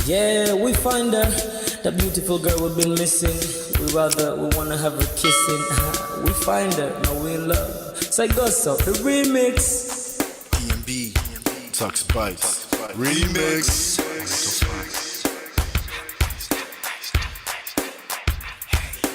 Yeah, we find her, the beautiful girl we've been missing. We wanna have her kissing. We find her, now we in love. Say Gosso, the remix. DMB, Tuck Spice, remix.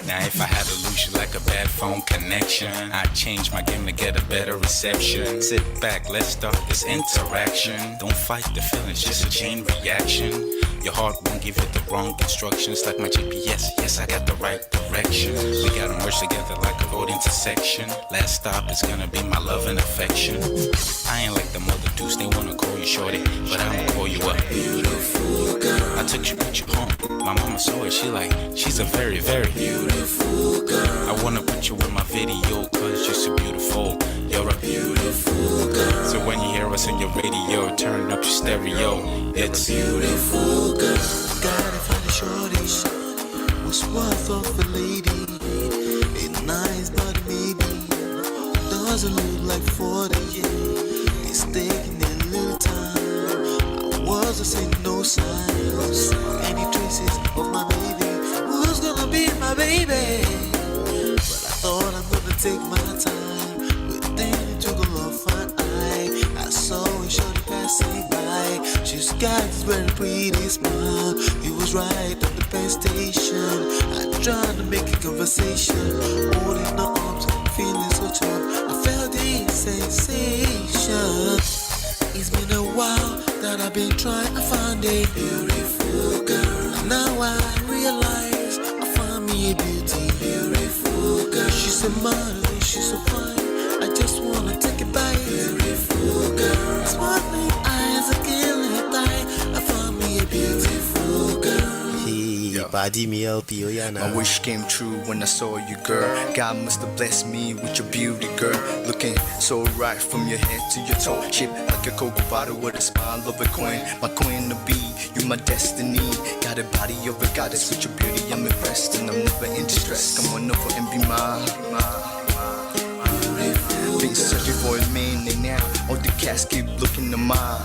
Now if I had to lose you like a bad phone connection, I'd change my game to get a better reception. Sit back, let's start this interaction. Don't fight the feelings, just a chain reaction. Your heart won't give you the wrong instructions. Like my GPS, yes I got the right direction. We gotta merge together like a road intersection. Last stop is gonna be my love and affection. I ain't like the mother dudes, they wanna call you shorty, but I'ma call you a beautiful girl. I took your picture home, my mama saw it, she's a very, very beautiful girl. I wanna put you in my video, cause you're so beautiful. You're a beautiful girl. So when you hear us in your radio, turn up your stereo. It's beautiful girl. Gotta find a shorty who's worth of a lady. It's nice but maybe doesn't look like 40. It's taking a little time. I wasn't seeing no signs, any traces of my baby. Who's gonna be my baby? But I thought I'm gonna take my time with things to go off an eye. I saw a shorty passing by. She's got this very pretty smile. He was right at the bus station. I tried to make a conversation, holding her arms, feeling so tough. I felt the sensation. It's been a while that I've been trying to find a beautiful girl. Now I realize I found me a beautiful girl. She's a model, she's so fine. I just wanna take it by. Beautiful girl. Sparkling eyes are killing tight. I found me a beautiful girl. Body me LP, oh yeah, My wish came true when I saw you, girl. God must have blessed me with your beauty, girl. Looking so right from your head to your toe, shaped like a Coke bottle with a smile of a queen. My queen to be, you my destiny. Got a body of a goddess with your beauty. I'm impressed and I'm never in distress. Come on over and be mine. Been searching for a man and now all the cats keep looking to mine.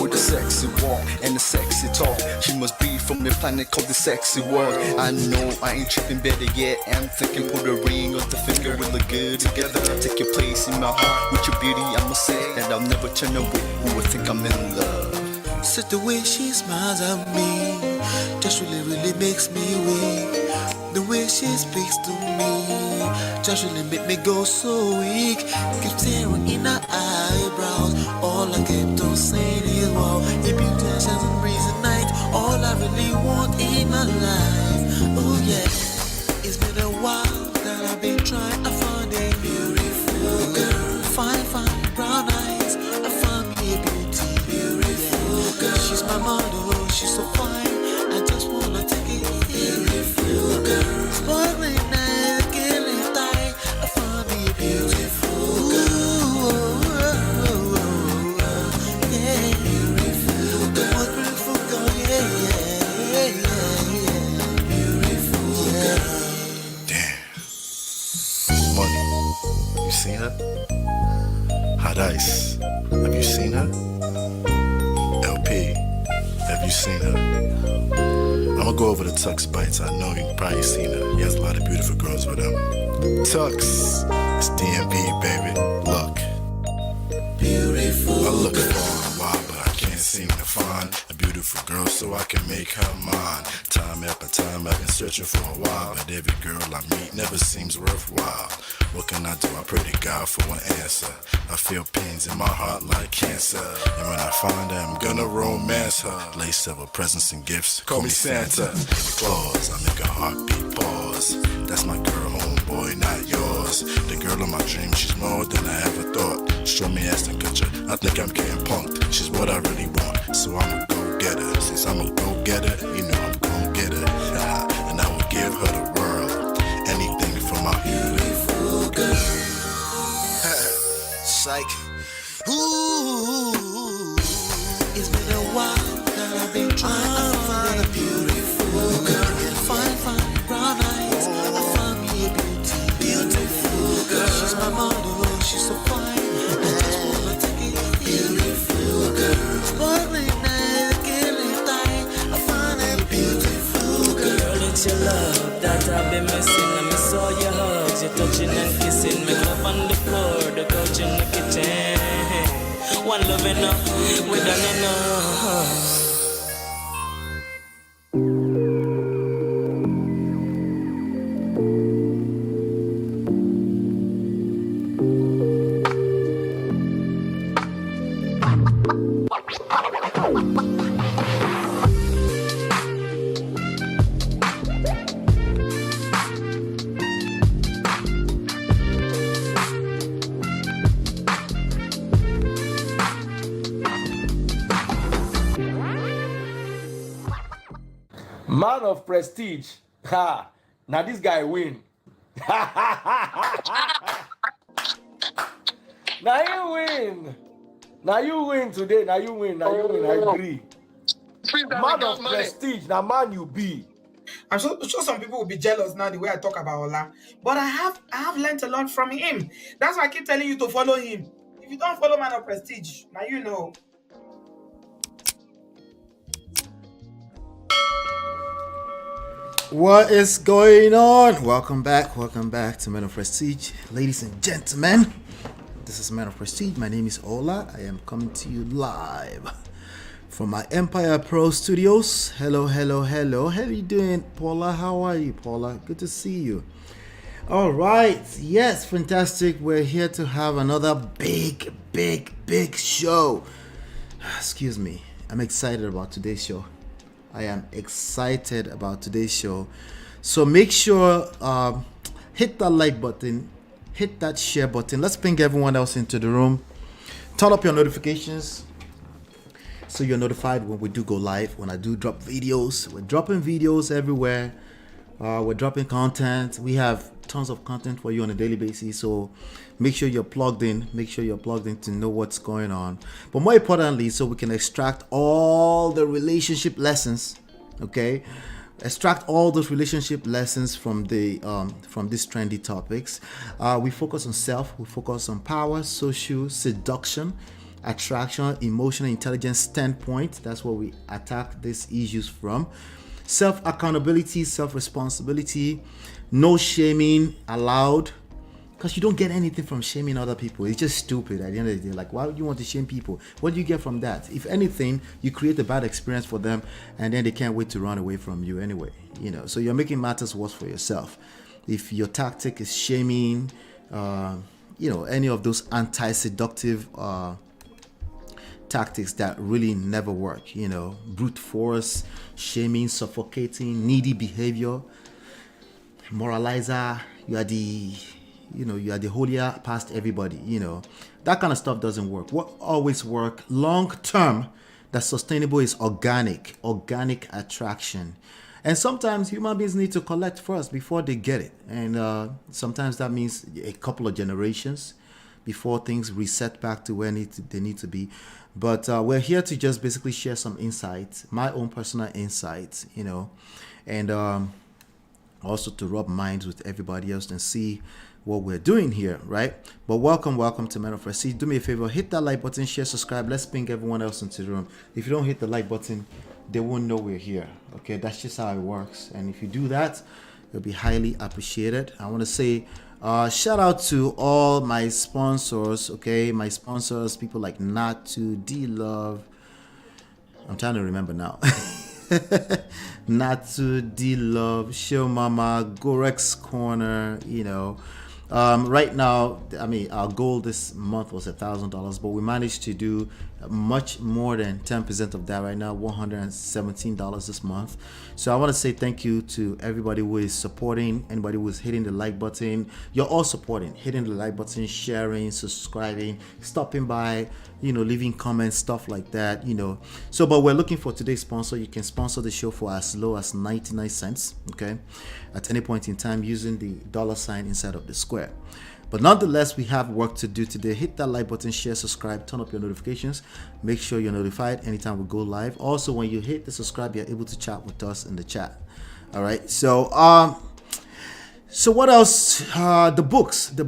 With a sexy walk and a sexy talk, she must be from a planet called the sexy world. I know I ain't tripping, better yet I'm thinking put a ring on the finger, we look good together. Take your place in my heart with your beauty, I'ma say that I'll never turn away. Who would think I'm in love? Such the way she smiles at me just really makes me weak. The way she speaks to me just really make me go so weak. Keep staring in her eyebrows. All I kept on saying is wow. If you touch as a breezy night, all I really want in my life. Oh yeah, it's been a while that I've been trying to find a beautiful girl. Fine brown eyes. I found me a beautiful girl. She's my model, she's so fine. I just wanna take it. Beautiful girl. Sparkling eyes, killing tight. I found me a beautiful girl. Yeah, beautiful girl. Most beautiful girl, yeah. Beautiful girl. Damn. Money. You seen her? Hot Ice. Have you seen her? LP. Have you seen her? I'ma go over to Tux Bites. I know you've probably seen her. He has a lot of beautiful girls with him. Tux, it's DMB, baby. Look. Beautiful. I look for a while, but I can't seem to find a beautiful girl so I can make her mine. Time after time I've been searching for a while, but every girl I meet never seems worthwhile. What can I do? I pray to God for an answer. I feel pains in my heart like cancer, and when I find her, I'm gonna romance her. Lace several presents and gifts, call me Santa Claus. I make a heartbeat pause. That's my girl, homeboy, not yours. The girl of my dreams, she's more than I ever thought. Show me ass and picture, I think I'm getting punked. She's what I really want, so I'ma go get her. Since I'm a go getter, you know I'm gon' get her. And I will give her the world, anything for my beautiful girl. Psych. Ooh, it's been a while that I've been trying to find a beautiful girl. Fine brown eyes. I found me a beautiful girl. She's my model, she's so fine. I just wanna take it. Beautiful girl. Sparkling eyes, killing time. be missing. I miss all your hugs, your touching and kissing. Make love on the floor, the couch in the kitchen. One love enough, we done enough. Man of prestige. Ha! Now this guy win. Now you win. Now you win today. Now you win. Now you win. I agree. Man of prestige. Now man you be. I'm sure some people will be jealous now the way I talk about Ola. But I have learned a lot from him. That's why I keep telling you to follow him. If you don't follow Man of Prestige, now you know. What is going on? Welcome back to Men of Prestige. Ladies and gentlemen, this is Men of Prestige. My name is Ola. I am coming to you live from my Empire Pro Studios. Hello. How are you doing, Paula? How are you, Paula? Good to see you. All right. Yes, fantastic. We're here to have another big show. Excuse me. I'm excited about today's show. I am excited about today's show. So make sure hit that like button, hit that share button. Let's bring everyone else into the room. Turn up your notifications so you're notified when we do go live, when I do drop videos. We're dropping videos everywhere. We're dropping content. We have tons of content for you on a daily basis. So make sure you're plugged in. Make sure you're plugged in to know what's going on. But more importantly, so we can extract all the relationship lessons. Okay, extract all those relationship lessons from the from these trendy topics. We focus on self. We focus on power, social, seduction, attraction, emotional intelligence standpoint. That's what we attack these issues from. Self-accountability, self-responsibility, no shaming allowed, because you don't get anything from shaming other people. It's just stupid at the end of the day. Like, why would you want to shame people? What do you get from that? If anything, you create a bad experience for them, and then they can't wait to run away from you anyway. So you're making matters worse for yourself. If your tactic is shaming, any of those anti-seductive tactics that really never work, brute force, shaming, suffocating, needy behavior, moralizer, you are the holier past everybody, that kind of stuff doesn't work. What always work long term, that's sustainable, is organic attraction. And sometimes human beings need to collect first before they get it, and sometimes that means a couple of generations before things reset back to where they need to be. But we're here to just basically share some insights, my own personal insights, and also to rub minds with everybody else and see what we're doing here, right? But welcome to Men of Prestige. Do me a favor, hit that like button, share, subscribe. Let's bring everyone else into the room. If you don't hit the like button, they won't know we're here. Okay, that's just how it works. And if you do that, it'll be highly appreciated. I want to say shout out to all my sponsors, okay? My sponsors, people like Natu, D-Love. I'm trying to remember now. Natu, D-Love, Show Mama, Gorex Corner, right now, our goal this month was $1,000, but we managed to do much more than 10% of that right now, $117 this month. So I want to say thank you to everybody who is supporting, anybody who is hitting the like button. You're all supporting, hitting the like button, sharing, subscribing, stopping by, leaving comments, stuff like that, So, but we're looking for today's sponsor. You can sponsor the show for as low as 99 cents, okay, at any point in time using the $ inside of the square. But nonetheless, we have work to do today. Hit that like button, share, subscribe, turn up your notifications. Make sure you're notified anytime we go live. Also, when you hit the subscribe, you're able to chat with us in the chat. All right. So what else? The books. You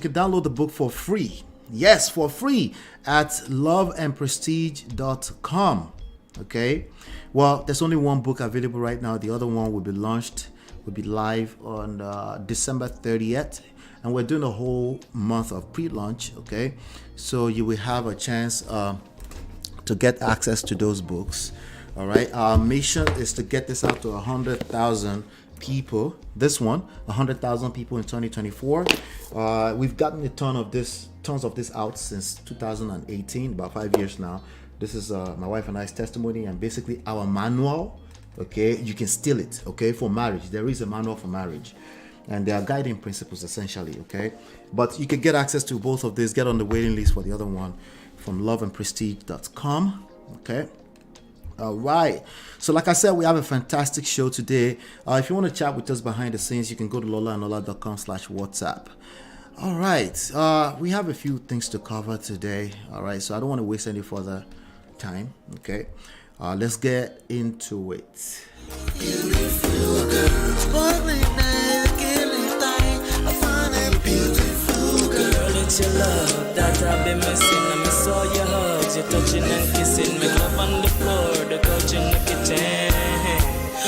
can download the book for free. Yes, for free at loveandprestige.com. Okay. Well, there's only one book available right now. The other one will be launched will be live on December 30th, and we're doing a whole month of pre-launch. Okay, so you will have a chance to get access to those books. All right, our mission is to get this out to 100,000 people. This one, 100,000 people in 2024. We've gotten tons of this out since 2018, about 5 years now. This is my wife and I's testimony, and basically our manual. Okay, you can steal it. Okay, for marriage, there is a manual for marriage, and there are guiding principles essentially. Okay, but you can get access to both of these. Get on the waiting list for the other one from loveandprestige.com. Okay. All right. So like I said, we have a fantastic show today. If you want to chat with us behind the scenes, you can go to lolaandlola.com/WhatsApp. All right. We have a few things to cover today. All right. So I don't want to waste any further time. Okay. Let's get into it. Beautiful girl, sparkling eyes, killing thing. I find a beautiful girl. It's your love that I've been missing. I miss all your hugs, your touching and kissing. Make love on the floor, the couch in the kitchen.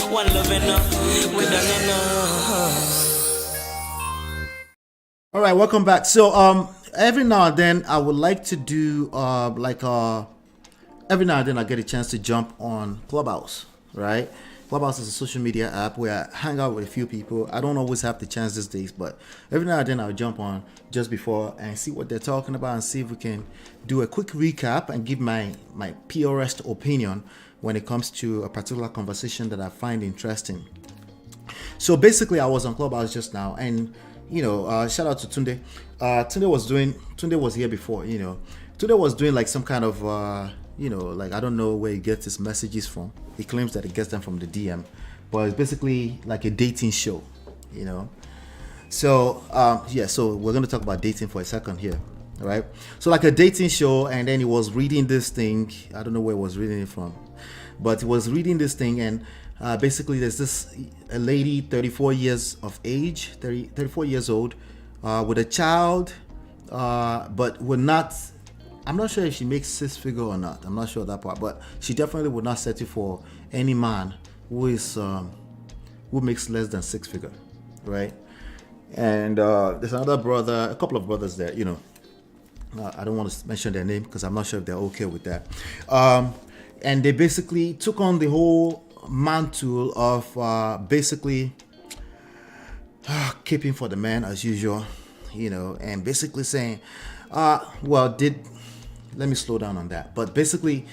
One love enough, we done enough. All right, welcome back. So every now and then I would like to do every now and then I get a chance to jump on Clubhouse, right? Clubhouse is a social media app where I hang out with a few people. I don't always have the chance these days, but every now and then I'll jump on just before and see what they're talking about and see if we can do a quick recap and give my purest opinion when it comes to a particular conversation that I find interesting. So basically, I was on Clubhouse just now, and shout out to Tunde. Tunde was here before. Tunde was doing like some kind of like I don't know where he gets his messages from. He claims that he gets them from the DM, but it's basically like a dating show, So so we're going to talk about dating for a second here, all right? So like a dating show, and then he was reading this thing. I don't know where he was reading it from, but he was reading this thing, and basically there's a lady, 34 years of age, 34 years old, with a child, but would not. I'm not sure if she makes six figure or not. I'm not sure that part, but she definitely would not settle for any man who makes less than six figure, right? And there's another brother, a couple of brothers there. I don't want to mention their name because I'm not sure if they're okay with that. And they basically took on the whole mantle of basically keeping for the man as usual, and basically saying, let me slow down on that. But basically,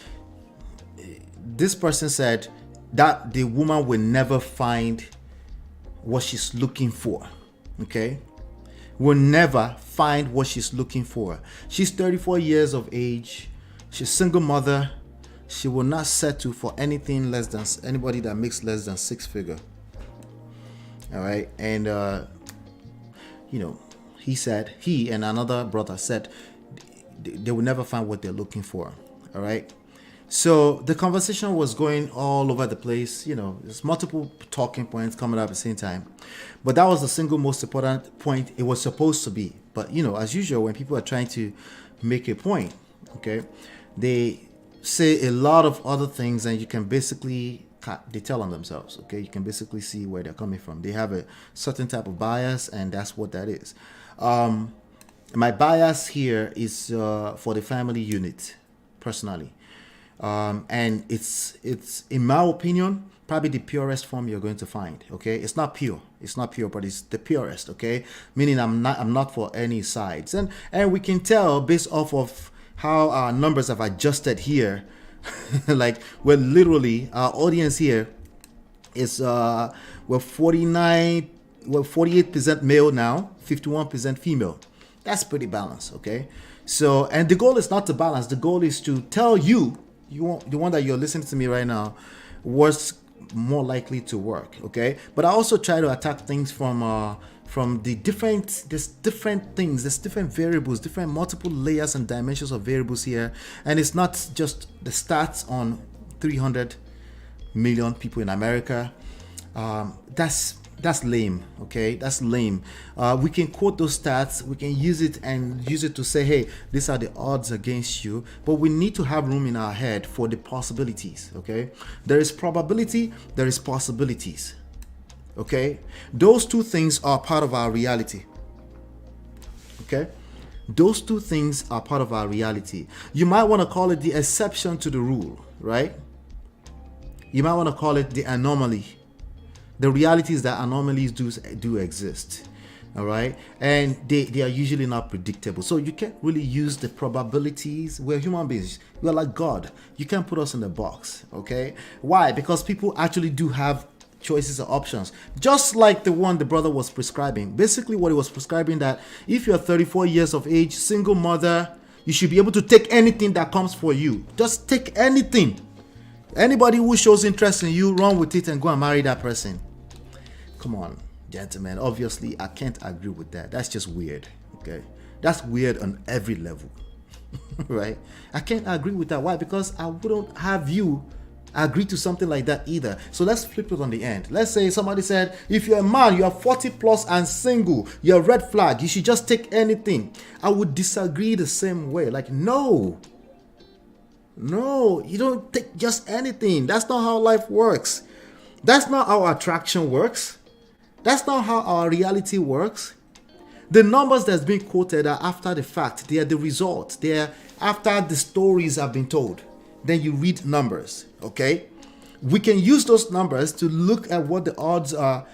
this person said that the woman will never find what she's looking for. Okay? Will never find what she's looking for. She's 34 years of age. She's a single mother. She will not settle for anything less than anybody that makes less than six figure. All right? And, he and another brother said, they will never find what they're looking for. All right. So the conversation was going all over the place. There's multiple talking points coming up at the same time, but that was the single most important point it was supposed to be. But as usual, when people are trying to make a point, okay, they say a lot of other things, and you can basically they tell on themselves. Okay, you can basically see where they're coming from. They have a certain type of bias, and that's what that is. My bias here is for the family unit, personally, and it's in my opinion probably the purest form you're going to find. Okay, it's not pure, but it's the purest. Okay, meaning I'm not for any sides, and we can tell based off of how our numbers have adjusted here. Like we're literally our audience here is we're 48% male now, 51% female. That's pretty balanced, okay? So, and the goal is not to balance. The goal is to tell you the one that you're listening to me right now, what's more likely to work, okay? But I also try to attack things from the there's different things, there's different variables, different multiple layers and dimensions of variables here. And it's not just the stats on 300 million people in America. That's lame, okay? That's lame. We can quote those stats, we can use it to say, hey, these are the odds against you, but we need to have room in our head for the possibilities, okay? There is probability, there is possibilities, Okay? Those two things are part of our reality. Okay? Those two things are part of our reality. You might want to call it the exception to the rule, right? You might want to call it the anomaly. The reality is that anomalies do exist. All right, and they are usually not predictable, so you can't really use the probabilities. We're human beings, we're like God. You can't put us in a box. Okay, why? Because people actually do have choices or options, just like the one the brother was prescribing. Basically what he was prescribing, that if you're 34 years of age, single mother, you should be able to take anything that comes for you. Just take anything. Anybody who shows interest in you, run with it and go and marry that person. Come on, gentlemen, obviously I can't agree with that. That's just weird. Okay, that's weird on every level. Right? I can't agree with that. Why? Because I wouldn't have you agree to something like that either. So let's flip it on the end. Let's say somebody said, if you're a man, you are 40 plus and single, you're a red flag, you should just take anything. I would disagree the same way. Like, no, you don't take just anything. That's not how life works. That's not how attraction works. That's not how our reality works. The numbers that's being quoted are after the fact. They are the result. They are after the stories have been told. Then you read numbers, okay? We can use those numbers to look at what the odds are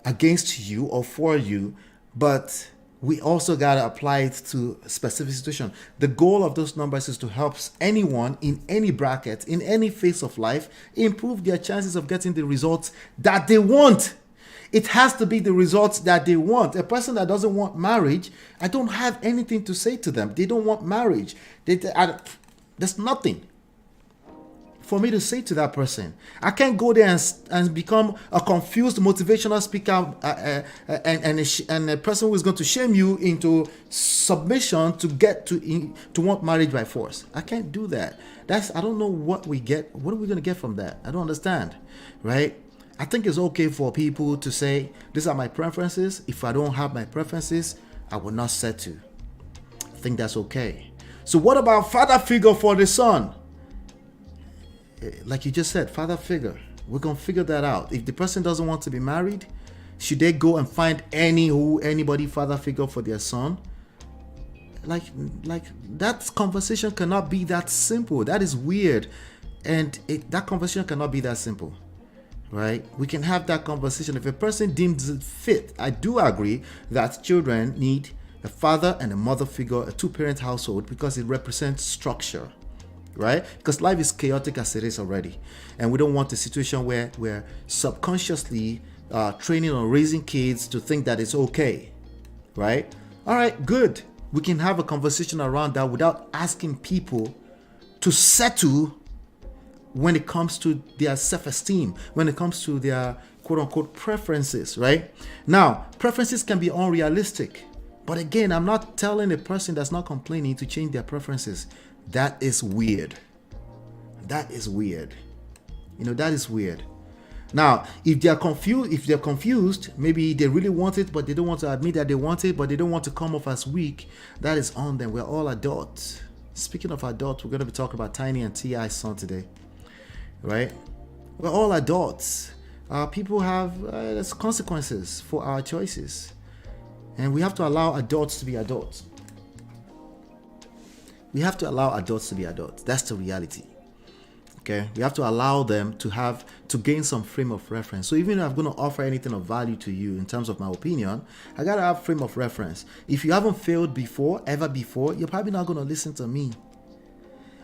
against you or for you, but we also got to apply it to a specific situation. The goal of those numbers is to help anyone in any bracket, in any phase of life, improve their chances of getting the results that they want. It has to be the results that they want. A person that doesn't want marriage, I don't have anything to say to them. They don't want marriage. There's nothing for me to say to that person. I can't go there and become a confused motivational speaker and a person who is going to shame you into submission to get to want marriage by force. I can't do that. I don't know what we get. What are we going to get from that? I don't understand, right? I think it's okay for people to say, these are my preferences. If I don't have my preferences, I will not settle. I think that's okay. So what about father figure for the son? Like you just said, father figure. We're going to figure that out. If the person doesn't want to be married, should they go and find anybody father figure for their son? Like that conversation cannot be that simple. That is weird. And that conversation cannot be that simple. Right? We can have that conversation if a person deems it fit. I do agree that children need a father and a mother figure, a two-parent household, because it represents structure, right? Because life is chaotic as it is already, and we don't want a situation where we're subconsciously training or raising kids to think that it's okay, right? All right, good. We can have a conversation around that without asking people to settle when it comes to their self-esteem, when it comes to their quote-unquote preferences, right? Now, preferences can be unrealistic. But again, I'm not telling a person that's not complaining to change their preferences. That is weird. That is weird. That is weird. Now, if they're confused, maybe they really want it, but they don't want to admit that they want it, but they don't want to come off as weak, that is on them. We're all adults. Speaking of adults, we're going to be talking about Tiny and T.I.'s son today. Right? We're all adults. People have there's consequences for our choices, and we have to allow adults to be adults. We have to allow adults to be adults. That's the reality. Okay, we have to allow them to gain some frame of reference. So even if I'm going to offer anything of value to you in terms of my opinion, I gotta have frame of reference. If you haven't failed ever before, you're probably not going to listen to me.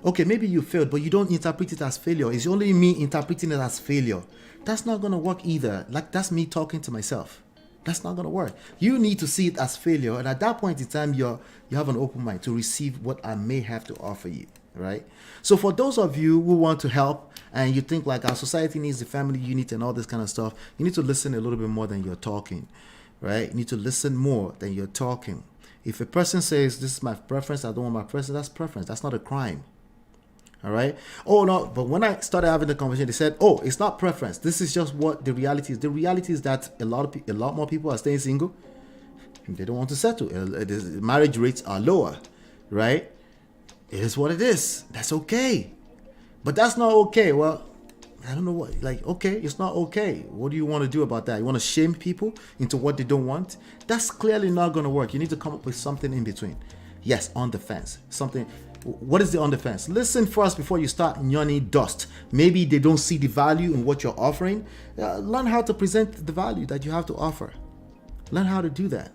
Okay, maybe you failed, but you don't interpret it as failure. It's only me interpreting it as failure. That's not going to work either. Like, that's me talking to myself. That's not going to work. You need to see it as failure. And at that point in time, you have an open mind to receive what I may have to offer you, right? So for those of you who want to help and you think like our society needs the family unit and all this kind of stuff, you need to listen a little bit more than you're talking, right? You need to listen more than you're talking. If a person says, this is my preference, I don't want my preference, that's preference. That's not a crime. All right. Oh, no. But when I started having the conversation, they said, oh, it's not preference. This is just what the reality is. The reality is that a lot more people are staying single. They don't want to settle. Marriage rates are lower. Right. It is what it is. That's okay. But that's not okay. Well, I don't know what, like, okay, it's not okay. What do you want to do about that? You want to shame people into what they don't want? That's clearly not going to work. You need to come up with something in between. Yes, on the fence. Something. What is the on the fence? Listen first before you start yawning dust. Maybe they don't see the value in what you're offering. Learn how to present the value that you have to offer. Learn how to do that.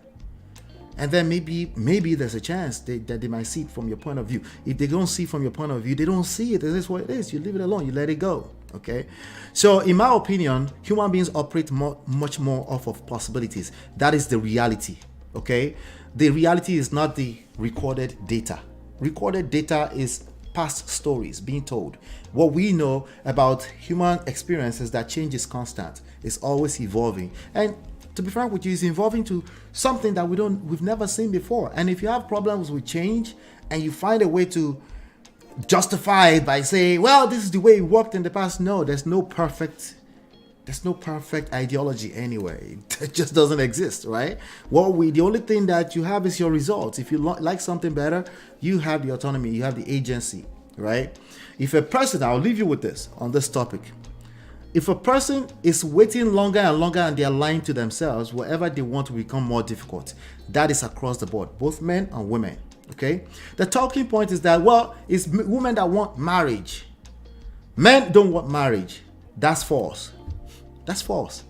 And then maybe there's a chance that they might see it from your point of view. If they don't see it from your point of view, they don't see it. This is what it is. You leave it alone. You let it go. Okay? So in my opinion, human beings operate much more off of possibilities. That is the reality. Okay? The reality is not the recorded data. Recorded data is past stories being told. What we know about human experience is that change is constant. It's always evolving. And to be frank with you, it's evolving to something that we've never seen before. And if you have problems with change and you find a way to justify it by saying, well, this is the way it worked in the past, no, there's no perfect ideology anyway. It just doesn't exist, right? The only thing that you have is your results. If you like something better, you have the autonomy, you have the agency, right? If a person, I'll leave you with this on this topic. If a person is waiting longer and longer and they're lying to themselves, whatever they want will become more difficult. That is across the board, both men and women, okay? The talking point is that, well, it's women that want marriage. Men don't want marriage. That's false. That's false.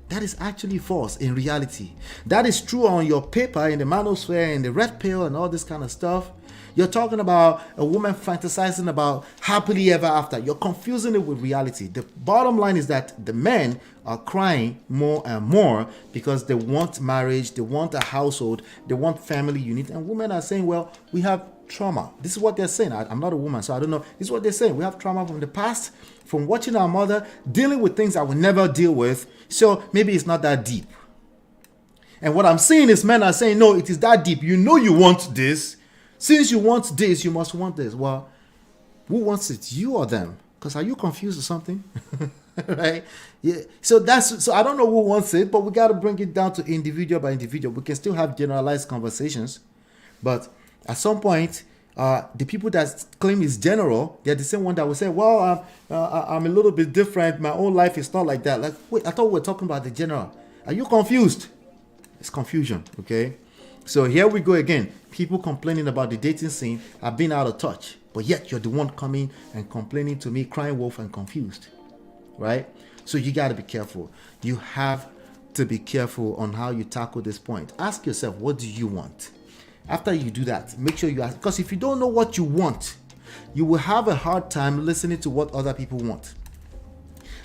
That is actually false in reality. That is true on your paper, in the manosphere, in the red pill and all this kind of stuff. You're talking about a woman fantasizing about happily ever after. You're confusing it with reality. The bottom line is that the men are crying more and more because they want marriage, they want a household, they want family unit. And women are saying, well, we have trauma. This is what they're saying. I'm not a woman, so I don't know. This is what they're saying. We have trauma from the past, from watching our mother, dealing with things I will never deal with. So maybe it's not that deep. And what I'm saying is men are saying, no, it is that deep. You know you want this. Since you want this, you must want this. Well, who wants it? You or them? Because are you confused or something? Right? Yeah. So I don't know who wants it, but we got to bring it down to individual by individual. We can still have generalized conversations, but at some point, the people that claim it's general, they're the same one that will say, well, I'm a little bit different. My own life is not like that. Like, wait, I thought we were talking about the general. Are you confused? It's confusion, okay? So here we go again. People complaining about the dating scene have been out of touch, but yet you're the one coming and complaining to me, crying wolf and confused, right? So you got to be careful. You have to be careful on how you tackle this point. Ask yourself, what do you want? After you do that, make sure you ask, because if you don't know what you want, you will have a hard time listening to what other people want.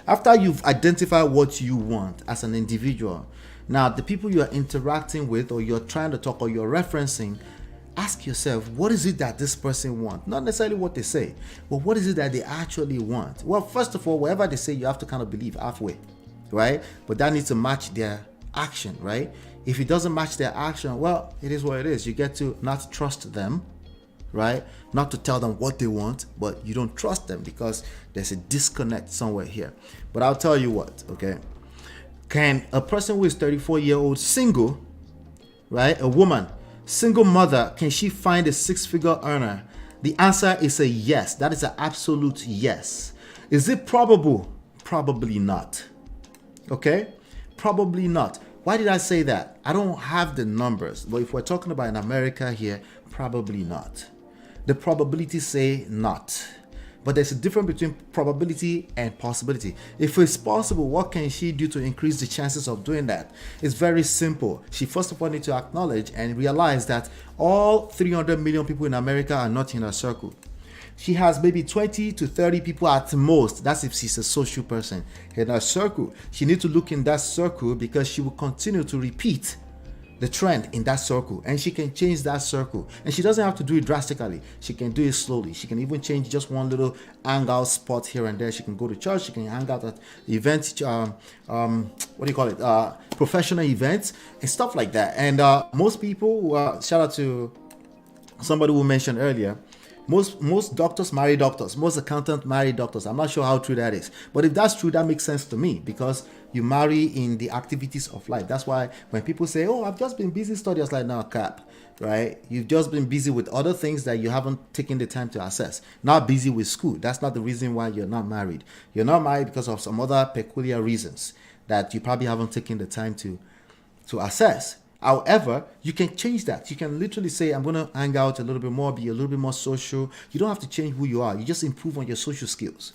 After you've identified what you want as an individual, now the people you are interacting with, or you're trying to talk, or you're referencing, ask yourself, what is it that this person wants? Not necessarily what they say, but what is it that they actually want? Well, first of all, whatever they say, you have to kind of believe halfway, right? But that needs to match their action, right? If it doesn't match their action, well, it is what it is. You get to not trust them, right? Not to tell them what they want, but you don't trust them because there's a disconnect somewhere here. But I'll tell you what, okay? Can a person who is 34-year-old single, right? A woman, single mother, can she find a six-figure earner? The answer is a yes. That is an absolute yes. Is it probable? Probably not. Okay? Probably not. Why did I say that? I don't have the numbers, but if we're talking about in America here, probably not. The probabilities say not. But there's a difference between probability and possibility. If it's possible, what can she do to increase the chances of doing that? It's very simple. She first of all needs to acknowledge and realize that all 300 million people in America are not in her circle. She has maybe 20 to 30 people at most. That's if she's a social person in her circle. She needs to look in that circle because she will continue to repeat the trend in that circle, and she can change that circle, and she doesn't have to do it drastically. She can do it slowly. She can even change just one little hangout spot here and there. She can go to church. She can hang out at events, professional events and stuff like that. And most people, shout out to somebody who mentioned earlier, Most doctors marry doctors. Most accountants marry doctors. I'm not sure how true that is. But if that's true, that makes sense to me because you marry in the activities of life. That's why when people say, oh, I've just been busy studying, I was like, no, cap, right? You've just been busy with other things that you haven't taken the time to assess. Not busy with school. That's not the reason why you're not married. You're not married because of some other peculiar reasons that you probably haven't taken the time to assess. However, you can change that. You can literally say, I'm going to hang out a little bit more, be a little bit more social. You don't have to change who you are. You just improve on your social skills.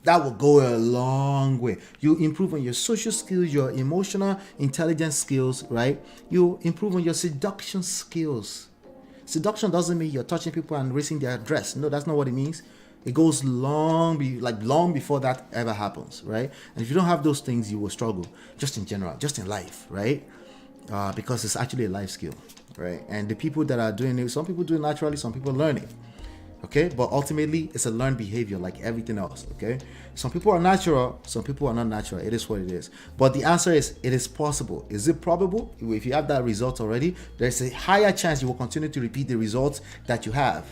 That will go a long way. You improve on your social skills, your emotional intelligence skills, right? You improve on your seduction skills. Seduction doesn't mean you're touching people and raising their dress. No, that's not what it means. It goes long before that ever happens, right? And if you don't have those things, you will struggle, just in general, just in life, right? Because it's actually a life skill, right? And the people that are doing it, some people do it naturally, some people learn it, okay? But ultimately, it's a learned behavior like everything else, okay? Some people are natural, some people are not natural. It is what it is. But the answer is, it is possible. Is it probable? If you have that result already, there's a higher chance you will continue to repeat the results that you have,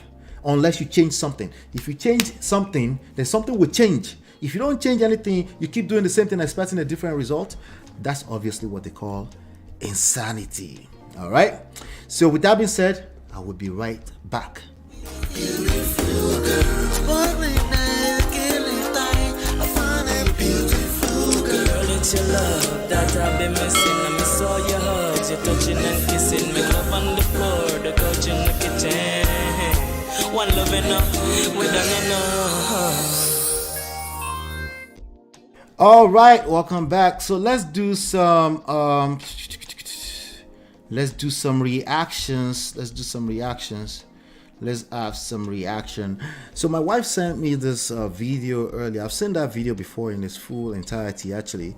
unless you change something. If you change something, then something will change. If you don't change anything, you keep doing the same thing, expecting a different result. That's obviously what they call insanity. All right, so with that being said, I will be right back. It's your love that I've been missing. I miss all your hugs, your touching and kissing. Make love on the floor, the couch in the kitchen. One love enough, we done enough. All right, welcome back. So let's do some reactions. Let's have some reaction. So my wife sent me this video earlier. I've seen that video before in its full entirety actually,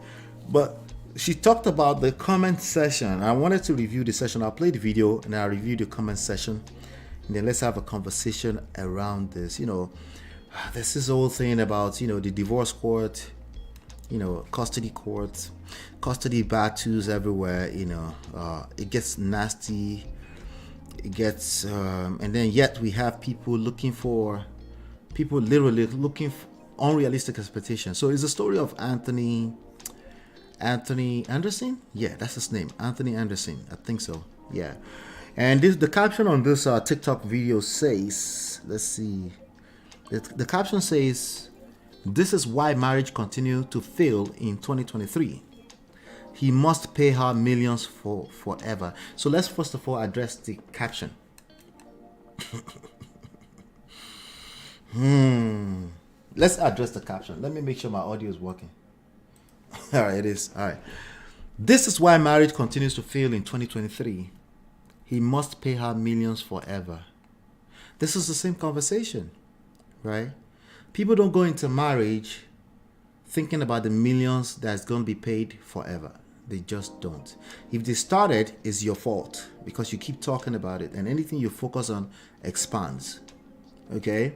but she talked about the comment section. I wanted to review the session. I'll play the video and I'll review the comment section, and then let's have a conversation around this. You know, there's this whole thing about, you know, the divorce court, you know, custody courts, custody battles everywhere. You know, it gets nasty. It gets and then yet we have people literally looking for unrealistic expectations. So it's a story of Anthony Anderson. Yeah, that's his name, Anthony Anderson, I think so. Yeah, and the caption on this TikTok video says, let's see, the caption says, "This is why marriage continues to fail in 2023. He must pay her millions for forever." So let's first of all address the caption. Let's address the caption. Let me make sure my audio is working. All right, it is. All right. "This is why marriage continues to fail in 2023. He must pay her millions forever." This is the same conversation, right? People don't go into marriage thinking about the millions that's going to be paid forever. They just don't. If they started, it's your fault because you keep talking about it, and anything you focus on expands. Okay?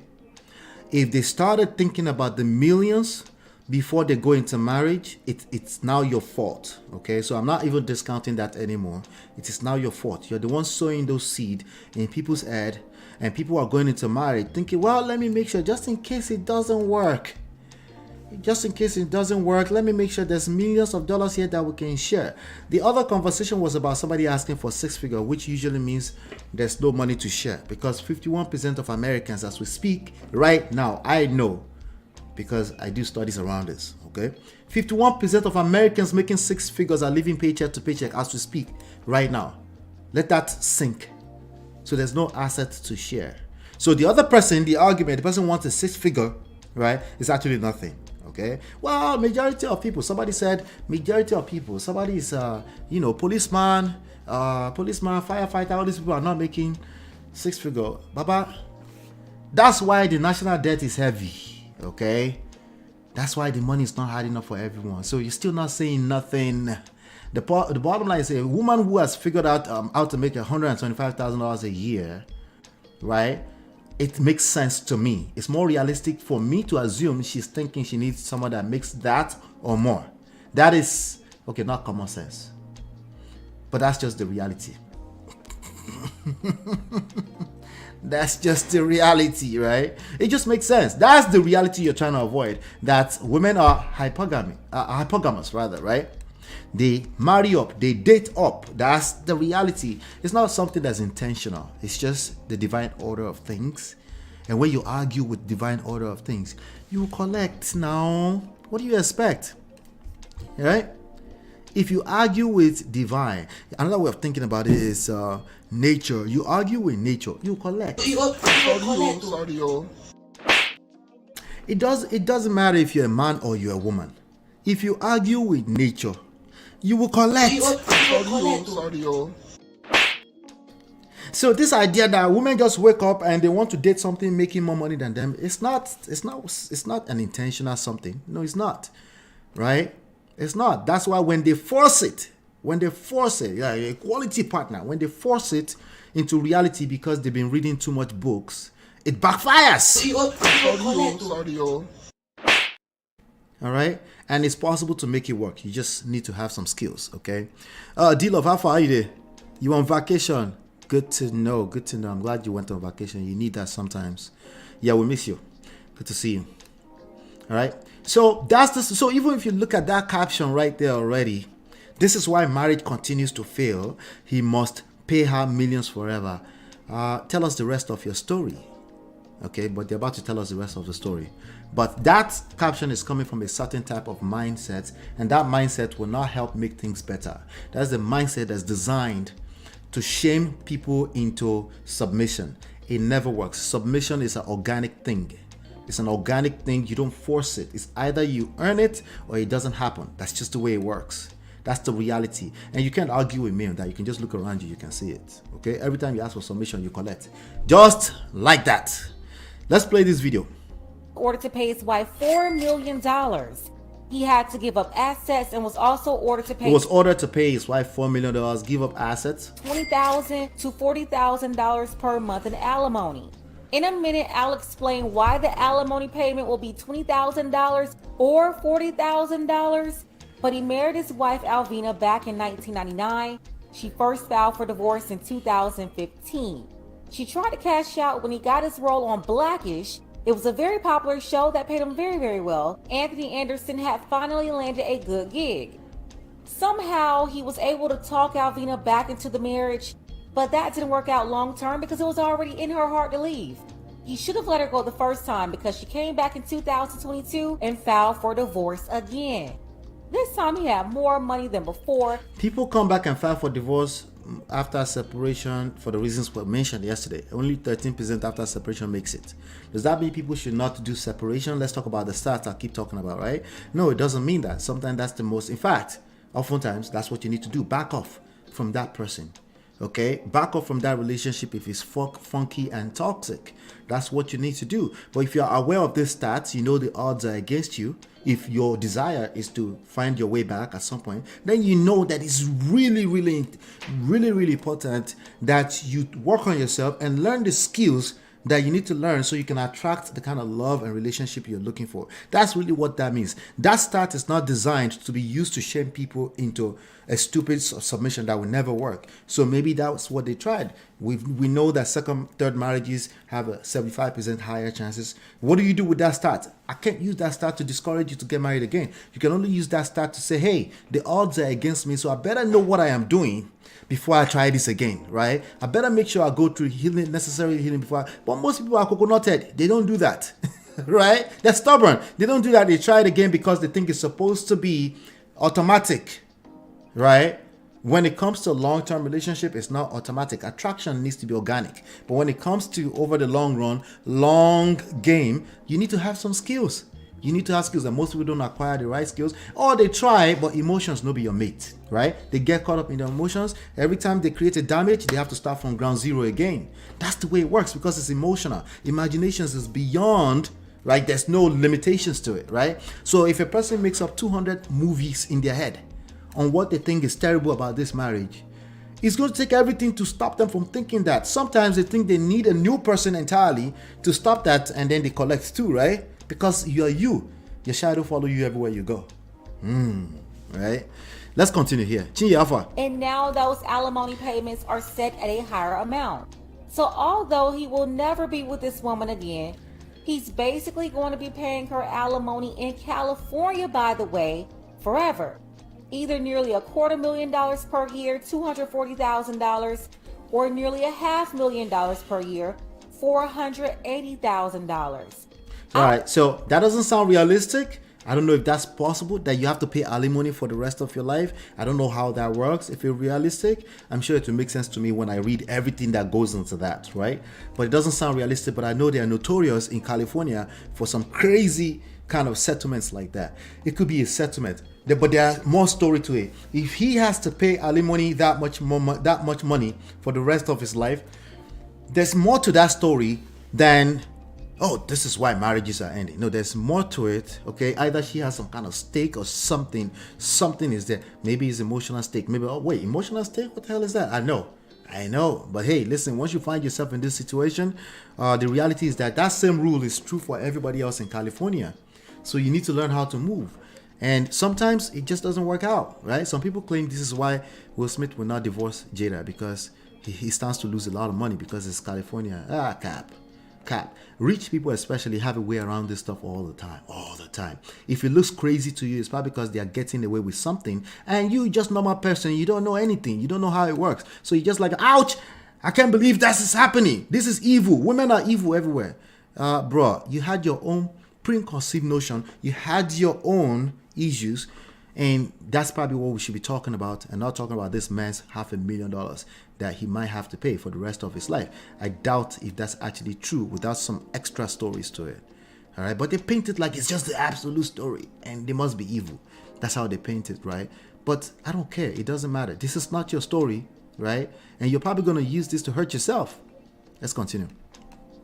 If they started thinking about the millions before they go into marriage, it's now your fault. Okay? So I'm not even discounting that anymore. It is now your fault. You're the one sowing those seeds in people's head, and people are going into marriage thinking, well, let me make sure just in case it doesn't work. Just in case it doesn't work, let me make sure there's millions of dollars here that we can share. The other conversation was about somebody asking for six figure, which usually means there's no money to share, because 51% of Americans as we speak right now, I know because I do studies around this, okay? 51% of Americans making six figures are living paycheck to paycheck as we speak right now. Let that sink. So there's no assets to share. So the other person, the argument, the person wants a six figure, right? It's actually nothing. Okay. Well, majority of people. Somebody said majority of people. Somebody is, policeman, firefighter. All these people are not making six figure. Baba, that's why the national debt is heavy. Okay. That's why the money is not hard enough for everyone. So you're still not saying nothing. The bottom line is a woman who has figured out how to make $125,000 a year, right? It makes sense to me. It's more realistic for me to assume she's thinking she needs someone that makes that or more. That is, okay, not common sense, but that's just the reality. That's just the reality, right? It just makes sense. That's the reality you're trying to avoid. That women are hypogamous, rather, right? They marry up, they date up. That's the reality. It's not something that's intentional. It's just the divine order of things. And when you argue with divine order of things, you collect now. What do you expect? Right? If you argue with divine, another way of thinking about it is nature. You argue with nature, you collect. It doesn't matter if you're a man or you're a woman. If you argue with nature, you will collect. So this idea that women just wake up and they want to date something making more money than them, it's not an intentional something. No, it's not. Right? It's not. That's why when they force it, yeah, a quality partner, when they force it into reality because they've been reading too much books, it backfires. All right? And it's possible to make it work. You just need to have some skills, okay? D-Love, how far are you there? You on vacation? Good to know. Good to know. I'm glad you went on vacation. You need that sometimes. Yeah, we miss you. Good to see you. All right? So that's this. So even if you look at that caption right there already, this is why marriage continues to fail. He must pay her millions forever. Tell us the rest of your story. Okay, but they're about to tell us the rest of the story. But that caption is coming from a certain type of mindset, and that mindset will not help make things better. That's the mindset that's designed to shame people into submission. It never works. Submission is an organic thing. It's an organic thing. You don't force it. It's either you earn it or it doesn't happen. That's just the way it works. That's the reality. And you can't argue with me on that. You can just look around you. You can see it. Okay? Every time you ask for submission, you collect. Just like that. Let's play this video. Ordered to pay his wife $4 million. He had to give up assets and was also ordered to pay. He was ordered to pay his wife $4 million, give up assets. $20,000 to $40,000 per month in alimony. In a minute, I'll explain why the alimony payment will be $20,000 or $40,000. But he married his wife Alvina back in 1999. She first filed for divorce in 2015. She tried to cash out when he got his role on Blackish. It was a very popular show that paid him very, very well. Anthony Anderson had finally landed a good gig. Somehow, he was able to talk Alvina back into the marriage, but that didn't work out long term because it was already in her heart to leave. He should have let her go the first time because she came back in 2022 and filed for divorce again. This time he had more money than before. People come back and file for divorce after separation for the reasons we mentioned yesterday. Only 13% after separation makes it. Does that mean people should not do separation? Let's talk about the stats I keep talking about, right? No, it doesn't mean that. Sometimes that's the most, in fact, oftentimes that's what you need to do. Back off from that person. Okay, back off from that relationship if it's funky and toxic. That's what you need to do. But if you're aware of these stats, you know the odds are against you. If your desire is to find your way back at some point, then you know that it's really, really, really, really important that you work on yourself and learn the skills that you need to learn so you can attract the kind of love and relationship you're looking for. That's really what that means. That stat is not designed to be used to shame people into a stupid submission that will never work. So maybe that's what they tried. We know that second, third marriages have a 75% higher chances. What do you do with that stat? I can't use that stat to discourage you to get married again. You can only use that stat to say, hey, the odds are against me, so I better know what I am doing before I try this again, right? I better make sure I go through healing, necessary healing before. But most people are coconut-head. They don't do that, right? They're stubborn. They don't do that. They try it again because they think it's supposed to be automatic, right? When it comes to long-term relationship, it's not automatic. Attraction needs to be organic. But when it comes to over the long run, long game, you need to have some skills. You need to have skills, and most people don't acquire the right skills, or they try, but emotions no be your mate, right? They get caught up in their emotions. Every time they create a damage, they have to start from ground zero again. That's the way it works because it's emotional. Imaginations is beyond, right? There's no limitations to it, right? So if a person makes up 200 movies in their head on what they think is terrible about this marriage, it's going to take everything to stop them from thinking that. Sometimes they think they need a new person entirely to stop that, and then they collect too, right? Because you're you. Your shadow follow you everywhere you go. Right? Let's continue here. Chinyi Alpha. And now those alimony payments are set at a higher amount. So although he will never be with this woman again, he's basically going to be paying her alimony in California, by the way, forever. Either nearly $250,000 per year, $240,000, or nearly $500,000 per year, $480,000. All right, so that doesn't sound realistic. I don't know if that's possible, that you have to pay alimony for the rest of your life. I don't know how that works. If it's realistic, I'm sure it will make sense to me when I read everything that goes into that, right? But it doesn't sound realistic, but I know they are notorious in California for some crazy kind of settlements like that. It could be a settlement, but there are more story to it. If he has to pay alimony that much money for the rest of his life, there's more to that story than, oh, this is why marriages are ending. No, there's more to it, okay? Either she has some kind of stake or something is there. Maybe it's emotional stake. Maybe, oh, wait, emotional stake? What the hell is that? I know. But hey, listen, once you find yourself in this situation, the reality is that same rule is true for everybody else in California. So you need to learn how to move. And sometimes it just doesn't work out, right? Some people claim this is why Will Smith will not divorce Jada, because he stands to lose a lot of money because it's California. Cap. Rich people especially have a way around this stuff all the time. If it looks crazy to you, it's probably because they are getting away with something, and you just normal person, you don't know anything, you don't know how it works, so you're just like, ouch, I can't believe this is happening, this is evil, women are evil everywhere. Bro, you had your own preconceived notion, you had your own issues, and that's probably what we should be talking about, and not talking about this man's $500,000 that he might have to pay for the rest of his life. I doubt if that's actually true without some extra stories to it. All right, but they paint it like it's just the absolute story and they must be evil. That's how they paint it, right? But I don't care. It doesn't matter. This is not your story, right? And you're probably going to use this to hurt yourself. Let's continue.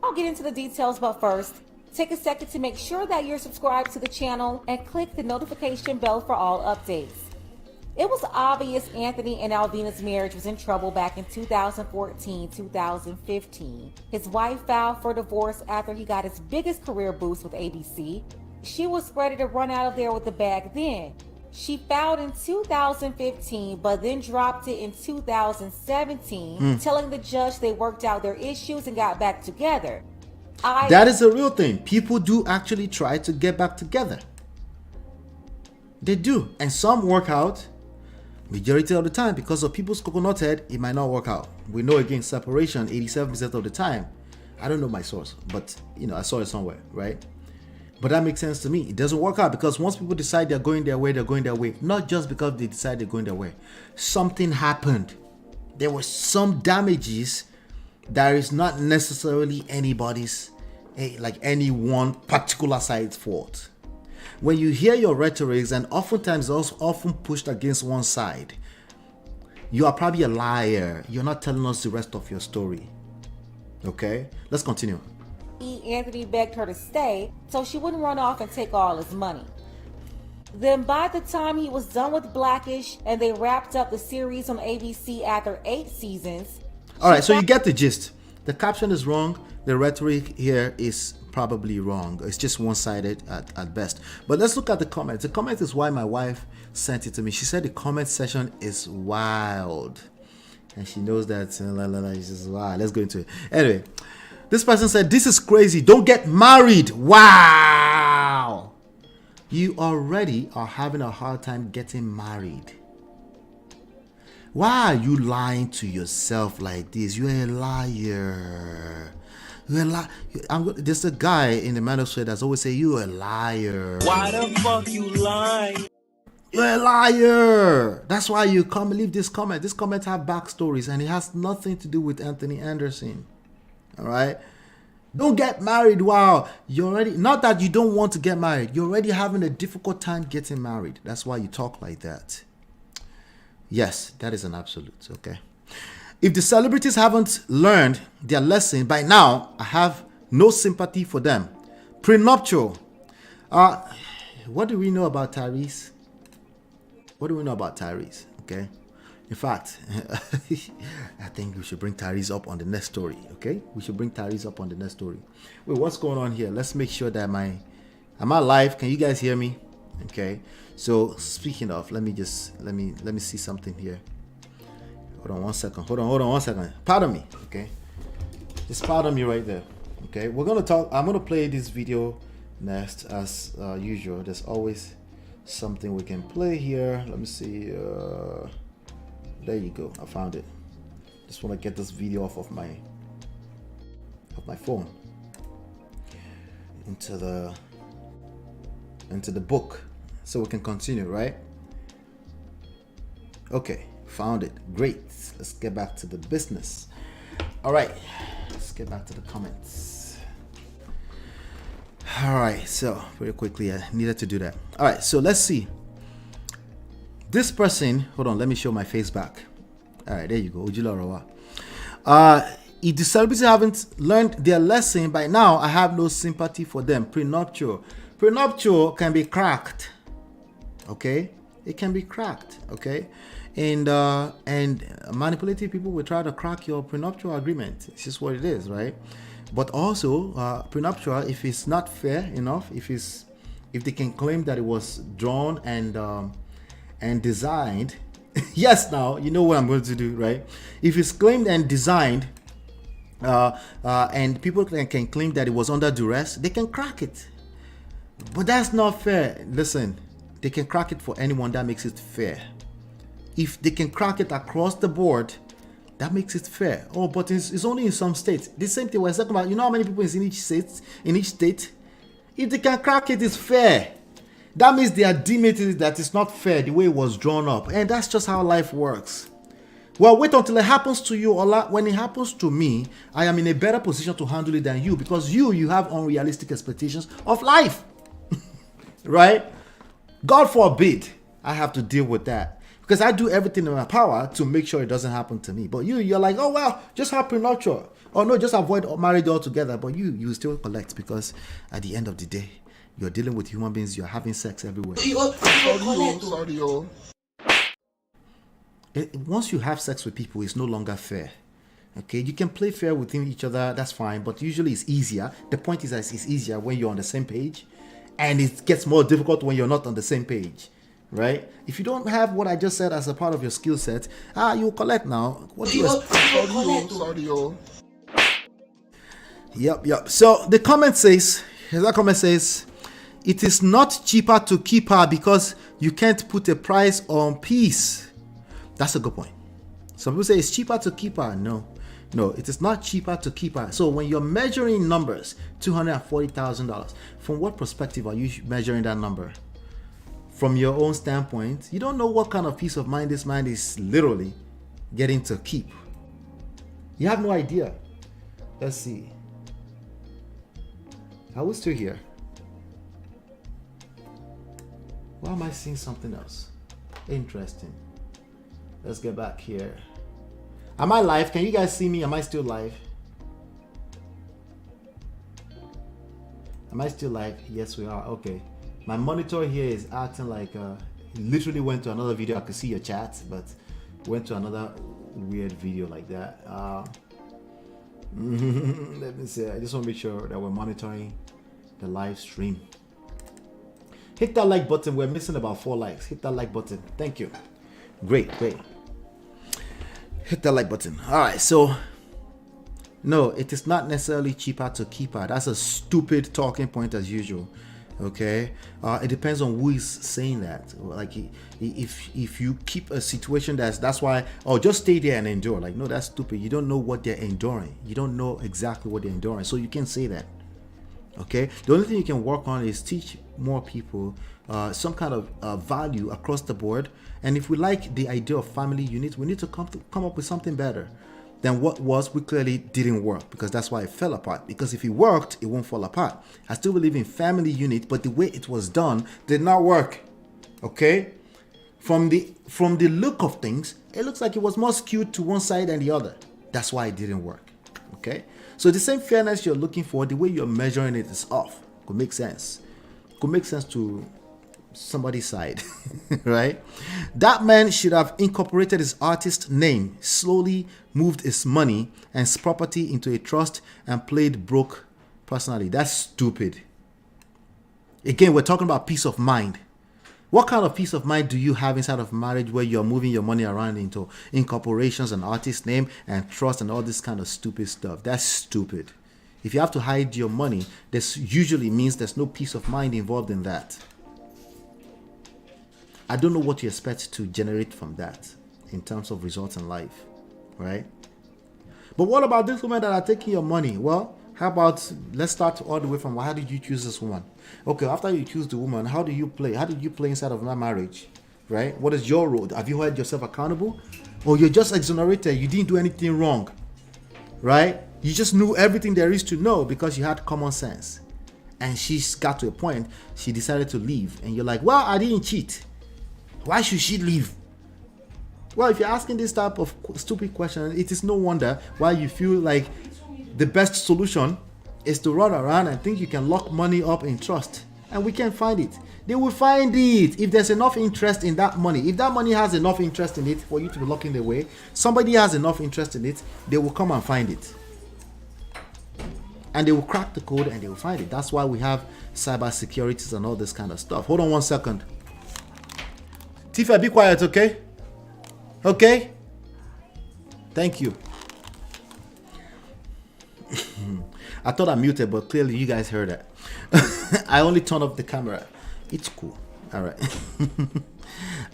I'll get into the details, but first, take a second to make sure that you're subscribed to the channel and click the notification bell for all updates. It was obvious Anthony and Alvina's marriage was in trouble back in 2014-2015. His wife filed for divorce after he got his biggest career boost with ABC. She was ready to run out of there with the bag then. She filed in 2015, but then dropped it in 2017, telling the judge they worked out their issues and got back together. That is a real thing. People do actually try to get back together. They do. And some work out. Majority of the time, because of people's coconut head, it might not work out. We know again, separation 87% of the time. I don't know my source, but I saw it somewhere, right? But that makes sense to me. It doesn't work out because once people decide they're going their way, they're going their way. Not just because they decide they're going their way. Something happened. There were some damages that is not necessarily anybody's, like any one particular side's fault. When you hear your rhetorics, and oftentimes also often pushed against one side, you are probably a liar. You're not telling us the rest of your story. Okay? Let's continue. Anthony begged her to stay so she wouldn't run off and take all his money. Then by the time he was done with Blackish and they wrapped up the series on ABC after 8 seasons... All right, so you get the gist. The caption is wrong. The rhetoric here is probably wrong. It's just one-sided at best. But let's look at the comments. The comment is why my wife sent it to me. She said the comment section is wild. And she knows that it's just wild. Let's go into it. Anyway, this person said, this is crazy. Don't get married. Wow. You already are having a hard time getting married. Why are you lying to yourself like this? You're a liar. There's a guy in the manosphere that's always say you're a liar. Why the fuck you lying? You're a liar. That's why you can't believe this comment. This comment have backstories and it has nothing to do with Anthony Anderson. All right. Don't get married. Wow. You're already, not that you don't want to get married. You're already having a difficult time getting married. That's why you talk like that. Yes, that is an absolute. Okay. If the celebrities haven't learned their lesson by now, I have no sympathy for them. Prenuptial. What do we know about Tyrese? What do we know about Tyrese? Okay. In fact, I think we should bring Tyrese up on the next story. Okay. We should bring Tyrese up on the next story. Wait, what's going on here? Let's make sure that am I live? Can you guys hear me? Okay. So speaking of, let me see something here. Hold on one second. Pardon me. Okay. Just pardon me right there. Okay, we're gonna talk. I'm gonna play this video next as usual. There's always something we can play here. Let me see. There you go. I found it. Just want to get this video off of my phone into the book so we can continue, right? Okay, found it. Great. Let's get back to the business. All right, let's get back to the comments. All right, so very quickly, I needed to do that. All right, so let's see. This person, hold on, let me show my face back. All right, there you go. Ujula Rawa. If the celebrities haven't learned their lesson by now, I have no sympathy for them. Prenuptial. Prenuptial can be cracked. Okay? It can be cracked. Okay? And manipulative people will try to crack your prenuptial agreement. It's just what it is, right? But also, prenuptial, if it's not fair enough, if they can claim that it was drawn and designed, yes, now you know what I'm going to do, right? If it's claimed and designed, and people can claim that it was under duress, they can crack it. But that's not fair. Listen, they can crack it for anyone. That makes it fair. If they can crack it across the board, that makes it fair. Oh, but it's only in some states. The same thing we're talking about. You know how many people is in each state? If they can crack it, it's fair. That means they are deeming it that it's not fair the way it was drawn up. And that's just how life works. Well, wait until it happens to you, Ola. When it happens to me, I am in a better position to handle it than you, because you have unrealistic expectations of life. Right? God forbid I have to deal with that, because I do everything in my power to make sure it doesn't happen to me. But you're like, oh, well, just have prenuptial. Or no, just avoid marriage altogether. But you still collect, because at the end of the day, you're dealing with human beings. You're having sex everywhere. Once you have sex with people, it's no longer fair. Okay, you can play fair within each other, that's fine, but usually it's easier. The point is that it's easier when you're on the same page, and it gets more difficult when you're not on the same page, right? If you don't have what I just said as a part of your skill set, you collect now. What do you Yep. So the comment says, it is not cheaper to keep her because you can't put a price on peace. That's a good point. Some people say it's cheaper to keep her. No, it is not cheaper to keep her. So when you're measuring numbers, $240,000, from what perspective are you measuring that number? From your own standpoint, you don't know what kind of peace of mind this man is literally getting to keep. You have no idea. Let's see. Are we still here? Why am I seeing something else? Interesting. Let's get back here. Am I live? Can you guys see me? Am I still live? Am I still live? Yes, we are. Okay. My monitor here is acting like it literally went to another video. I could see your chat, but went to another weird video like that. Let me see. I just want to make sure that we're monitoring the live stream. Hit that like button. We're missing about 4 likes. Hit that like button. Thank you. Great. Hit that like button. All right, so no, it is not necessarily cheaper to keep her. That's a stupid talking point as usual. Okay, it depends on who is saying that. Like, if you keep a situation that's why, just stay there and endure. Like, no, that's stupid. You don't know what they're enduring. You don't know exactly what they're enduring, so you can't say that. Okay, the only thing you can work on is teach more people some kind of value across the board. And if we like the idea of family unit, we need to come up with something better than what was. We clearly didn't work, because that's why it fell apart. Because if it worked, it won't fall apart. I still believe in family unit, but the way it was done did not work. Okay, from the look of things, it looks like it was more skewed to one side than the other. That's why it didn't work. Okay, so the same fairness you're looking for, the way you're measuring it is off. Could make sense. Could make sense to somebody's side. Right? That man should have incorporated his artist name, slowly moved his money and his property into a trust, and played broke personally. That's stupid. Again, we're talking about peace of mind. What kind of peace of mind do you have inside of marriage where you're moving your money around into incorporations and artist name and trust and all this kind of stupid stuff? That's stupid. If you have to hide your money, this usually means there's no peace of mind involved in that. I don't know what you expect to generate from that in terms of results in life, right? But what about these women that are taking your money? Well, how about, let's start all the way from how did you choose this woman? Okay, after you choose the woman, how do you play? How did you play inside of that marriage, right? What is your role? Have you held yourself accountable? Or you're just exonerated, you didn't do anything wrong, right? You just knew everything there is to know because you had common sense. And she's got to a point, she decided to leave. And you're like, well, I didn't cheat. Why should she leave? Well, if you're asking this type of stupid question, it is no wonder why you feel like the best solution is to run around and think you can lock money up in trust. And we can't find it. They will find it if there's enough interest in that money. If that money has enough interest in it for you to be locking it away, somebody has enough interest in it, they will come and find it. And they will crack the code and they will find it. That's why we have cyber securities and all this kind of stuff. Hold on 1 second. Tifa, be quiet, okay? Okay? Thank you. I thought I muted, but clearly you guys heard that. I only turned off the camera. It's cool. All right.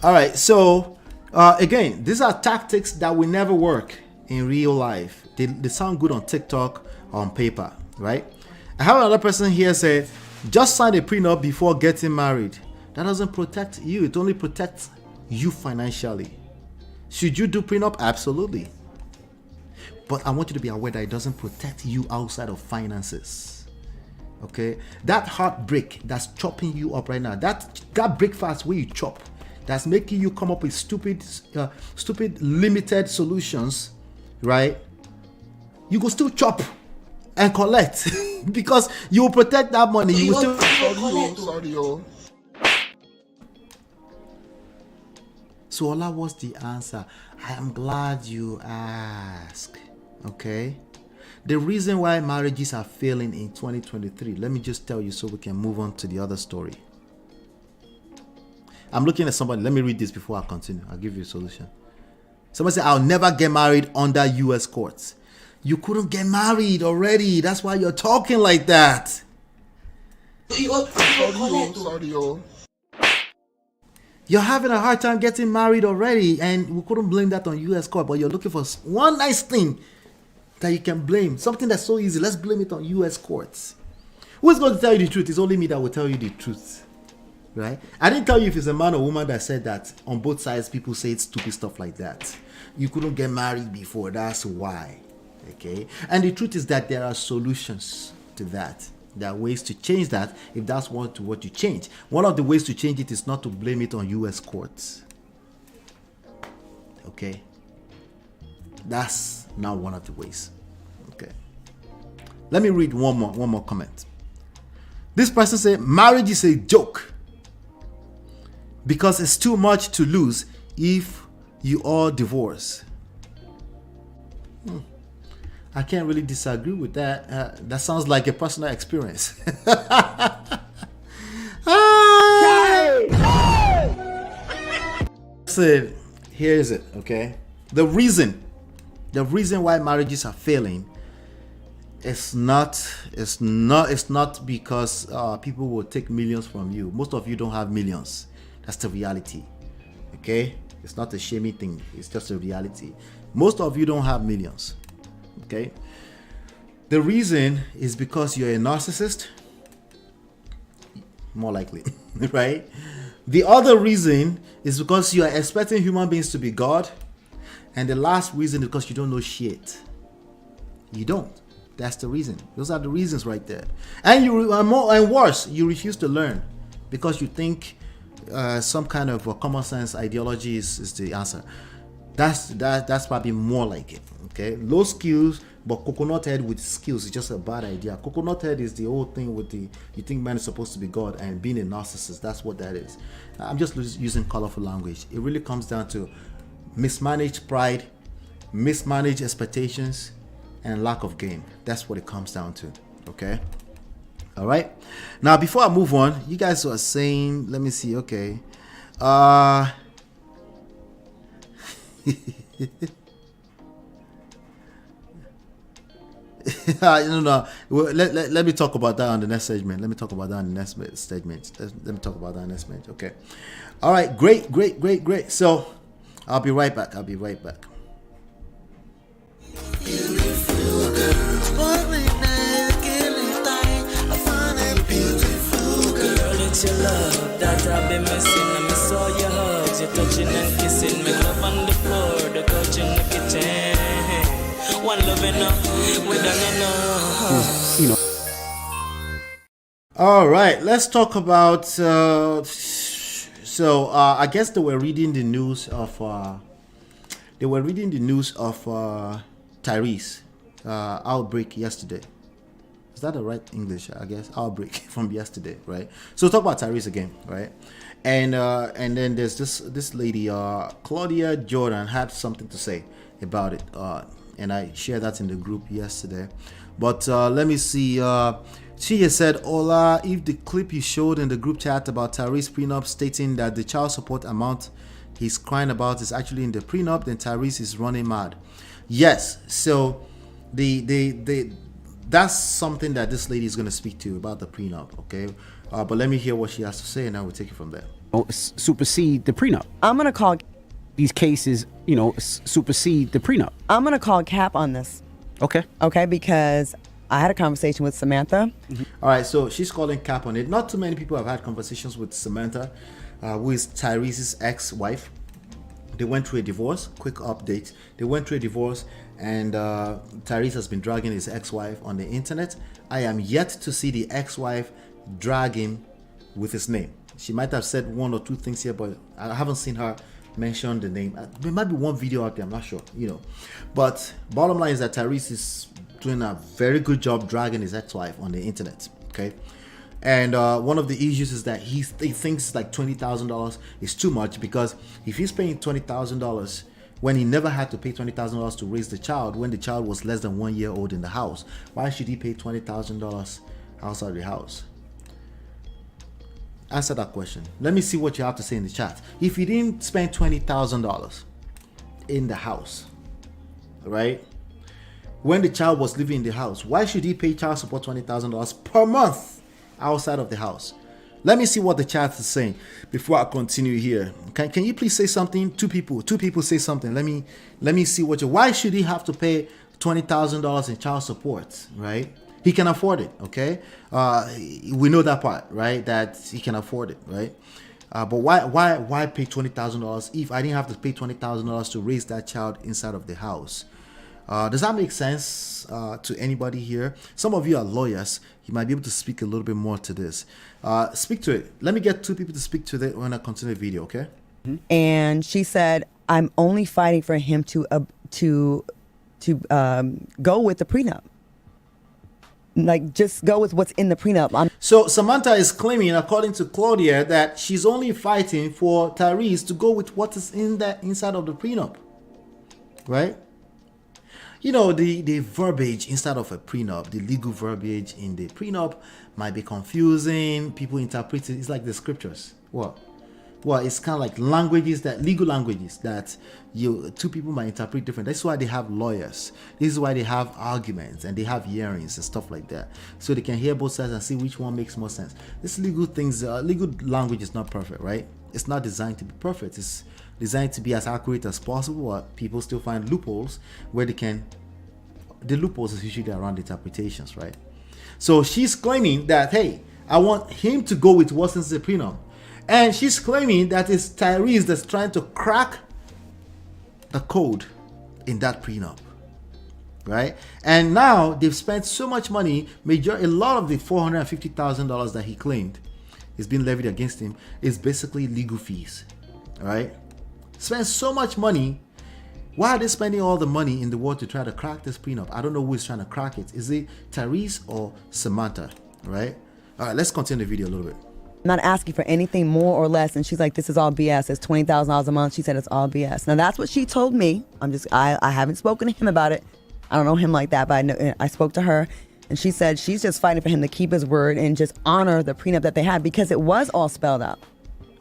All right. So, again, these are tactics that will never work in real life. They sound good on TikTok or on paper, right? I have another person here say, just sign a prenup before getting married. That doesn't protect you. It only protects you financially. Should you do prenup? Absolutely. But I want you to be aware that it doesn't protect you outside of finances. Okay? That heartbreak that's chopping you up right now, that breakfast where you chop, that's making you come up with stupid limited solutions, right? You go still chop and collect because you will protect that money. You will still. So Ola, what's the answer? I am glad you asked. Okay, the reason why marriages are failing in 2023, let me just tell you so we can move on to the other story. I'm looking at somebody. Let me read this before I continue. I'll give you a solution. Somebody said, I'll never get married under US courts. You couldn't get married already. That's why you're talking like that. You're having a hard time getting married already, and we couldn't blame that on US court, but you're looking for one nice thing that you can blame. Something that's so easy. Let's blame it on US courts. Who's going to tell you the truth? It's only me that will tell you the truth. Right? I didn't tell you if it's a man or woman that said that. On both sides, people say stupid stuff like that. You couldn't get married before. That's why. Okay? And the truth is that there are solutions to that. There are ways to change that if that's what you change. One of the ways to change it is not to blame it on US courts. Okay? That's now one of the ways. Okay. Let me read one more comment. This person said, marriage is a joke because it's too much to lose if you all divorce. I can't really disagree with that. That sounds like a personal experience. So here's it, okay? The reason why marriages are failing is not because people will take millions from you. Most of you don't have millions. That's the reality. Okay? It's not a shamey thing. It's just a reality. Most of you don't have millions. Okay, the reason is because you're a narcissist, more likely, right? The other reason is because you are expecting human beings to be God, and the last reason is because you don't know shit. You don't. That's the reason. Those are the reasons right there. And you are more and worse. You refuse to learn because you think some kind of common sense ideology is the answer. That's probably more like it. Okay, low skills, but coconut head with skills is just a bad idea. Coconut head is the whole thing with you think man is supposed to be God and being a narcissist. That's what that is. I'm just using colorful language. It really comes down to mismanaged pride, mismanaged expectations, and lack of game. That's what it comes down to. Okay. All right. Now, before I move on, you guys are saying, let me see. Okay. No. Well, let me talk about that on the next segment. Let me talk about that on the next segment. Let me talk about that on the next segment. Okay. All right. Great. So, I'll be right back. It's your love that I've been missing. I miss all your hugs, your touching and kissing. Make love on the floor, the couch in the kitchen. One love enough, we done enough. All right, let's talk about. I guess they were reading the news of. Tyrese outbreak yesterday. Is that the right English? I guess outbreak from yesterday, right? So talk about Tyrese again, right? And then there's this lady, Claudia Jordan, had something to say about it, and I shared that in the group yesterday. But let me see. She has said, "Hola, if the clip you showed in the group chat about Tyrese prenup stating that the child support amount he's crying about is actually in the prenup, then Tyrese is running mad." Yes. So that's something that this lady is going to speak to about the prenup, okay? But let me hear what she has to say, and I will take it from there. Supersede the prenup. I'm going to call these cases, supersede the prenup. I'm going to call Cap on this. Okay, because I had a conversation with Samantha. All right, so she's calling Cap on it. Not too many people have had conversations with Samantha, who is Tyrese's ex-wife. They went through a divorce. Quick update. They went through a divorce, and Tyrese has been dragging his ex-wife on the internet. I am yet to see the ex-wife drag him with his name. She might have said one or two things here, but I haven't seen her mention the name. There might be one video out there, I'm not sure, But bottom line is that Tyrese is doing a very good job dragging his ex-wife on the internet, okay? And one of the issues is that he thinks like $20,000 is too much, because if he's paying $20,000 when he never had to pay $20,000 to raise the child when the child was less than 1 year old in the house, why should he pay $20,000 outside the house? Answer that question. Let me see what you have to say in the chat. If you didn't spend $20,000 in the house, right, when the child was living in the house, why should he pay child support $20,000 per month outside of the house? Let me see what the chat is saying before I continue here. Can you please say something? Two people say something. Let me see why should he have to pay $20,000 in child support, right? He can afford it, okay? We know that part, right? That he can afford it, right? But why pay $20,000 if I didn't have to pay $20,000 to raise that child inside of the house? Does that make sense to anybody here? Some of you are lawyers. You might be able to speak a little bit more to this. Speak to it. Let me get two people to speak to it when I continue the video, okay? And she said, "I'm only fighting for him to go with the prenup. Like, just go with what's in the prenup." So Samantha is claiming, according to Claudia, that she's only fighting for Tyrese to go with what is inside of the prenup, right? The verbiage inside of a prenup, the legal verbiage in the prenup might be confusing. People interpret it. It's like the scriptures. What? Well, it's kind of like legal languages that two people might interpret different. That's why they have lawyers. This is why they have arguments and they have hearings and stuff like that, so they can hear both sides and see which one makes more sense. This legal language is not perfect, right? It's not designed to be perfect. It's designed to be as accurate as possible, but people still find loopholes where they can. The loopholes is usually around interpretations, right? So she's claiming that, hey, I want him to go with what's in the prenup. And she's claiming that it's Tyrese that's trying to crack the code in that prenup, right? And now they've spent so much money. A lot of the $450,000 that he claimed is being levied against him is basically legal fees, all right? Spent so much money. Why are they spending all the money in the world to try to crack this prenup? I don't know who is trying to crack it. Is it Tyrese or Samantha, right? All right, let's continue the video a little bit. I'm not asking for anything more or less. And she's like, this is all BS. It's $20,000 a month. She said it's all BS. Now, that's what she told me. I haven't spoken to him about it. I don't know him like that, but I spoke to her. And she said she's just fighting for him to keep his word and just honor the prenup that they had, because it was all spelled out.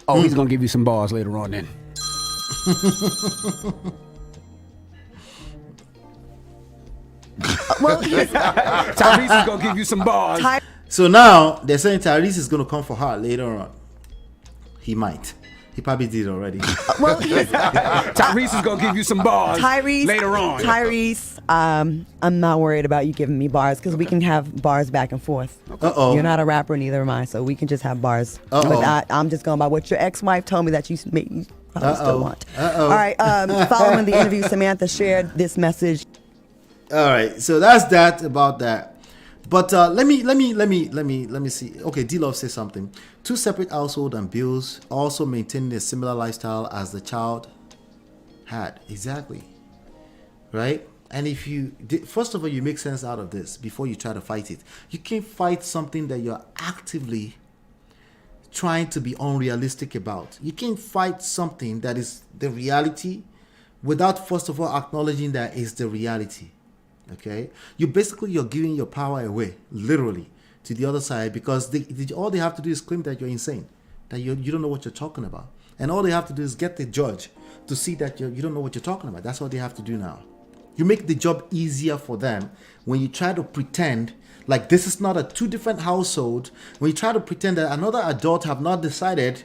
Oh, he's gonna give you some bars later on then. Well, Tyrese is gonna give you some bars. So now they're saying Tyrese is gonna come for her later on. He might. He probably did already. Well, Tyrese is gonna give you some bars later on. Tyrese, I'm not worried about you giving me bars because we can have bars back and forth. Uh-oh. You're not a rapper, neither am I, so we can just have bars. But I'm just going by what your ex-wife told me that you probably still want. All right. Following the interview, Samantha shared this message. All right. So that's that about that. But let me see. Okay, D-Love says something. 2 separate household and bills, also maintaining a similar lifestyle as the child had. Exactly. Right? And if you, first of all, you make sense out of this before you try to fight it. You can't fight something that you're actively trying to be unrealistic about. You can't fight something that is the reality without first of all acknowledging that it's the reality. Okay, you're giving your power away, literally, to the other side because all they have to do is claim that you're insane, that you don't know what you're talking about, and all they have to do is get the judge to see that you don't know what you're talking about. That's what they have to do now. You make the job easier for them when you try to pretend like this is not a 2 different household. When you try to pretend that another adult have not decided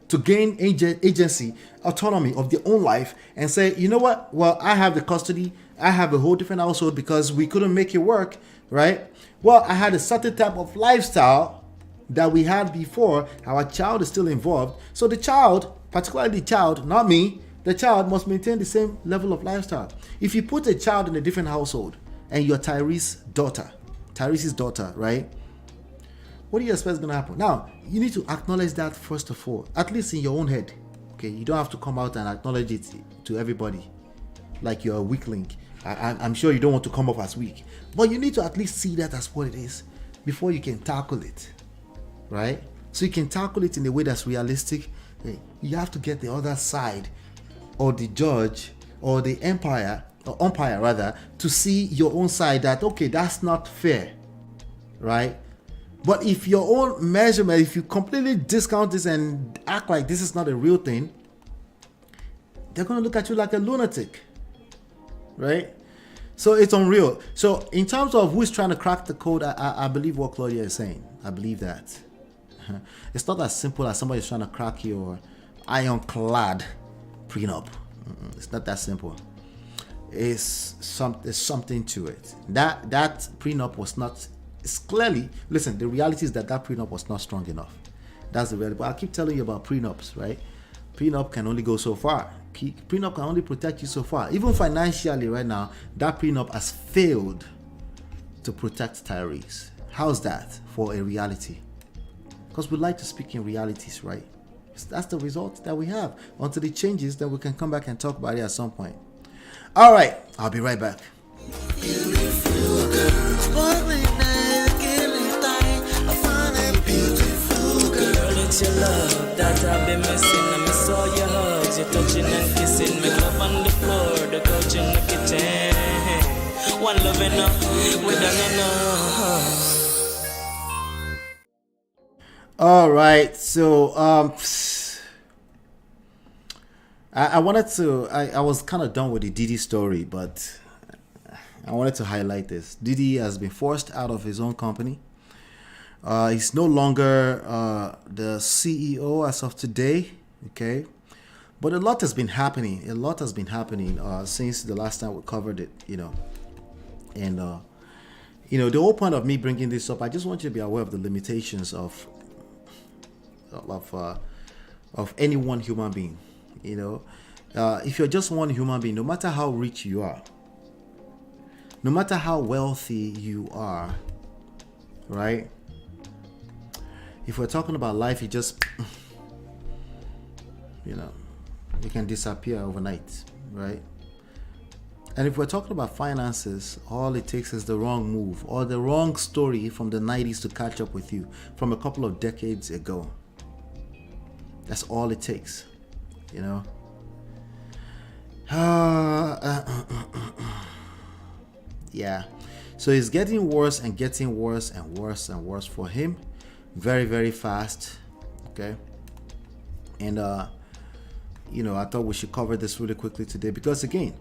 to gain agency, autonomy of their own life and say, you know what? Well, I have the custody. I have a whole different household because we couldn't make it work, right? Well, I had a certain type of lifestyle that we had before. Our child is still involved. So the child, particularly the child, not me, the child must maintain the same level of lifestyle. If you put a child in a different household and you're Tyrese's daughter, right? What do you expect is going to happen? Now, you need to acknowledge that first of all, at least in your own head. Okay, you don't have to come out and acknowledge it to everybody like you're a weakling. I'm sure you don't want to come up as weak, but you need to at least see that as what it is before you can tackle it, right? So you can tackle it in a way that's realistic. You have to get the other side or the judge or the umpire rather to see your own side that, okay, that's not fair, right? But if your own measurement, if you completely discount this and act like this is not a real thing, they're going to look at you like a lunatic, right? So it's unreal. So in terms of who's trying to crack the code, I believe what Claudia is saying. I believe that. It's not as simple as somebody's trying to crack your ironclad prenup. It's not that simple. There's something to it. That prenup was not... It's clearly... Listen, the reality is that prenup was not strong enough. That's the reality. But I keep telling you about prenups, right? Prenup can only go so far. Prenup can only protect you so far. Even financially right now, that prenup has failed to protect Tyrese. How's that for a reality? Because we like to speak in realities, right? That's the result that we have. Until it changes, then we can come back and talk about it at some point. All right, I'll be right back. It's your love that I've been missing. I miss all your hugs, your touching and kissing. Make love on the floor, the couch in the kitchen. One love enough, we done enough. All right, so I wanted to. I was kind of done with the Diddy story, but I wanted to highlight this. Diddy has been forced out of his own company. He's no longer the CEO as of today, okay? But a lot has been happening. Since the last time we covered it, you know. And, the whole point of me bringing this up, I just want you to be aware of the limitations of any one human being, you know. If you're just one human being, no matter how rich you are, no matter how wealthy you are, right? If we're talking about life, you just, you can disappear overnight, right? And if we're talking about finances, all it takes is the wrong move or the wrong story from the 90s to catch up with you from a couple of decades ago. That's all it takes, you know? Yeah. So it's getting worse and getting worse and worse and worse for him. Very, very fast. Okay. And I thought we should cover this really quickly today because again,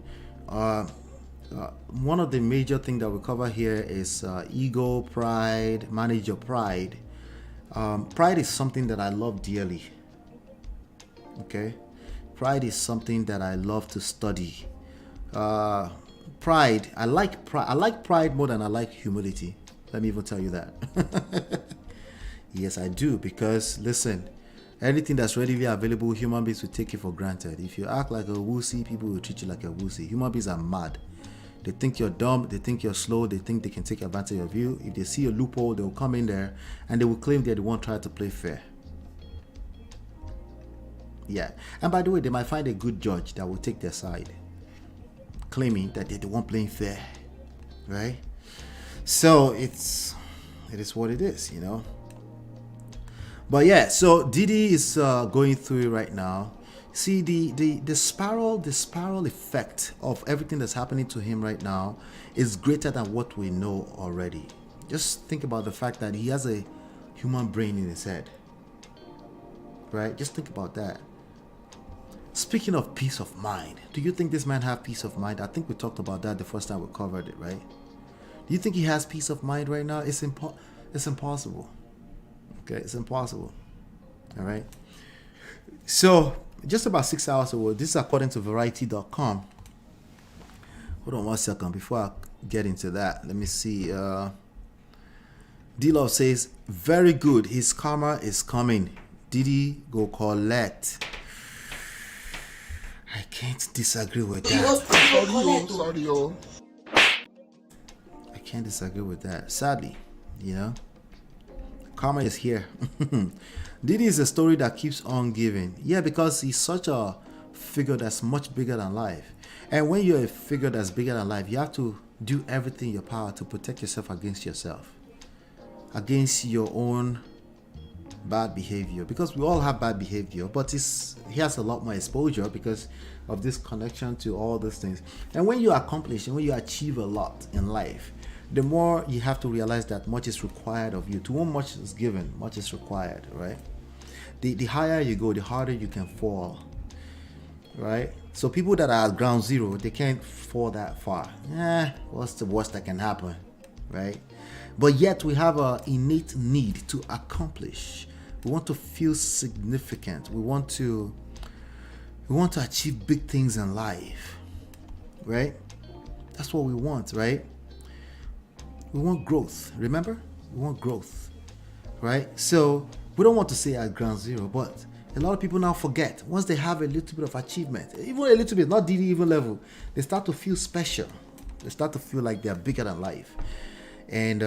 one of the major things that we cover here is ego, pride, manage your pride. Pride is something that I love dearly. Okay, pride is something that I love to study. Pride, I like pride more than I like humility. Let me even tell you that. Yes, I do, because listen, anything that's readily available, human beings will take it for granted. If you act like a wussy, people will treat you like a wussy. Human beings are mad. They think you're dumb, they think you're slow, they think they can take advantage of you. If they see a loophole, they'll come in there and they will claim that they won't try to play fair. Yeah, and by the way, they might find a good judge that will take their side, claiming that they weren't playing fair, right? So it is what it is, But yeah, so Diddy is going through it right now. See, the spiral effect of everything that's happening to him right now is greater than what we know already. Just think about the fact that he has a human brain in his head, right? Just think about that. Speaking of peace of mind, do you think this man have peace of mind? I think we talked about that the first time we covered it, right? Do you think he has peace of mind right now? It's impossible. Okay, it's impossible. All right. So, just about 6 hours ago, this is according to Variety.com. Hold on 1 second before I get into that. Let me see. D-Love says, very good. His karma is coming. Diddy go collect. I can't disagree with that. I can't disagree with that. Sadly, karma is here. Diddy is a story that keeps on giving. Yeah, because he's such a figure that's much bigger than life. And when you're a figure that's bigger than life, you have to do everything in your power to protect yourself against your own bad behavior, because we all have bad behavior, but he has a lot more exposure because of this connection to all those things. And when you accomplish and when you achieve a lot in life, the more you have to realize that much is required of you. To whom much is given, much is required, right? The higher you go, the harder you can fall, right? So people that are at ground zero, they can't fall that far. What's the worst that can happen, right? But yet we have an innate need to accomplish. We want to feel significant. We want to achieve big things in life, right? That's what we want, right? We want growth. Remember? We want growth, right? So we don't want to say at ground zero, but a lot of people now forget. Once they have a little bit of achievement, even a little bit, not Diddy even level, they start to feel special. They start to feel like they're bigger than life. And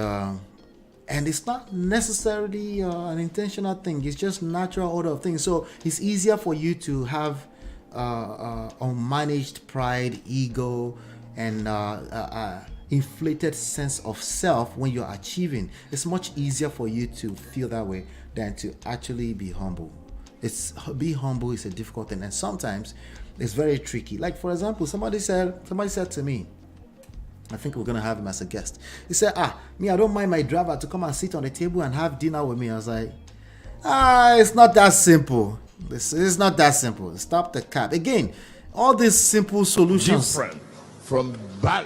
it's not necessarily an intentional thing. It's just natural order of things. So it's easier for you to have unmanaged pride, ego, and inflated sense of self when you're achieving. It's much easier for you to feel that way than to actually be humble. Be humble is a difficult thing, and sometimes it's very tricky. Like, for example, somebody said to me, I think we're gonna have him as a guest. He said, me, I don't mind my driver to come and sit on the table and have dinner with me. I was like, it's not that simple. It's not that simple. Stop the cap. Again, all these simple solutions. Different from that.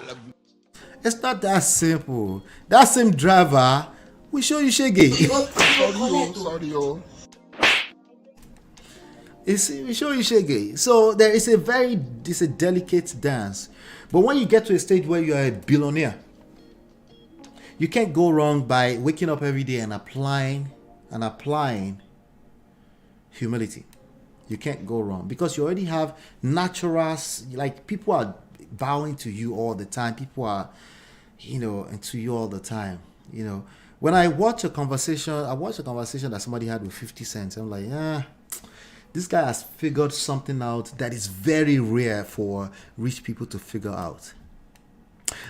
It's not that simple. That same driver will show you shege. We show you shege. So it's a delicate dance. But when you get to a stage where you are a billionaire, you can't go wrong by waking up every day and applying humility. You can't go wrong because you already have natural, like, people are bowing to you all the time. People are, into you all the time. When I watch a conversation that somebody had with 50 Cent, I'm like, this guy has figured something out that is very rare for rich people to figure out.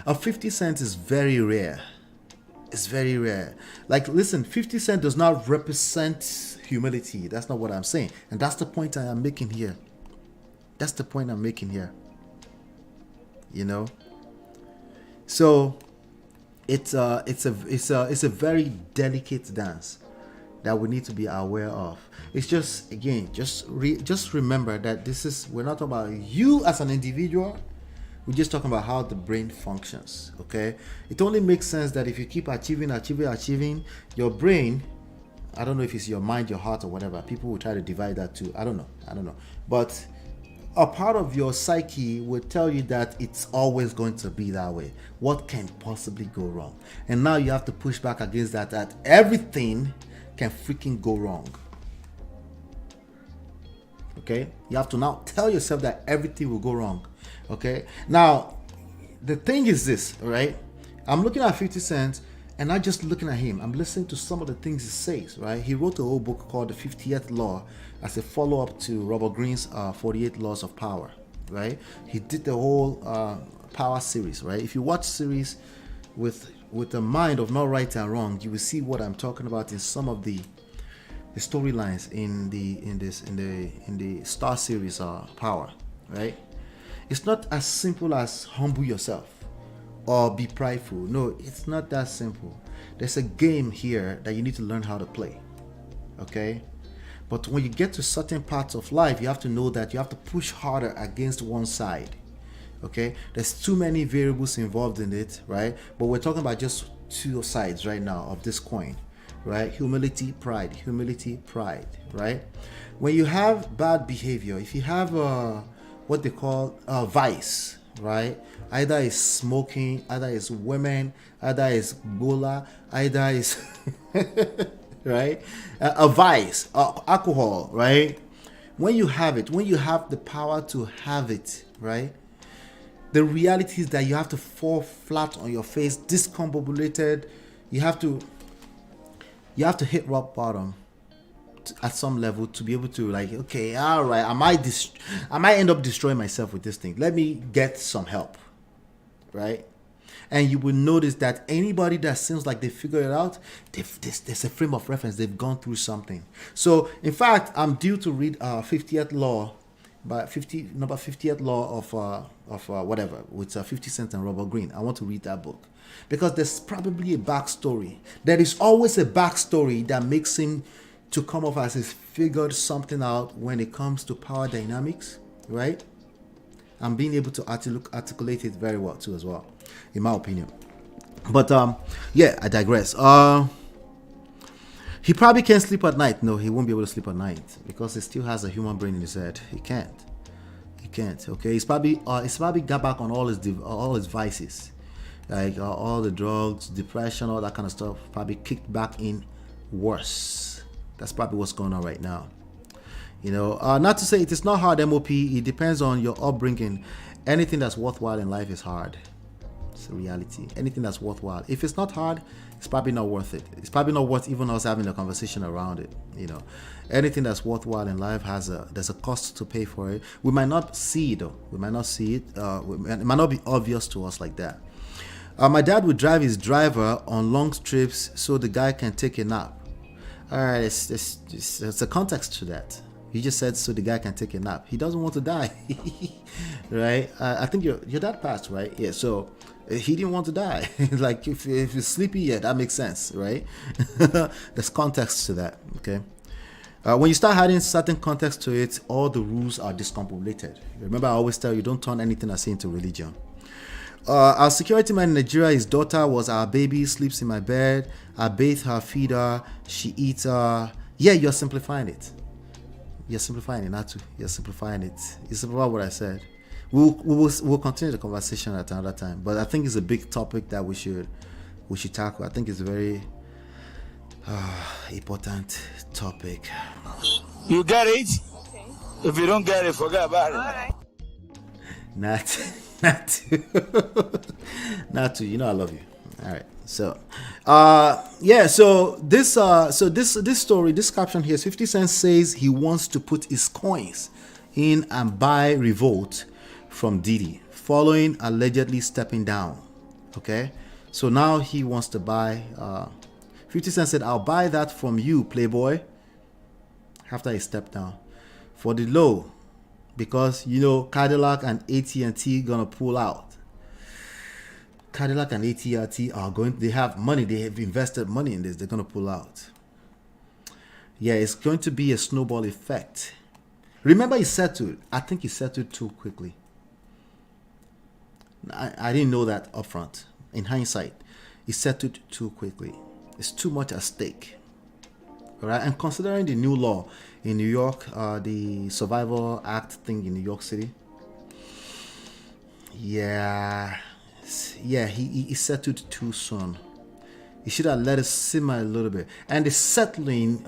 A 50 Cent is very rare. It's very rare. Like, listen, 50 Cent does not represent humility. That's not what I'm saying. And that's the point I am making here. So it's a very delicate dance. that we need to be aware of. It's just, again, just remember that we're not talking about you as an individual. We're just talking about how the brain functions. Okay, it only makes sense that if you keep achieving, your brain, I don't know if it's your mind, your heart, or whatever, people will try to divide that too. I don't know, but a part of your psyche will tell you that it's always going to be that way. What can possibly go wrong? And now you have to push back against that everything can freaking go wrong. Okay, you have to now tell yourself that everything will go wrong. Okay, now the thing is this, right? I'm looking at 50 Cent and not just looking at him, I'm listening to some of the things he says, right? He wrote a whole book called The 50th Law as a follow-up to Robert Greene's 48 Laws of Power, right? He did the whole power series, right? If you watch series with the mind of not right and wrong, you will see what I'm talking about in some of the storylines in the Star series Power, right? It's not as simple as humble yourself or be prideful. No, it's not that simple. There's a game here that you need to learn how to play. Okay? But when you get to certain parts of life, you have to know that you have to push harder against one side. Okay? There's too many variables involved in it, right? But we're talking about just two sides right now of this coin, right? Humility, pride, right? When you have bad behavior, if you have what they call vice, right? Either it's smoking, either it's women, either it's Ebola, either it's right, a vice, alcohol, right? When you have it, when you have the power to have it, right? The reality is that you have to fall flat on your face, discombobulated. You have to hit rock bottom at some level to be able to, like, okay, all right, I might end up destroying myself with this thing. Let me get some help, right? And you will notice that anybody that seems like they figured it out, there's a frame of reference. They've gone through something. So, in fact, I'm due to read 50th Law, number 50th Law of whatever, with 50 Cent and Robert Greene. I want to read that book because there's probably a backstory. There is always a backstory that makes him to come off as he's figured something out when it comes to power dynamics, right? I'm being able to articulate it very well too, as well, in my opinion. But yeah, I digress. He probably can't sleep at night. No, he won't be able to sleep at night because he still has a human brain in his head. He can't. Okay, he's probably got back on all his vices, like all the drugs, depression, all that kind of stuff. Probably kicked back in worse. That's probably what's going on right now. You know, not to say it is not hard, MOP. It depends on your upbringing. Anything that's worthwhile in life is hard. It's a reality. Anything that's worthwhile. If it's not hard, it's probably not worth it. It's probably not worth even us having a conversation around it. You know, anything that's worthwhile in life there's a cost to pay for it. We might not see it though. We might not see it. It might not be obvious to us like that. My dad would drive his driver on long trips so the guy can take a nap. All right, it's a context to that. He just said so the guy can take a nap. He doesn't want to die, right? I think your dad passed, right? Yeah, so he didn't want to die. Like if you're sleepy, yeah, that makes sense, right? There's context to that, okay? When you start adding certain context to it, all the rules are discombobulated. Remember, I always tell you, don't turn anything I say into religion. Our security man in Nigeria, his daughter was our baby, sleeps in my bed. I bathe her, feed her, she eats her. Yeah, you're simplifying it. You're simplifying it, Natu. You're simplifying it. You simplify what I said. We'll continue the conversation at another time. But I think it's a big topic that we should tackle. I think it's a very important topic. You get it? Okay. If you don't get it, forget about it. All right. Not to, you know I love you. All right. So, yeah. So this story, this caption here, 50 Cent says he wants to put his coins in and buy Revolt from Diddy, following allegedly stepping down. Okay. So now he wants to buy. 50 Cent said, "I'll buy that from you, Playboy." After he stepped down, for the low, because you know Cadillac and AT&T gonna pull out. Cadillac and AT&T are going. They have money. They have invested money in this. They're gonna pull out. Yeah, it's going to be a snowball effect. Remember, he settled. I think he settled too quickly. I didn't know that up front. In hindsight, he settled too quickly. It's too much at stake. All right, and considering the new law in New York, the Survival Act thing in New York City, yeah, he settled too soon. He should have let it simmer a little bit. And the settling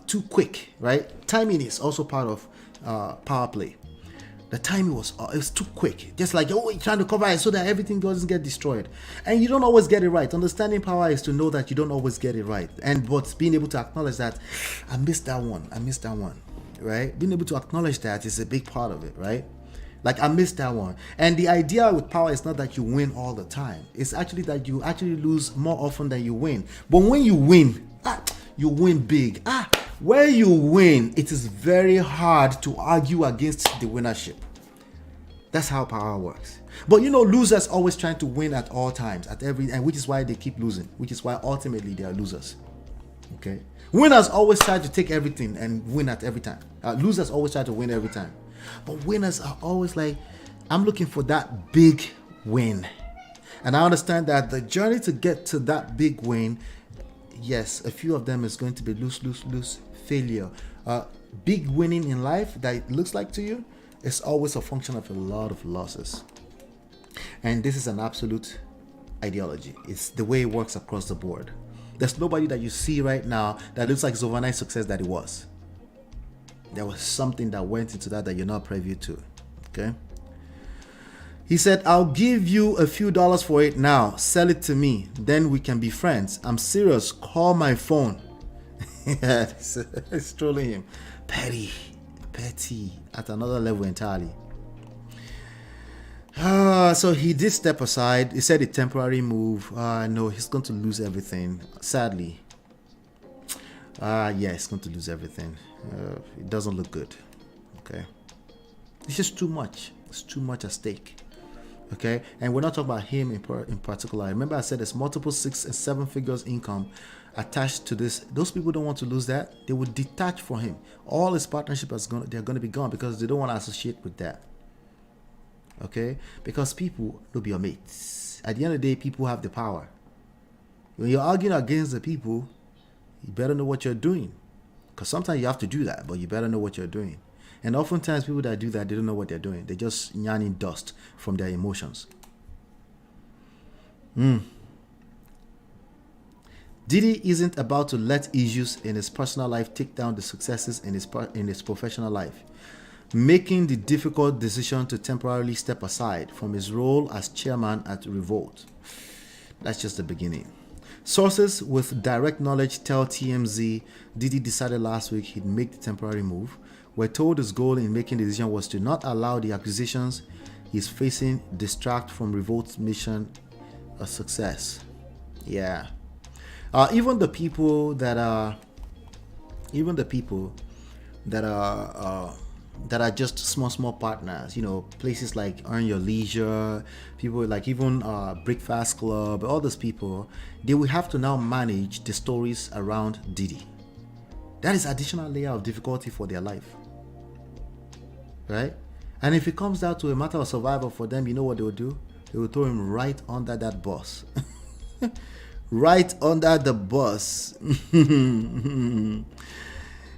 too quick, right? Timing is also part of power play. The timing was too quick. Just like, you're trying to cover it so that everything doesn't get destroyed. And you don't always get it right. Understanding power is to know that you don't always get it right. But being able to acknowledge that, I missed that one, right? Being able to acknowledge that is a big part of it, right? Like, I missed that one. And the idea with power is not that you win all the time. It's actually that you actually lose more often than you win. But when you win, you win big. Where you win, it is very hard to argue against the winnership. That's how power works. But losers always trying to win at all times, and which is why they keep losing, which is why ultimately they are losers. Okay? Winners always try to take everything and win at every time. Losers always try to win every time. But winners are always like, I'm looking for that big win. And I understand that the journey to get to that big win, yes, a few of them is going to be lose failure. Big winning in life that it looks like to you is always a function of a lot of losses. And this is an absolute ideology. It's the way it works across the board. There's nobody that you see right now that looks like it's overnight success that it was. There was something that went into that you're not privy to. Okay? He said, I'll give you a few dollars for it now. Sell it to me. Then we can be friends. I'm serious. Call my phone. Yeah, it's trolling him. Petty at another level entirely. So he did step aside. He said a temporary move. No, he's going to lose everything. Sadly. Yeah, he's going to lose everything. It doesn't look good. Okay. It's just too much. It's too much at stake. Okay. And we're not talking about him in particular. Remember I said there's multiple 6 and 7 figures income attached to this. Those people don't want to lose that. They would detach from him. All his partnership they're going to be gone because they don't want to associate with that. Okay? Because people will be your mates. At the end of the day, people have the power. When you're arguing against the people, you better know what you're doing. Because sometimes you have to do that, but you better know what you're doing. And oftentimes people that do that, they don't know what they're doing. They're just yarning dust from their emotions. Diddy isn't about to let issues in his personal life take down the successes in his professional life, making the difficult decision to temporarily step aside from his role as chairman at Revolt. That's just the beginning. Sources with direct knowledge tell TMZ Diddy decided last week he'd make the temporary move. We're told his goal in making the decision was to not allow the accusations he's facing distract from Revolt's mission of success. Yeah. Even the people that are just small partners, places like Earn Your Leisure, people like even Breakfast Club, all those people, they will have to now manage the stories around Diddy. That is additional layer of difficulty for their life, right? And if it comes down to a matter of survival for them, you know what they will do? They will throw him right under that bus. Right under the bus.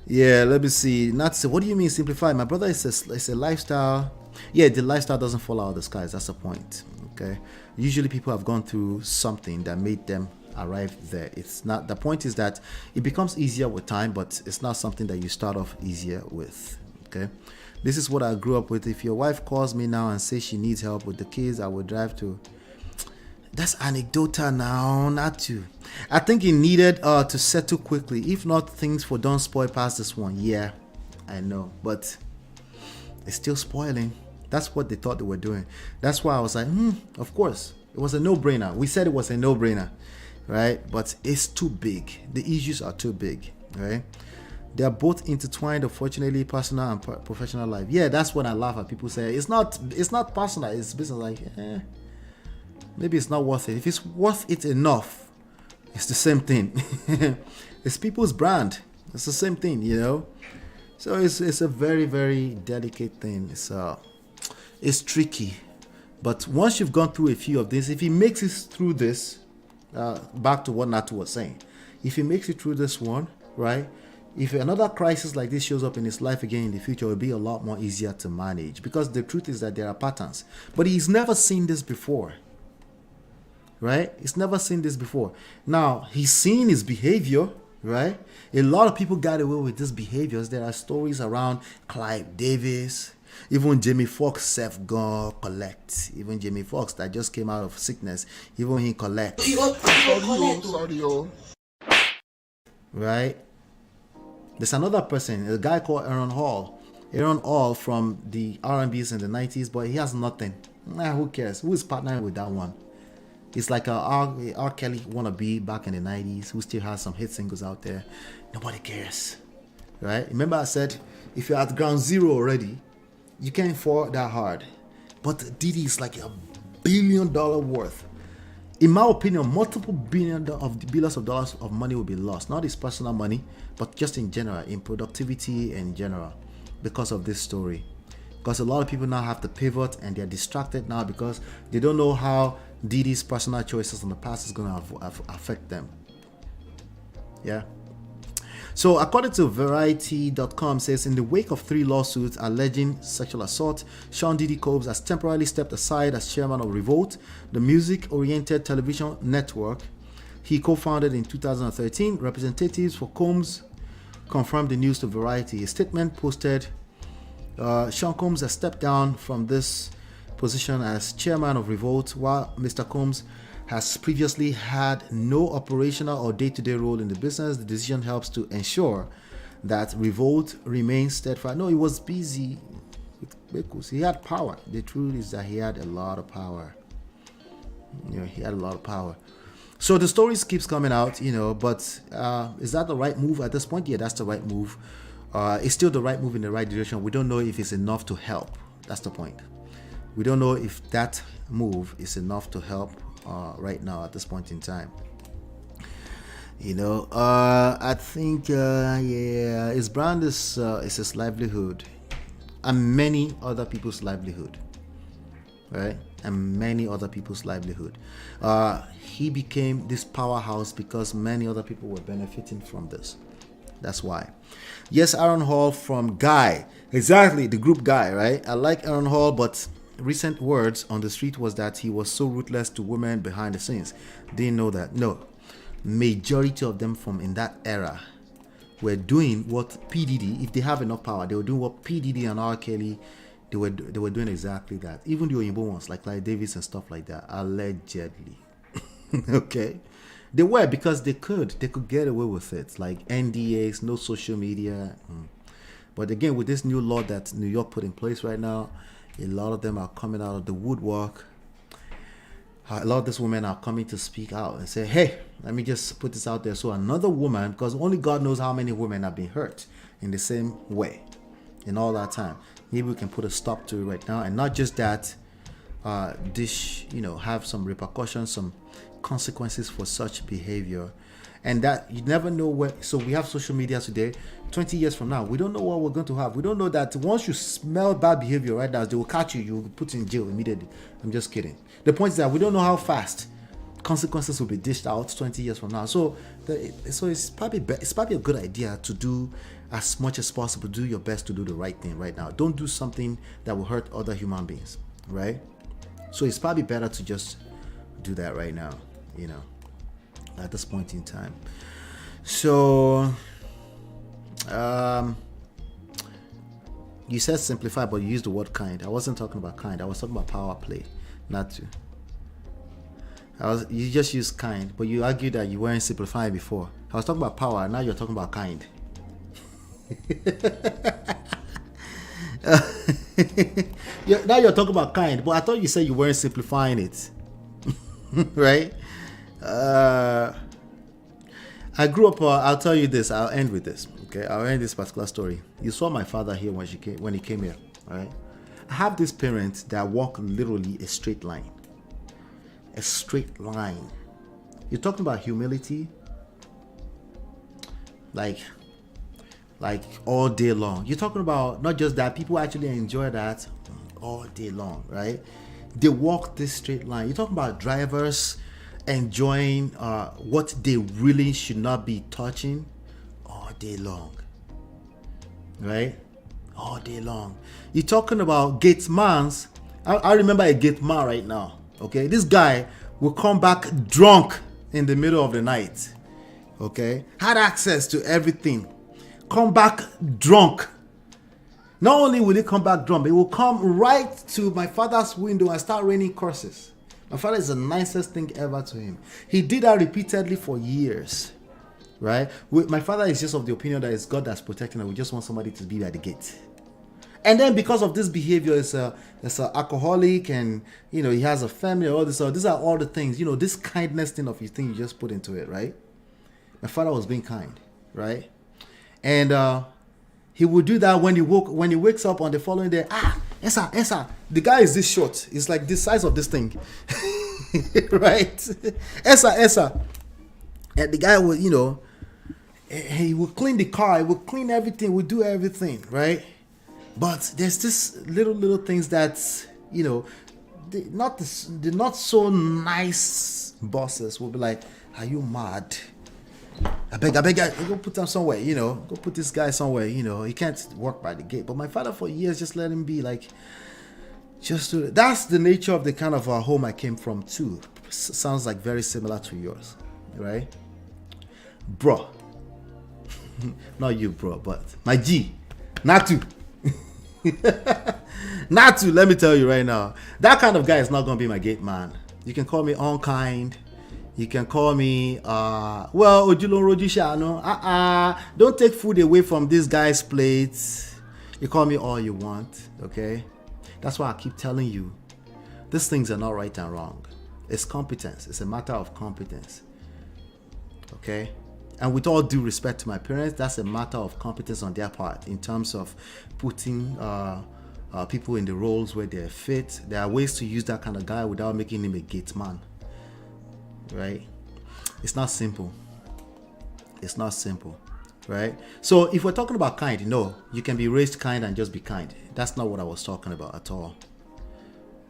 Yeah, let me see. What do you mean simplify? My brother, it's a lifestyle. Yeah, the lifestyle doesn't fall out of the skies. That's the point. Okay. Usually people have gone through something that made them arrive there. It's not, the point is that it becomes easier with time, but it's not something that you start off easier with. Okay. This is what I grew up with. If your wife calls me now and says she needs help with the kids, I would drive to. That's anecdotal now, not to. I think he needed to settle quickly. If not, things will don't spoil past this one. Yeah, I know, but it's still spoiling. That's what they thought they were doing. That's why I was like, of course. It was a no-brainer. We said it was a no-brainer, right? But it's too big. The issues are too big, right? They are both intertwined, unfortunately, personal and professional life. Yeah, that's when I laugh at people say it's not personal, it's business. Like, maybe it's not worth it. If it's worth it enough, it's the same thing. It's people's brand. It's the same thing, you know. So it's a very, very delicate thing. It's tricky, but once you've gone through a few of this, if he makes it through this, back to what Natu was saying, if he makes it through this one, right? If another crisis like this shows up in his life again in the future, it will be a lot more easier to manage, because the truth is that there are patterns. But he's never seen this before, right? He's never seen this before. Now, he's seen his behavior, right? A lot of people got away with these behaviors. There are stories around Clive Davis, even Jamie Foxx self-gone collect. Even Jamie Foxx that just came out of sickness, even he collect. Right? There's another person, a guy called Aaron Hall. Aaron Hall from the R&Bs in the 90s, but he has nothing. Who cares? Who is partnering with that one? It's like a R. Kelly wannabe back in the 90s who still has some hit singles out there. Nobody cares. Right? Remember I said, if you're at ground zero already, you can't fall that hard. But Diddy is like $1 billion worth. In my opinion, multiple billions of dollars of money will be lost. Not his personal money, but just in general, in productivity in general, because of this story. Because a lot of people now have to pivot and they're distracted now because they don't know how Diddy's personal choices in the past is going to affect them. Yeah. So according to Variety.com says, in the wake of 3 lawsuits alleging sexual assault, Sean Diddy Combs has temporarily stepped aside as chairman of Revolt, the music-oriented television network he co-founded in 2013. Representatives for Combs confirmed the news to Variety. A statement posted, Sean Combs has stepped down from this position as chairman of Revolt, while Mr. Combs has previously had no operational or day-to-day role in the business. The decision helps to ensure that Revolt remains steadfast. No, he was busy with Bekus. He had power. The truth is that he had a lot of power. You know, he had a lot of power. So the stories keeps coming out, you know, but is that the right move at this point? Yeah, that's the right move. It's still the right move in the right direction. We don't know if it's enough to help. That's the point. We don't know if that move is enough to help right now at this point in time. You know, I think yeah, his brand is his livelihood and many other people's livelihood, right? And many other people's livelihood. He became this powerhouse because many other people were benefiting from this. That's why. Yes, Aaron Hall from Guy, exactly, the group Guy, right? I like Aaron Hall, but recent words on the street was that he was so ruthless to women behind the scenes. Didn't know that. No, majority of them from in that era were doing what P. Diddy, if they have enough power, they were doing what P. Diddy and R. Kelly, they were doing exactly that. Even the Oyinbo ones like Davis and stuff like that, allegedly. Okay, they were, because they could get away with it, like NDAs, no social media. But again, with this new law that New York put in place right now, a lot of them are coming out of the woodwork. A lot of these women are coming to speak out and say, hey, let me just put this out there. So another woman, because only God knows how many women have been hurt in the same way in all that time. Maybe we can put a stop to it right now. And not just that, this, you know, have some repercussions, some consequences for such behavior. And that you never know where. So we have social media today. 20 years from now, we don't know what we're going to have. We don't know that once you smell bad behavior right now, they will catch you. You will be put in jail immediately. I'm just kidding. The point is that we don't know how fast consequences will be dished out 20 years from now. So it's probably a good idea to do as much as possible. Do your best to do the right thing right now. Don't do something that will hurt other human beings, right? So it's probably better to just do that right now, you know, at this point in time. So you said simplify, but you used the word kind. I wasn't talking about kind. I was talking about power play, not to. You just used kind, but you argued that you weren't simplifying before. I was talking about power, and now you're talking about kind. Now you're talking about kind, but I thought you said you weren't simplifying it. Right? I grew up, I'll tell you this, I'll end with this. Okay, I'll end this particular story. You saw my father here when he came here, right? I have this parent that walk literally a straight line. A straight line. You're talking about humility. Like, like all day long. You're talking about not just that, people actually enjoy that all day long, right? They walk this straight line. You're talking about drivers enjoying what they really should not be touching all day long, right? All day long. You're talking about gate mans. I remember a gate man right now. Okay, this guy will come back drunk in the middle of the night. Okay, had access to everything. Come back drunk. Not only will he come back drunk, he will come right to my father's window and start raining curses. My father is the nicest thing ever to him. He did that repeatedly for years, right? My father is just of the opinion that it's God that's protecting him. We just want somebody to be at the gate. And then because of this behavior, it's an alcoholic, and you know he has a family. All this, these are all the things. You know, this kindness thing of his thing you just put into it, right? My father was being kind, right? And he would do that when he wakes up on the following day. Esa, the guy is this short. It's like the size of this thing, right? Esa, and the guy would, you know, he would clean the car, he would clean everything, would do everything, right? But there's this little things that, you know, the not so nice bosses will be like, are you mad? I beg, go put him somewhere, you know, go put this guy somewhere, you know, he can't work by the gate. But my father for years just let him be, like, just do it. That's the nature of the kind of home I came from too. Sounds like very similar to yours, right? Bro. Not you, bro, but my G, Natu. Natu, let me tell you right now, that kind of guy is not going to be my gate man. You can call me unkind. You can call me, well, Ojulon Rojisha, no, don't take food away from this guy's plates. You call me all you want, okay? That's why I keep telling you, these things are not right and wrong. It's competence. It's a matter of competence, okay? And with all due respect to my parents, that's a matter of competence on their part in terms of putting people in the roles where they're fit. There are ways to use that kind of guy without making him a gate man. Right? It's not simple. It's not simple, right? So if we're talking about kind, no, you can be raised kind and just be kind. That's not what I was talking about at all.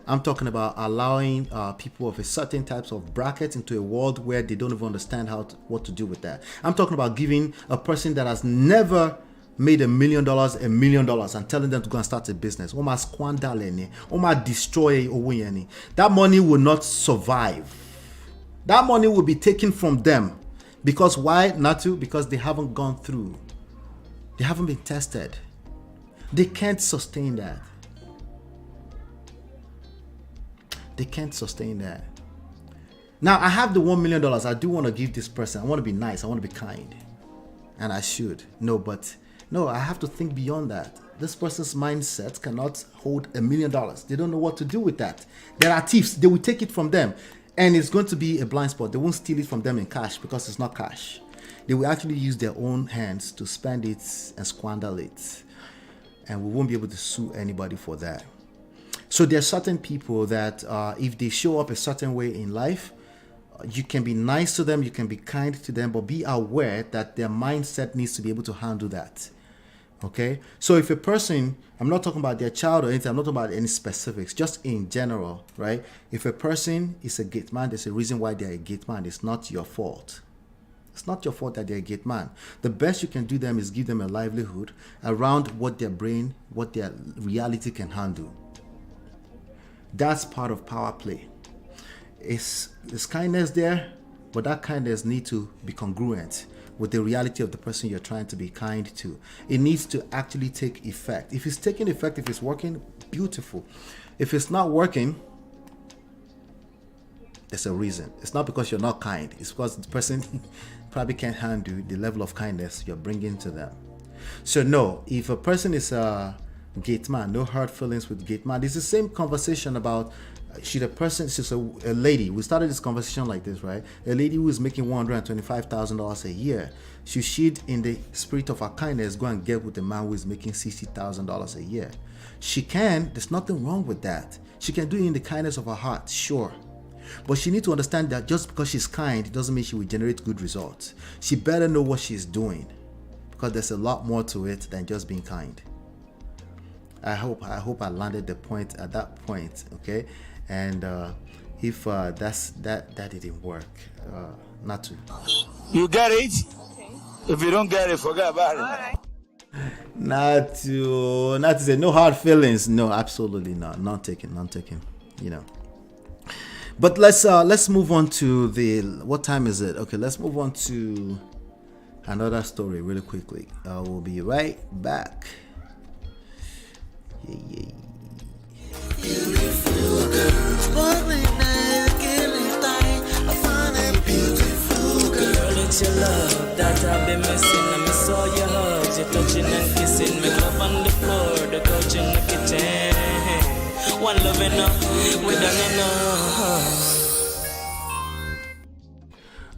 I'm talking about allowing people of a certain types of bracket into a world where they don't even understand what to do with that. I'm talking about giving a person that has never made $1 million $1 million and telling them to go and start a business. Destroy. That money will not survive. That money will be taken from them. Because why, Natu? Because they haven't gone through. They haven't been tested. They can't sustain that. They can't sustain that. Now, I have the $1 million. I do want to give this person. I want to be nice. I want to be kind. And I should. No, I have to think beyond that. This person's mindset cannot hold $1 million. They don't know what to do with that. There are thieves. They will take it from them. And it's going to be a blind spot. They won't steal it from them in cash because it's not cash. They will actually use their own hands to spend it and squander it. And we won't be able to sue anybody for that. So there are certain people that if they show up a certain way in life, you can be nice to them, you can be kind to them, but be aware that their mindset needs to be able to handle that. Okay? So if a person, I'm not talking about their child or anything, I'm not talking about any specifics, just in general, right? If a person is a gate man, there's a reason why they're a gate man. It's not your fault. It's not your fault that they're a gate man. The best you can do them is give them a livelihood around what their brain, what their reality can handle. That's part of power play. Is kindness there, but that kindness needs to be congruent with the reality of the person you're trying to be kind to. It needs to actually take effect. If it's taking effect, if it's working, beautiful. If it's not working, there's a reason. It's not because you're not kind. It's because the person probably can't handle the level of kindness you're bringing to them. So no, if a person is a gate man, no hard feelings with gate man. It's the same conversation about should a person, she's a lady. We started this conversation like this, right? A lady who is making $125,000 a year. Should she, in the spirit of her kindness, go and get with a man who is making $60,000 a year? She can. There's nothing wrong with that. She can do it in the kindness of her heart, sure. But she needs to understand that just because she's kind, it doesn't mean she will generate good results. She better know what she's doing. because there's a lot more to it than just being kind. I hope I landed the point at that point, okay? And if that didn't work, not to. You get it? Okay. If you don't get it, forget about it. All right. Not to say no hard feelings. No, absolutely not. None taken. You know. But let's move on to what time is it? Okay, let's move on to another story really quickly. We'll be right back. Yeah. Beautiful girl, sparkling eyes, killing time. I find a beautiful girl. It's your love that I've been missing. I miss all your hugs, your touching and kissing. Make love on the floor, the couch in the kitchen. One loving up, we done enough.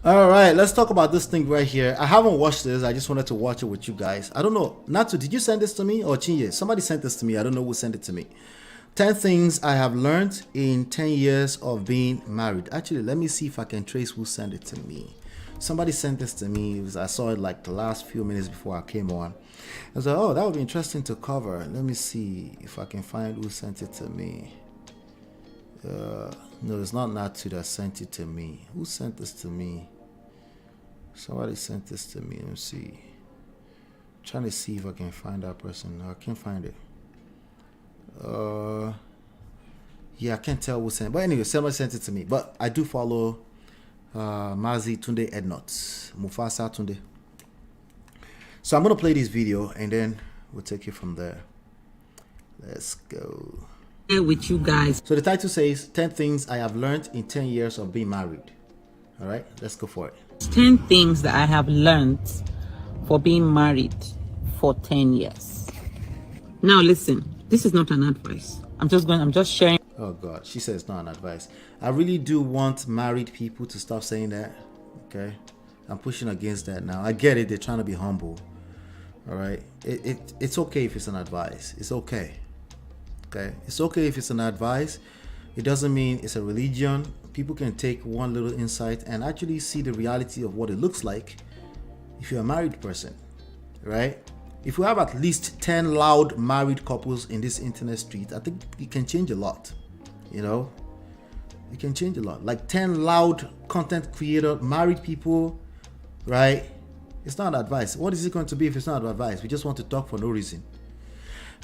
All right, let's talk about this thing right here. I haven't watched this. I just wanted to watch it with you guys. I don't know. Natu, did you send this to me or Chinye? Somebody sent this to me. I don't know who sent it to me. 10 things I have learned in 10 years of being married. Actually, let me see if I can trace who sent it to me. Somebody sent this to me. I saw it like the last few minutes before I came on. I was like, oh, that would be interesting to cover. Let me see if I can find who sent it to me. No, it's not Natu that sent it to me. Who sent this to me? Somebody sent this to me. Let me see. I'm trying to see if I can find that person. No, I can't find it. Yeah, I can't tell who sent it. But anyway, somebody sent it to me. But I do follow Mazi Tunde Ednots, Mufasa Tunde. So I'm going to play this video and then we'll take it from there. Let's go. With you guys. So the title says 10 things I have learned in 10 years of being married. All right, let's go for it. 10 things that I have learned for being married for 10 years. Now listen, this is not an advice. I'm just sharing. Oh God, she says it's not an advice. I really do want married people to stop saying that. Okay, I'm pushing against that now. I get it, they're trying to be humble. All right, it's okay if it's an advice. It's okay. Okay, it's okay if it's an advice. It doesn't mean it's a religion. People can take one little insight and actually see the reality of what it looks like if you're a married person, right? If we have at least 10 loud married couples in this internet street, I think it can change a lot, you know? It can change a lot. Like 10 loud content creator married people, right? It's not advice. What is it going to be if it's not advice? We just want to talk for no reason.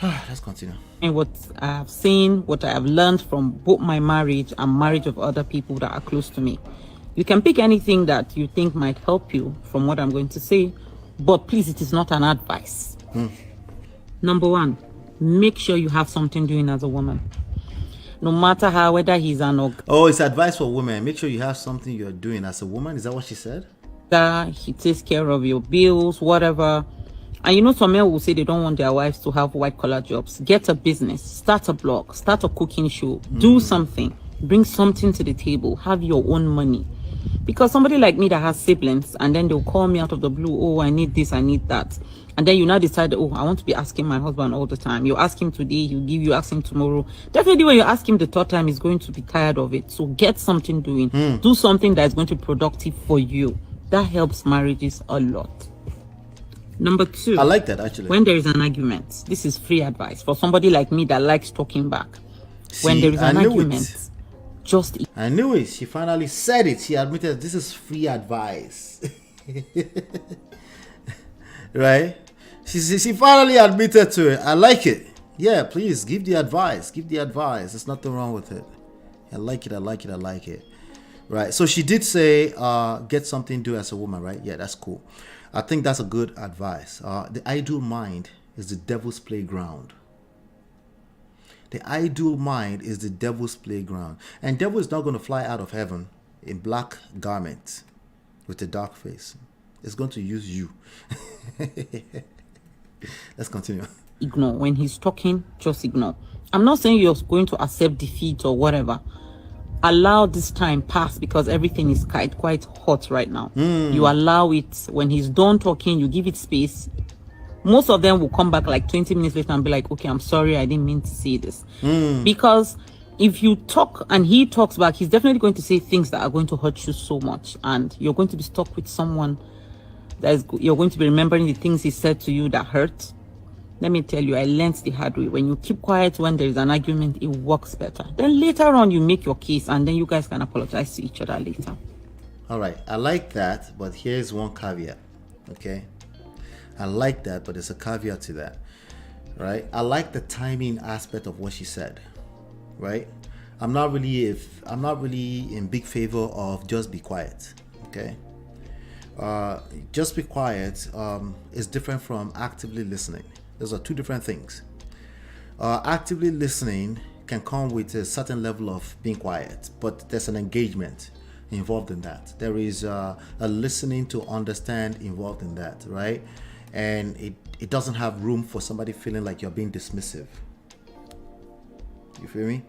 Let's continue. And what I have seen, what I have learned from both my marriage and marriage of other people that are close to me. You can pick anything that you think might help you from what I'm going to say, but please, it is not an advice. Number one, make sure you have something doing as a woman. No matter how, whether he's an Oh, it's advice for women. Make sure you have something you're doing as a woman. Is that what she said? He takes care of your bills, whatever. And you know, some men will say they don't want their wives to have white-collar jobs. Get a business, start a blog, start a cooking show, do something, bring something to the table, have your own money. Because somebody like me that has siblings, and then they'll call me out of the blue, oh, I need this, I need that. And then you now decide, oh, I want to be asking my husband all the time. You ask him today, he'll give you, ask him tomorrow. Definitely when you ask him the third time, he's going to be tired of it. So get something doing. Do something that's going to be productive for you. That helps marriages a lot. Number two, I like that actually. When there is an argument, this is free advice for somebody like me that likes talking back. See, when there is an argument, just eat. I knew it. She finally said it. She admitted this is free advice. Right? She finally admitted to it. I like it. Yeah, please give the advice. Give the advice. There's nothing wrong with it. I like it. I like it. I like it. Right. So she did say, get something to do as a woman, right? Yeah, that's cool. I think that's a good advice. The ideal mind is the devil's playground. The ideal mind is the devil's playground. And devil is not going to fly out of heaven in black garments with a dark face. It's going to use you. Let's continue. Ignore. When he's talking, just ignore. I'm not saying you're going to accept defeat or whatever. Allow this time pass because everything is quite hot right now. You allow it. When he's done talking, you give it space. Most of them will come back like 20 minutes later and be like, okay, I'm sorry, I didn't mean to say this. Because if you talk and he talks back, he's definitely going to say things that are going to hurt you so much. And you're going to be stuck with someone you're going to be remembering the things he said to you that hurt. Let me tell you, I learned the hard way. When you keep quiet when there is an argument, it works better. Then later on, you make your case, and then you guys can apologize to each other later. All right, I like that, but here's one caveat, okay? I like that, but there's a caveat to that, right? I like the timing aspect of what she said, right? I'm not really in big favor of just be quiet, okay? Just be quiet is different from actively listening. Those are two different things. Actively listening can come with a certain level of being quiet, but there's an engagement involved in that. There is a listening to understand involved in that, right? And it doesn't have room for somebody feeling like you're being dismissive. You feel me?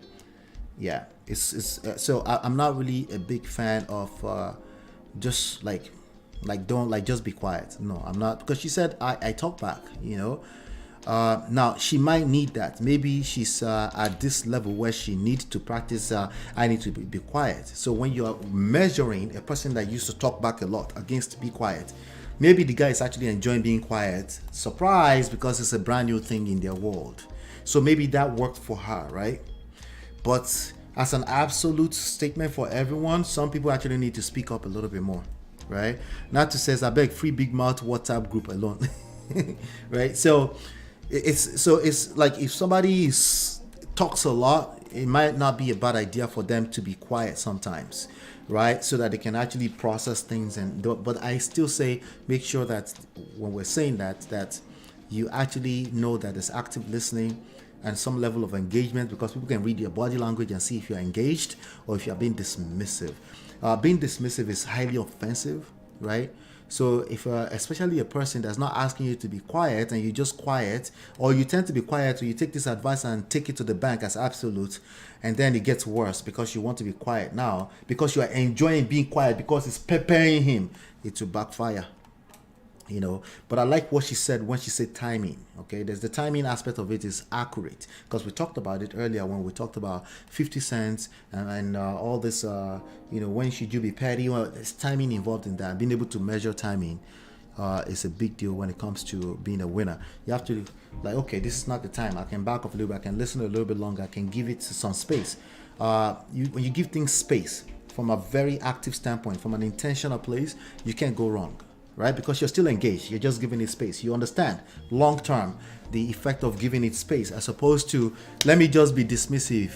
Yeah. So I'm not really a big fan of just just be quiet. No, I'm not, because she said I talk back, you know. Now she might need that. Maybe she's at this level where she needs to practice I need to be quiet. So when you're measuring a person that used to talk back a lot against be quiet, maybe the guy is actually enjoying being quiet, surprised, because it's a brand new thing in their world. So maybe that worked for her, right? But as an absolute statement for everyone, some people actually need to speak up a little bit more, right? Not to say I beg free big mouth WhatsApp group alone. Right? So it's like if somebody talks a lot, it might not be a bad idea for them to be quiet sometimes, right? So that they can actually process things. But I still say make sure that when we're saying that you actually know that there's active listening and some level of engagement, because people can read your body language and see if you're engaged or if you're being dismissive. Being dismissive is highly offensive, right? So if especially a person that's not asking you to be quiet and you're just quiet, or you tend to be quiet, or you take this advice and take it to the bank as absolute, and then it gets worse because you want to be quiet now, because you are enjoying being quiet because it's preparing him, it will backfire, you know. But I like what she said when she said timing. Okay, there's the timing aspect of it is accurate, because we talked about it earlier when we talked about 50 cents and all this you know, when should you be petty. Well, there's timing involved in that. Being able to measure timing is a big deal when it comes to being a winner. You have to like, okay, this is not the time, I can back off a little bit, I can listen a little bit longer, I can give it some space. When you give things space from a very active standpoint, from an intentional place, you can't go wrong, right? Because you're still engaged, you're just giving it space. You understand long term the effect of giving it space, as opposed to let me just be dismissive,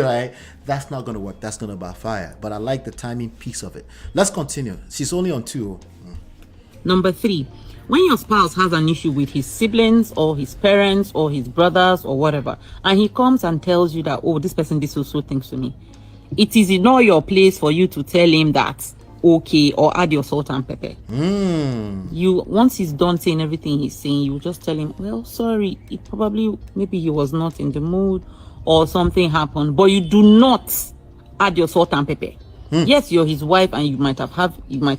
right? That's not going to work. That's going to backfire. But I like the timing piece of it. Let's continue. She's only on 2. Number 3, when your spouse has an issue with his siblings or his parents or his brothers or whatever, and he comes and tells you that, oh, this person did so things to me, it is not your place for you to tell him that okay, or add your salt and pepper. You, once he's done saying everything he's saying, you just tell him, well, sorry, it probably, maybe he was not in the mood or something happened, but you do not add your salt and pepper. Yes, you're his wife and you might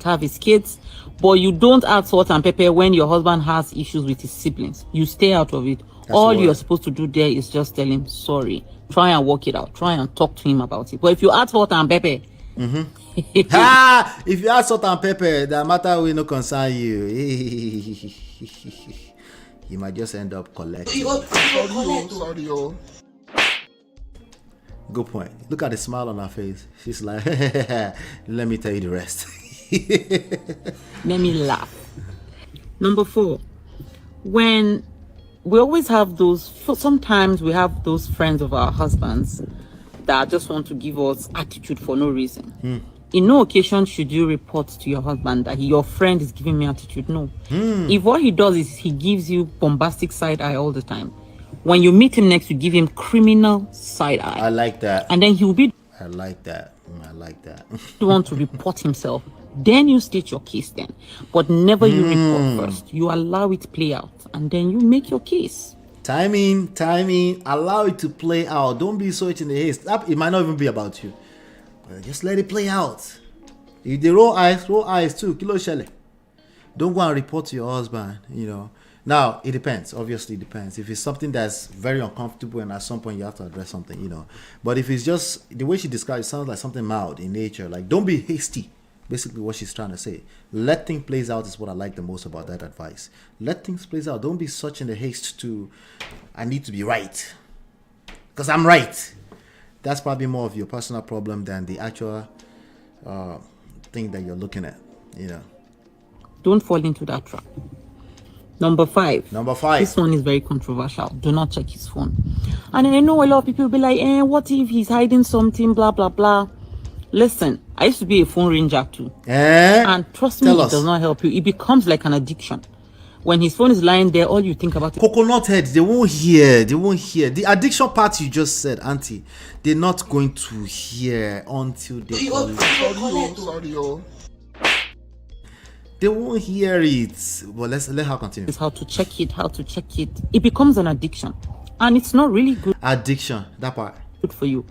have his kids, but you don't add salt and pepper when your husband has issues with his siblings. You stay out of it. All you're supposed to do there is just tell him sorry. Try and work it out. Try and talk to him about it. But if you add salt and pepper, if you add salt and pepper, that matter will not concern you. You might just end up collecting. Good point. Look at the smile on her face. She's like, let me tell you the rest. Let me laugh. Number 4, when we always have those, sometimes we have those friends of our husbands that just want to give us attitude for no reason. In no occasion should you report to your husband that your friend is giving me attitude. No. If what he does is he gives you bombastic side eye all the time, when you meet him next, you give him criminal side eye. I like that. And then he'll be, I like that. to want to report himself. Then you state your case then. But never you report first. You allow it play out and then you make your case. Timing, allow it to play out. Don't be so in the haste. It might not even be about you. But just let it play out. If they roll eyes too. Kilo shele. Don't go and report to your husband, you know. Now, it depends. Obviously, it depends. If it's something that's very uncomfortable and at some point you have to address something, you know. But if it's just, the way she describes it sounds like something mild in nature. Like, don't be hasty Basically, what she's trying to say. Let things plays out is what I like the most about that advice. Let things plays out. Don't be such in a haste to, I need to be right. Because I'm right. That's probably more of your personal problem than the actual thing that you're looking at, you know. Don't fall into that trap. Number 5. This one is very controversial. Do not check his phone. And I know a lot of people will be like, what if he's hiding something, blah, blah, blah. Listen, I used to be a phone ranger too. And trust me, it does not help you. It becomes like an addiction. When his phone is lying there, all you think about is coconut head. They won't hear. The addiction part you just said, Auntie, they're not going to hear until they They won't hear it. Well, let her continue. How to check it, It becomes an addiction. And it's not really good. Addiction, that part. Good for you.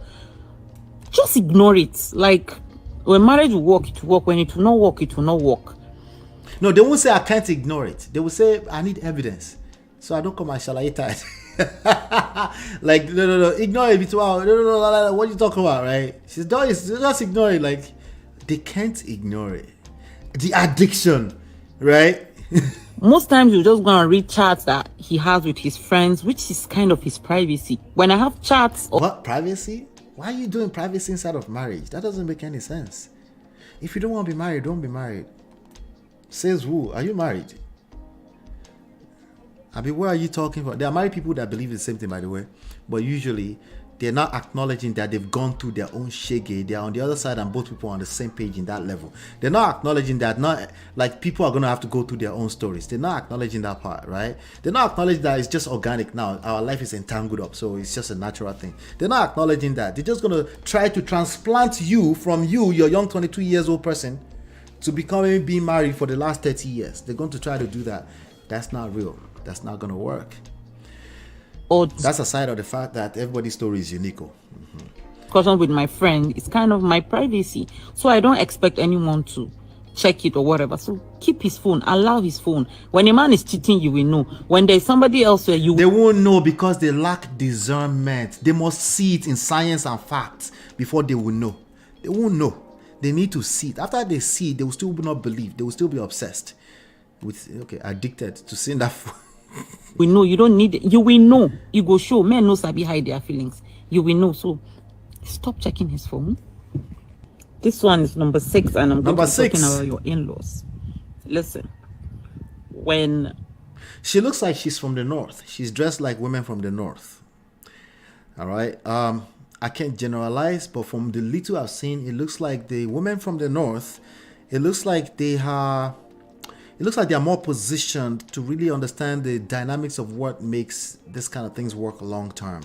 Just ignore it. Like, when marriage will work, it will work. When it will not work, it will not work. No, they won't say I can't ignore it. They will say I need evidence. So I don't come and shall I tired. Like, no, ignore it. No, what are you talking about, right? She's just ignore it. Like, they can't ignore it. The addiction, right? Most times you just go and read chats that he has with his friends, which is kind of his privacy. When I have chats... What? Privacy? Why are you doing privacy inside of marriage? That doesn't make any sense. If you don't want to be married, don't be married. Says who? Are you married? I mean, what are you talking about? There are married people that believe the same thing, by the way. But usually, they're not acknowledging that they've gone through their own shege. They're on the other side and both people are on the same page in that level. They're not acknowledging that, not like people are going to have to go through their own stories. They're not acknowledging that part, right? They're not acknowledging that it's just organic now. Our life is entangled up, so it's just a natural thing. They're not acknowledging that. They're just going to try to transplant you from your young 22 years old person to becoming being married for the last 30 years. They're going to try to do that. That's not real. That's not going to work. That's aside of the fact that everybody's story is unique. Discussion with my friend, it's kind of my privacy. So I don't expect anyone to check it or whatever. So keep his phone, allow his phone. When a man is cheating, you will know. When there's somebody else where they won't know because they lack discernment. They must see it in science and facts before they will know. They won't know. They need to see it. After they see it, they will still not believe. They will still be obsessed with, addicted to seeing that phone. We know you don't need it. You will know. You go show. Men know sabi hide their feelings. You will know. So stop checking his phone. This one is number 6, and I'm going to be talking about your in-laws. Listen, when she looks like she's from the north, she's dressed like women from the north. All right. I can't generalize, but from the little I've seen, it looks like the women from the north. It looks like they are. It looks like they are more positioned to really understand the dynamics of what makes this kind of things work long term.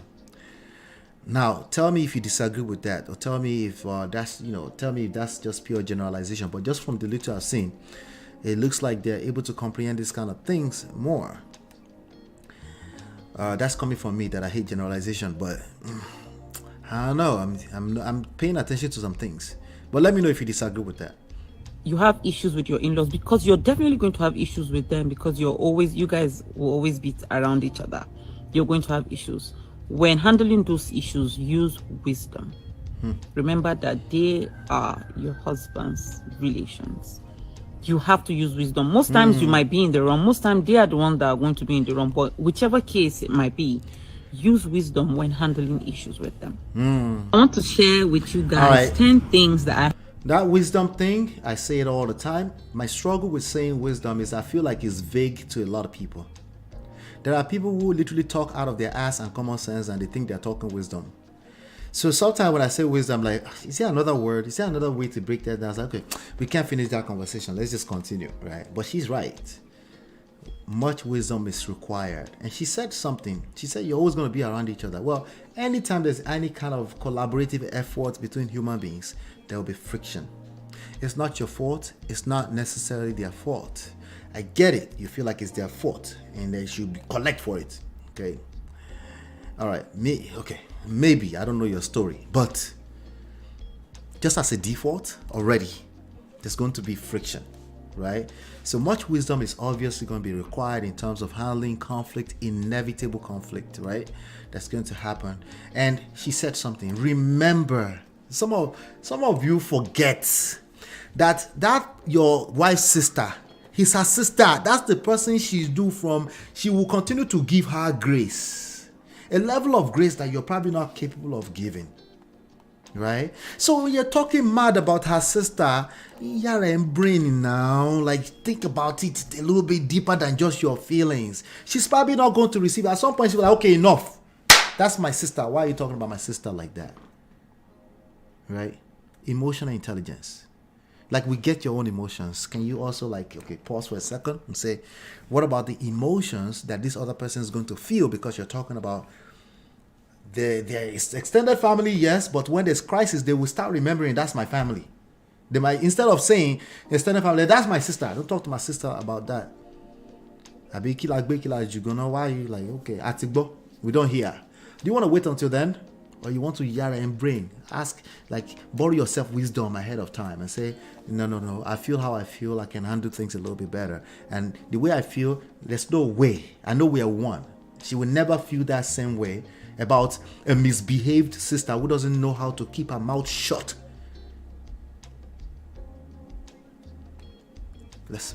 Now, tell me if you disagree with that, or tell me if tell me if that's just pure generalization. But just from the little I've seen, it looks like they're able to comprehend these kind of things more. That's coming from me, that I hate generalization, but I don't know. I'm paying attention to some things. But let me know if you disagree with that. You have issues with your in-laws, because you're definitely going to have issues with them, because you guys will always be around each other. You're going to have issues. When handling those issues, use wisdom. Remember that they are your husband's relations. You have to use wisdom. Most times you might be in the wrong. Most times they are the ones that are going to be in the wrong. But whichever case it might be, use wisdom when handling issues with them. I want to share with you guys 10 things that That wisdom thing, I say it all the time. My struggle with saying wisdom is I feel like it's vague to a lot of people. There are people who literally talk out of their ass and common sense, and they think they're talking wisdom. So sometimes when I say wisdom, like, is there another word? Is there another way to break that down? I was like, okay, we can't finish that conversation. Let's just continue, right? But she's right. Much wisdom is required. And she said something. She said you're always going to be around each other. Well, anytime there's any kind of collaborative effort between human beings, there will be friction. It's not your fault. It's not necessarily their fault. I get it. You feel like it's their fault and they should collect for it. Okay. All right. Maybe. I don't know your story. But just as a default, already, there's going to be friction. Right? So much wisdom is obviously going to be required in terms of handling conflict, inevitable conflict, right? That's going to happen. And she said something. Remember, some of you forget that your wife's sister, he's her sister. That's the person she's due from. She will continue to give her grace, a level of grace that you're probably not capable of giving. Right? So when you're talking mad about her sister, you're in brain now. Like, think about it a little bit deeper than just your feelings. She's probably not going to receive. At some point, she'll be like, okay, enough. That's my sister. Why are you talking about my sister like that? Right? Emotional intelligence. Like, we get your own emotions. Can you also, like, okay, pause for a second and say, what about the emotions that this other person is going to feel? Because you're talking about their extended family, yes, but when there's crisis, they will start remembering that's my family. They might, instead of saying extended family, that's my sister. Don't talk to my sister about that. Why are you like, okay, Atigbo, we don't hear. Do you want to wait until then? Or you want to yara and brain? Ask, like, borrow yourself wisdom ahead of time and say, no, I feel how I feel. I can handle things a little bit better. And the way I feel, there's no way. I know we are one. She will never feel that same way about a misbehaved sister who doesn't know how to keep her mouth shut.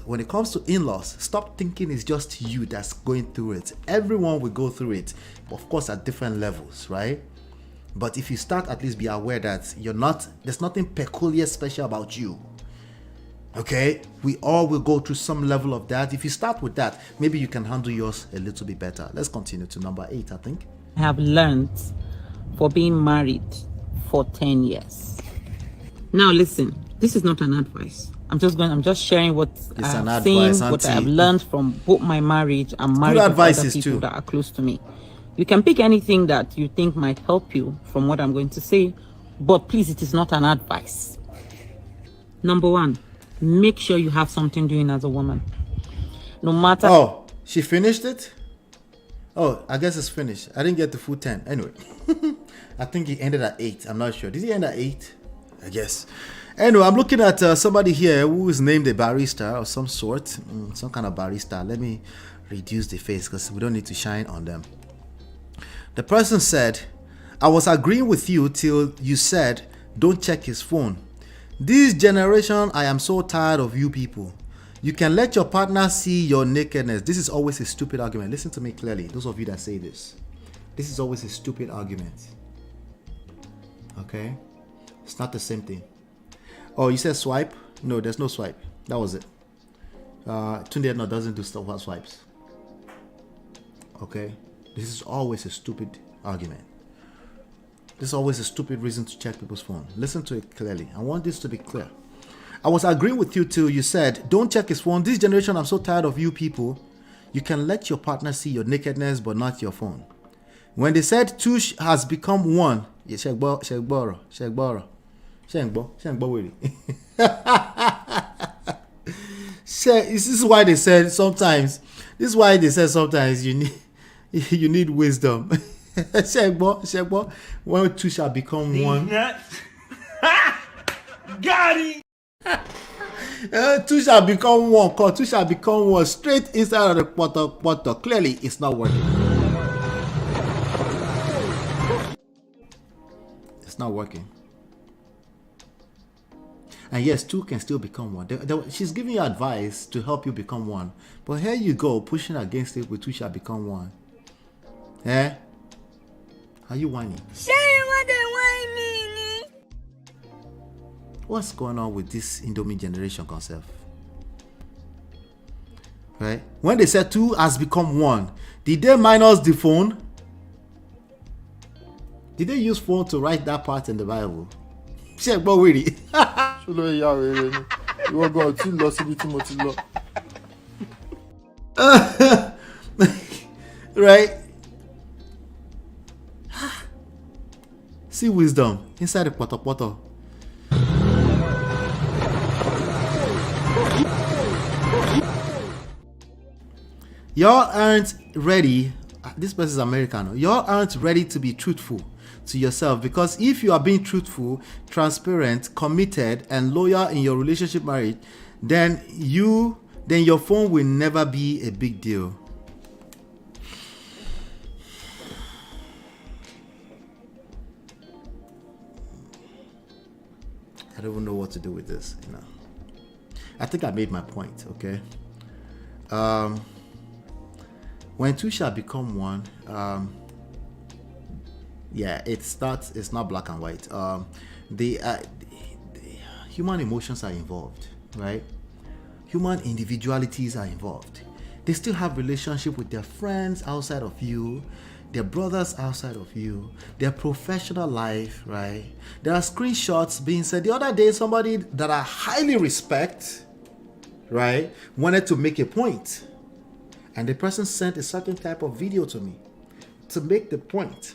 When it comes to in-laws, stop thinking it's just you that's going through it. Everyone will go through it, of course, at different levels, right? But if you start, at least be aware that there's nothing peculiar special about you. Okay? We all will go through some level of that. If you start with that, maybe you can handle yours a little bit better. Let's continue to number 8, I think. I have learned for being married for 10 years. Now listen, this is not an advice. I'm just sharing what I've seen, what I've learned from both my marriage and marriage with other people that are close to me. You can pick anything that you think might help you from what I'm going to say, but please, it is not an advice. Number 1, make sure you have something doing as a woman. No matter... Oh, she finished it? Oh, I guess it's finished. I didn't get the full 10. Anyway, I think he ended at 8. I'm not sure. Did he end at 8? I guess. Anyway, I'm looking at somebody here who is named a barista of some sort. Some kind of barista. Let me reduce the face because we don't need to shine on them. The person said, I was agreeing with you till you said, don't check his phone. This generation, I am so tired of you people. You can let your partner see your nakedness. This is always a stupid argument. Listen to me clearly. Those of you that say this. This is always a stupid argument. Okay? It's not the same thing. Oh, you said swipe? No, there's no swipe. That was it. Tunde no doesn't do stuff with swipes. Okay? This is always a stupid argument. This is always a stupid reason to check people's phone. Listen to it clearly. I want this to be clear. I was agreeing with you till you said, don't check his phone. This generation, I'm so tired of you people. You can let your partner see your nakedness, but not your phone. When they said two has become one, this is why they said sometimes. This is why they said sometimes you need wisdom. When two shall become one. Got it. Two shall become one. Two shall become one. Straight inside of the portal. Clearly, it's not working. It's not working. And yes, two can still become one. She's giving you advice to help you become one. But here you go, pushing against it with two shall become one. Eh? Are you whining? What's going on with this Indomie generation concept? Right? When they said two has become one, did they minus the phone? Did they use phone to write that part in the Bible? Check, but really. Right? See wisdom inside the poto. Y'all aren't ready. This person is American. Y'all aren't ready to be truthful to yourself, because if you are being truthful, transparent, committed, and loyal in your relationship, marriage, then your phone will never be a big deal. I don't even know what to do with this, you know. I think I made my point, okay? When two shall become one, yeah, it's not black and white. The human emotions are involved, right? Human individualities are involved. They still have relationship with their friends outside of you, their brothers outside of you, their professional life, right? There are screenshots being said. The other day, somebody that I highly respect, right, wanted to make a point. And the person sent a certain type of video to me to make the point.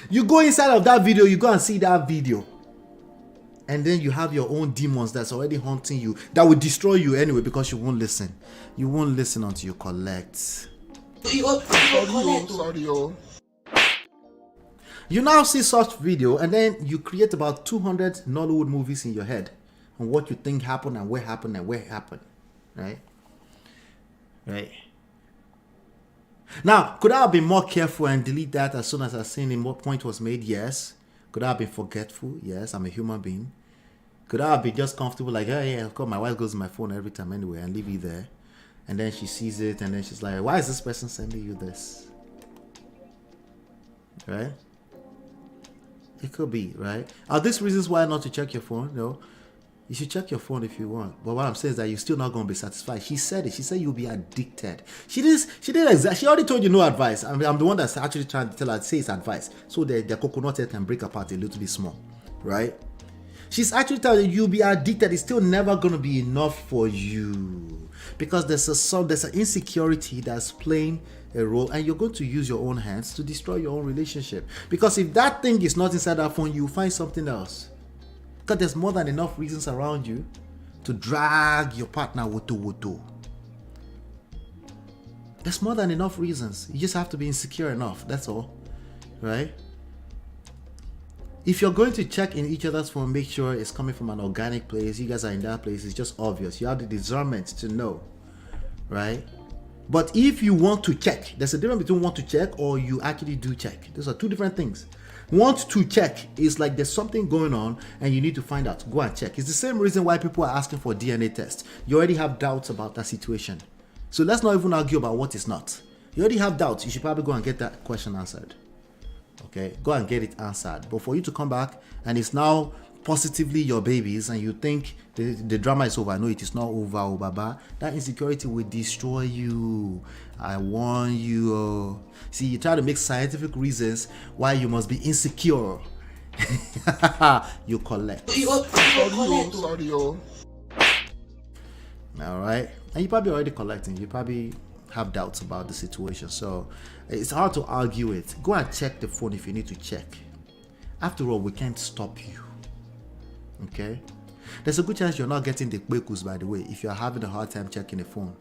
You go inside of that video, you go and see that video. And then you have your own demons that's already haunting you, that will destroy you anyway because you won't listen. You won't listen until you collect. You now see such video and then you create about 200 Nollywood movies in your head on what you think happened and where happened and where it happened, right? Right. Now, could I have been more careful and delete that as soon as I seen in what point was made? Yes. Could I have been forgetful? Yes, I'm a human being. Could I have been just comfortable like, oh yeah, of course, my wife goes to my phone every time anyway and leave it there. And then she sees it and then she's like, why is this person sending you this? Right? It could be, right? Are these reasons why not to check your phone? No. You should check your phone if you want. But what I'm saying is that you're still not going to be satisfied. She said it. She said you'll be addicted. She did exactly. She already told you no advice. I'm the one that's actually trying to tell her, say it's advice. So the coconut head can break apart a little bit small. Right? She's actually telling you you'll be addicted. It's still never going to be enough for you. Because there's an insecurity that's playing a role. And you're going to use your own hands to destroy your own relationship. Because if that thing is not inside that phone, you'll find something else. Because there's more than enough reasons around you to drag your partner woto. There's more than enough reasons. You just have to be insecure enough. That's all. Right? If you're going to check in each other's phone, make sure it's coming from an organic place. You guys are in that place. It's just obvious. You have the discernment to know. Right? But if you want to check, there's a difference between want to check or you actually do check. Those are two different things. Want to check is like there's something going on and you need to find out. Go and check. It's the same reason why people are asking for DNA tests. You already have doubts about that situation. So let's not even argue about what is not. You already have doubts. You should probably go and get that question answered. Okay? Go and get it answered. But for you to come back and it's now positively your babies and you think the drama is over. No, it is not over, oh baba. That insecurity will destroy you. I warn you. See, you try to make scientific reasons why you must be insecure. You collect. Alright? And you probably already collecting. You probably have doubts about the situation. So it's hard to argue it. Go and check the phone if you need to check. After all, we can't stop you. Okay? There's a good chance you're not getting the kwekus, by the way, if you're having a hard time checking the phone.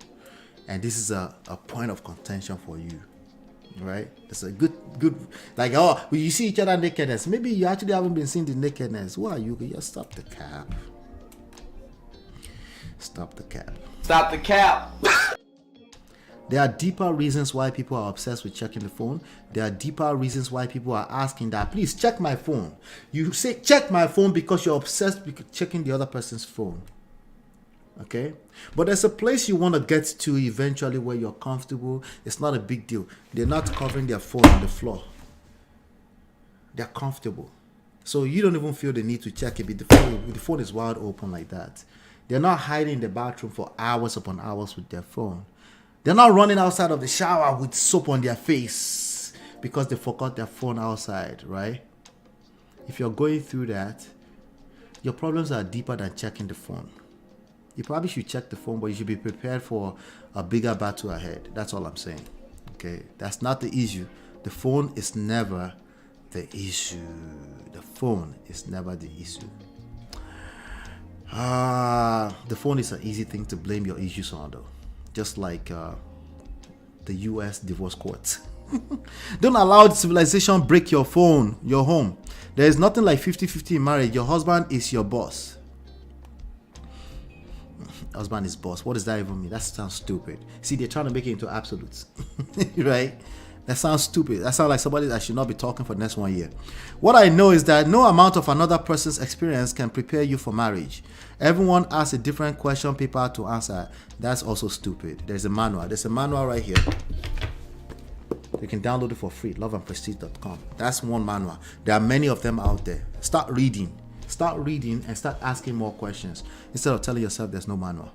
And this is a point of contention for you. Right? It's a good, like, oh, when you see each other nakedness, maybe you actually haven't been seeing the nakedness. Who are you? Just stop the cap. Stop the cap. Stop the cap. There are deeper reasons why people are obsessed with checking the phone. There are deeper reasons why people are asking that, please check my phone. You say check my phone because you're obsessed with checking the other person's phone. Okay? But there's a place you want to get to eventually where you're comfortable. It's not a big deal. They're not covering their phone on the floor. They're comfortable. So you don't even feel the need to check it. The phone is wide open like that. They're not hiding in the bathroom for hours upon hours with their phone. They're not running outside of the shower with soap on their face because they forgot their phone outside, right? If you're going through that, your problems are deeper than checking the phone. You probably should check the phone, but you should be prepared for a bigger battle ahead. That's all I'm saying. Okay? That's not the issue. The phone is never the issue. The phone is never the issue. The phone is an easy thing to blame your issues on, though. Just like the US divorce courts. Don't allow civilization break your phone, your home. There is nothing like 50-50 in marriage. Your husband is your boss. Husband is boss. What does that even mean? That sounds stupid. See, they're trying to make it into absolutes. Right? That sounds stupid. That sounds like somebody that should not be talking for the next 1 year. What I know is that no amount of another person's experience can prepare you for marriage. Everyone asks a different question paper to answer. That's also stupid. There's a manual. There's a manual right here. You can download it for free. loveandprestige.com. That's one manual. There are many of them out there. Start reading. Start reading and start asking more questions instead of telling yourself there's no manual.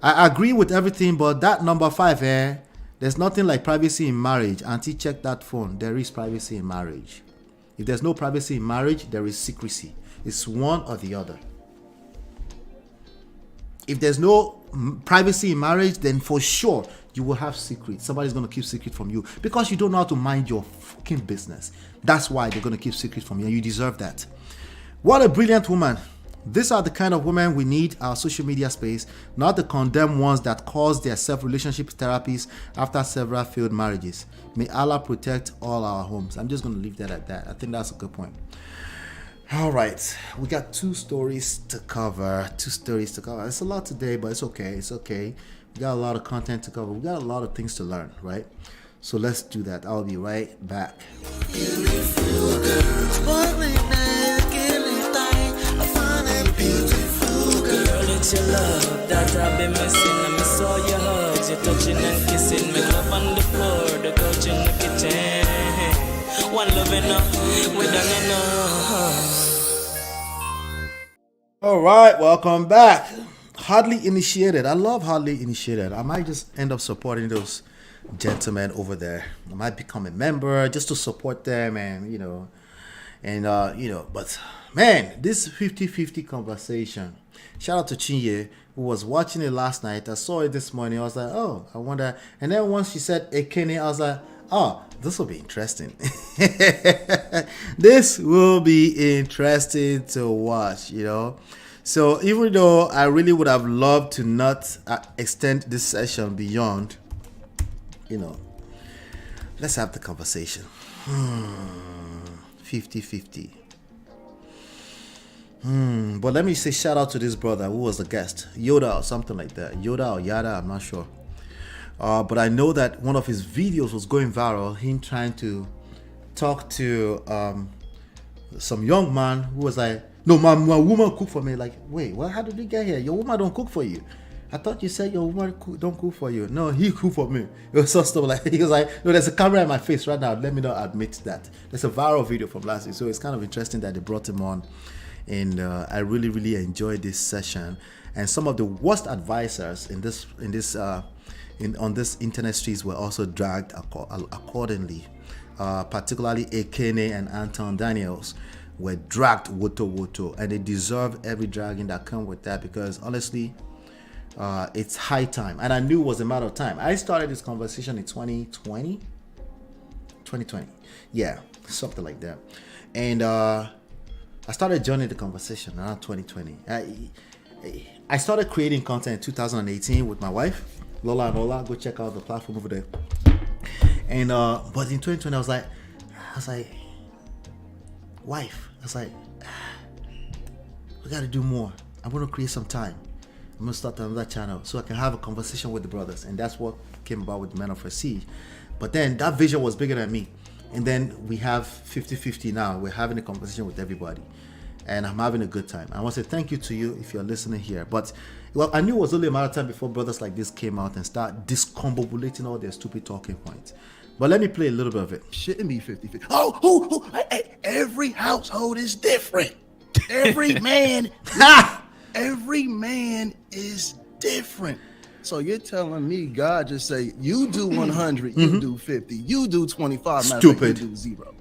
I agree with everything, but that number 5 here, there's nothing like privacy in marriage. Auntie, check that phone. There is privacy in marriage. If there's no privacy in marriage, there is secrecy. It's one or the other. If there's no privacy in marriage, then for sure you will have secrets. Somebody's going to keep secret from you because you don't know how to mind your fucking business. That's why they're going to keep secret from you, and you deserve that. What a brilliant woman. These are the kind of women we need our social media space, not the condemned ones that cause their self-relationship therapies after several failed marriages. May Allah protect all our homes. I'm just going to leave that at that. I think that's a good point. All right, we got 2 stories to cover. It's a lot today, but it's okay. It's okay. We got a lot of content to cover. We got a lot of things to learn, right? So let's do that. I'll be right back. Beautiful girl, sparkling eyes, anything. I find it beautiful girl. It's your love that I've been missing. I miss all your hugs, your touching and kissing. Make love on the floor, the couch in the kitchen. One love enough, we done enough. All right, welcome back. Hardly initiated. I love hardly initiated. I might just end up supporting those gentlemen over there. I might become a member just to support them, and but man, this 50-50 conversation. Shout out to Chinye, who was watching it last night. I saw it this morning. I was like, oh, I wonder. And then once she said Ekene, I was like, oh, this will be interesting. This will be interesting to watch, So even though I really would have loved to not extend this session beyond, let's have the conversation. 50-50. But let me say shout out to this brother who was the guest, Yoda or something like that. Yoda or Yada, I'm not sure. But I know that one of his videos was going viral, him trying to talk to some young man who was like, no, my woman cook for me. Like, wait, well, how did you get here? Your woman don't cook for you. I thought you said your woman don't cook for you. No, he cook for me. It was so stuff like, he was like, no, there's a camera in my face right now. Let me not admit that. There's a viral video from last week. So it's kind of interesting that they brought him on. And I really, really enjoyed this session. And some of the worst advisors on this internet streets were also dragged accordingly. Particularly Ekene and Anton Daniels were dragged woto, and they deserve every dragging that comes with that, because honestly, it's high time. And I knew it was a matter of time. I started this conversation in 2020. Yeah, something like that. And I started joining the conversation around 2020. I started creating content in 2018 with my wife, Lola and Ola. Go check out the platform over there. And but in 2020, I was like, wife, we got to do more. I'm going to create some time. I'm going to start another channel so I can have a conversation with the brothers. And that's what came about with Men of Prestige. But then that vision was bigger than me. And then we have 50-50 now. We're having a conversation with everybody. And I'm having a good time. I want to say thank you to you if you're listening here. But, well, I knew it was only a matter of time before brothers like this came out and start discombobulating all their stupid talking points. But let me play a little bit of it. Shouldn't be 50-50. Every household is different. Every man is different. So you're telling me God just say, you do 100, you do 50, you do 25, stupid, you do 0.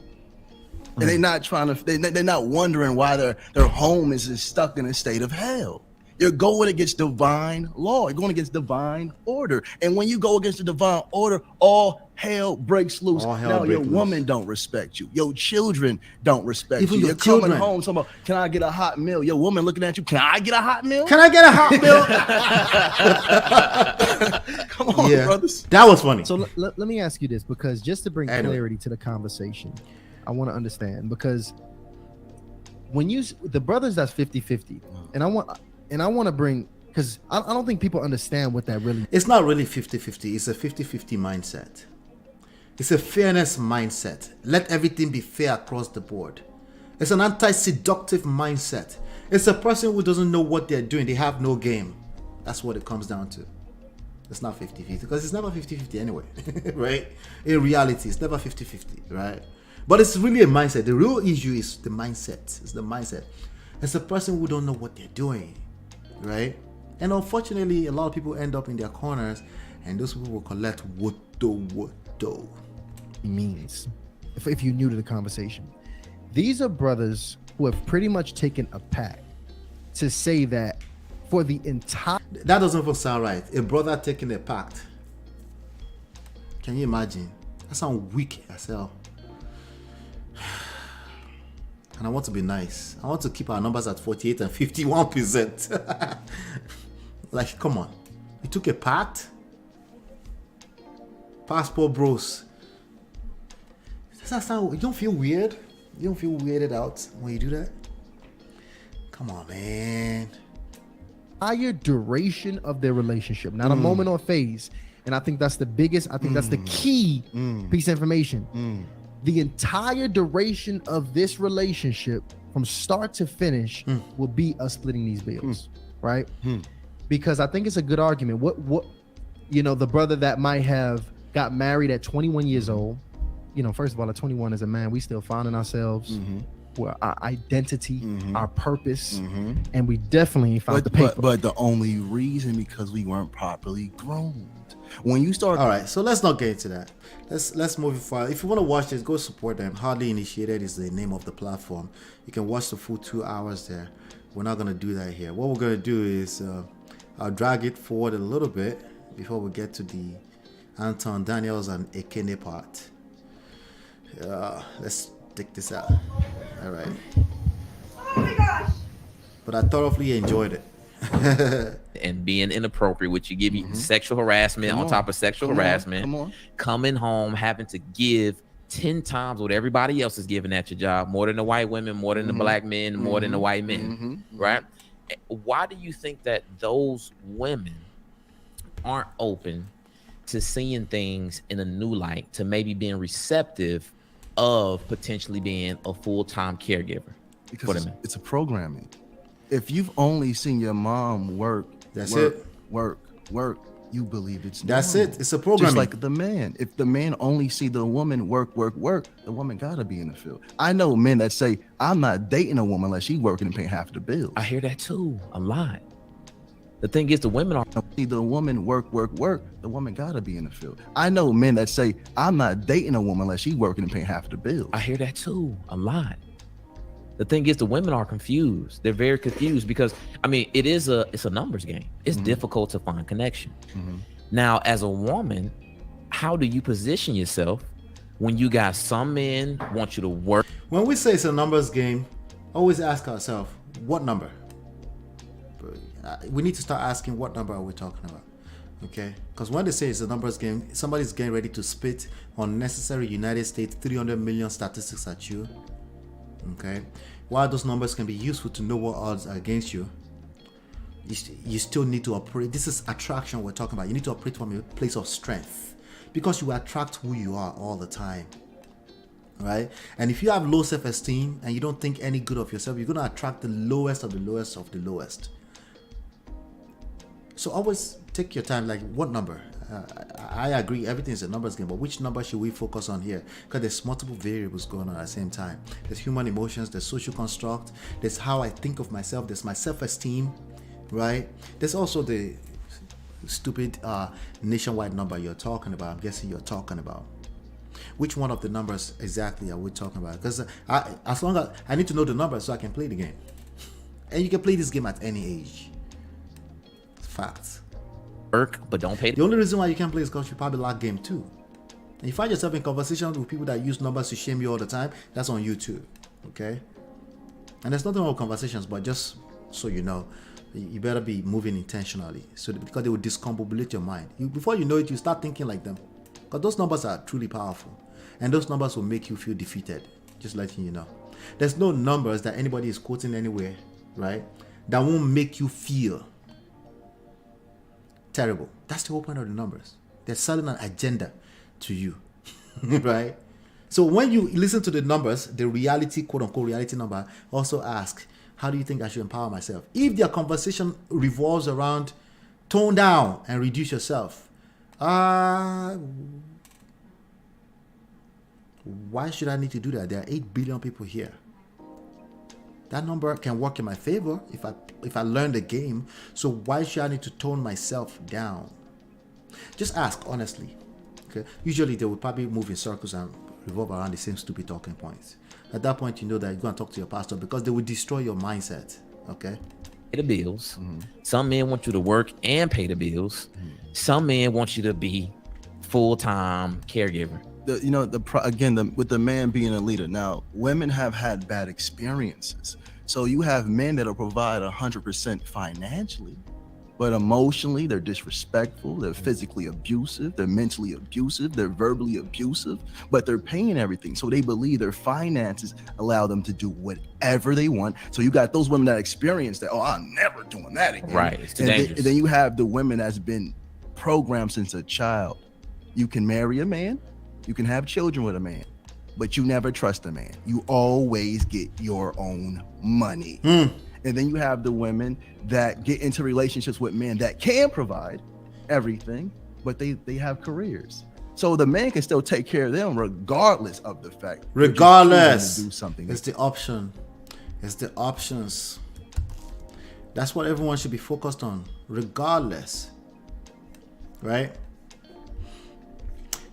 And they're not trying to, they're not wondering why their home is just stuck in a state of hell. You're going against divine law. You're going against divine order. And when you go against the divine order, all hell breaks loose. Now your woman don't respect you. Your children don't respect you. You're coming home talking about, can I get a hot meal? Your woman looking at you, can I get a hot meal? Can I get a hot meal? Come on, brothers. That was funny. So let me ask you this, because just to bring clarity to the conversation, I want to understand, because when the brothers that's 50-50, and I want to bring, because I don't think people understand what that really. It's not really 50-50. It's a 50-50 mindset. It's a fairness mindset. Let everything be fair across the board. It's an anti-seductive mindset. It's a person who doesn't know what they're doing. They have no game. That's what it comes down to. It's not 50-50 because it's never 50-50 anyway, right? In reality, it's never 50-50, right? But it's really a mindset. The real issue is the mindset. It's the mindset. It's a person who don't know what they're doing, right? And unfortunately, a lot of people end up in their corners, and those people will collect what means. If you're new to the conversation, these are brothers who have pretty much taken a pact to say that for the entire... That doesn't even sound right. A brother taking a pact. Can you imagine? That sounds weak as hell. And I want to be nice. I want to keep our numbers at 48 and 51%. Like, come on. You took a pact? Passport bros. Does that sound... You don't feel weird? You don't feel weirded out when you do that? Come on, man. Entire duration of their relationship, not a moment or phase. And I think that's the biggest, I think that's the key piece of information. The entire duration of this relationship from start to finish will be us splitting these bills, right? Because I think it's a good argument. What you know, the brother that might have got married at 21 years old, you know, first of all, at 21 as a man, we still finding ourselves, our identity, our purpose, and we definitely found the paper. But the only reason because we weren't properly groomed. When you start, all right, so let's not get into that. Let's move it forward. If you want to watch this, go support them. Hardly Initiated is the name of the platform. You can watch the full 2 hours there. We're not gonna do that here. What we're gonna do is I'll drag it forward a little bit before we get to the Anton Daniels and Ekene part. Let's take this out. All right. Oh my gosh. But I thoroughly enjoyed it. And being inappropriate, which you give me sexual harassment on top of sexual harassment, coming home having to give 10 times what everybody else is giving at your job, more than the white women, more than the black men, more than the white men, right? Why do you think that those women aren't open to seeing things in a new light, to maybe being receptive of potentially being a full-time caregiver? Because it's a programming. If you've only seen your mom work, work, you believe it's normal. That's it. It's a programming. Just like the man. If the man only see the woman work, the woman gotta be in the field. I know men that say, I'm not dating a woman unless she's working and paying half of the bills. I hear that too a lot. The thing is, the women are see the woman work, the woman gotta be in the field. I know men that say, I'm not dating a woman unless she's working and paying half of the bills. I hear that too a lot. The thing is, the women are confused. They're very confused because, I mean, it's a numbers game. It's difficult to find connection. Now, as a woman, how do you position yourself when you got some men want you to work? When we say it's a numbers game, always ask ourselves, what number? We need to start asking, what number are we talking about? Okay, because when they say it's a numbers game, somebody's getting ready to spit unnecessary United States 300 million statistics at you. Okay, while those numbers can be useful to know what odds are against you, you still need to operate. This is attraction we're talking about. You need to operate from a place of strength because you attract who you are all the time, right? And if you have low self-esteem and you don't think any good of yourself, you're going to attract the lowest of the lowest of the lowest. So always take your time. Like, what number? I agree, everything is a numbers game, but which number should we focus on here? Because there's multiple variables going on at the same time. There's human emotions, there's social construct, there's how I think of myself, there's my self-esteem, right? There's also the stupid nationwide number you're talking about. I'm guessing you're talking about. Which one of the numbers exactly are we talking about? Because as long as I need to know the numbers so I can play the game. And you can play this game at any age. It's facts. Work, but don't pay. The only reason why you can't play is because you probably lack game too. And you find yourself in conversations with people that use numbers to shame you all the time. That's on YouTube, okay? And there's nothing wrong with conversations, but just so you know, you better be moving intentionally, so that, because they will discombobulate your mind. Before you know it, you start thinking like them, because those numbers are truly powerful, and those numbers will make you feel defeated. Just letting you know, there's no numbers that anybody is quoting anywhere, right? That won't make you feel terrible. That's the whole point of the numbers. They're selling an agenda to you. right? So when you listen to the numbers, the reality, quote unquote, reality number, also ask, how do you think I should empower myself? If their conversation revolves around tone down and reduce yourself, why should I need to do that? There are 8 billion people here. That number can work in my favor if I learn the game. So why should I need to tone myself down? Just ask honestly. Okay. Usually they will probably move in circles and revolve around the same stupid talking points. At that point, you know that you're going to talk to your pastor because they will destroy your mindset. Okay. Pay the bills. Some men want you to work and pay the bills. Some men want you to be full-time caregiver. With the man being a leader. Now, women have had bad experiences. So you have men that'll provide 100% financially, but emotionally, they're disrespectful, they're physically abusive, they're mentally abusive, they're verbally abusive, but they're paying everything. So they believe their finances allow them to do whatever they want. So you got those women that experience that, I'm never doing that again. Right, it's too dangerous. And then you have the women that's been programmed since a child. You can marry a man, you can have children with a man, but you never trust a man. You always get your own money. And then you have the women that get into relationships with men that can provide everything, but they have careers. So the man can still take care of them regardless of the fact. Regardless. To do something. It's the option. It's the options. That's what everyone should be focused on, regardless. Right?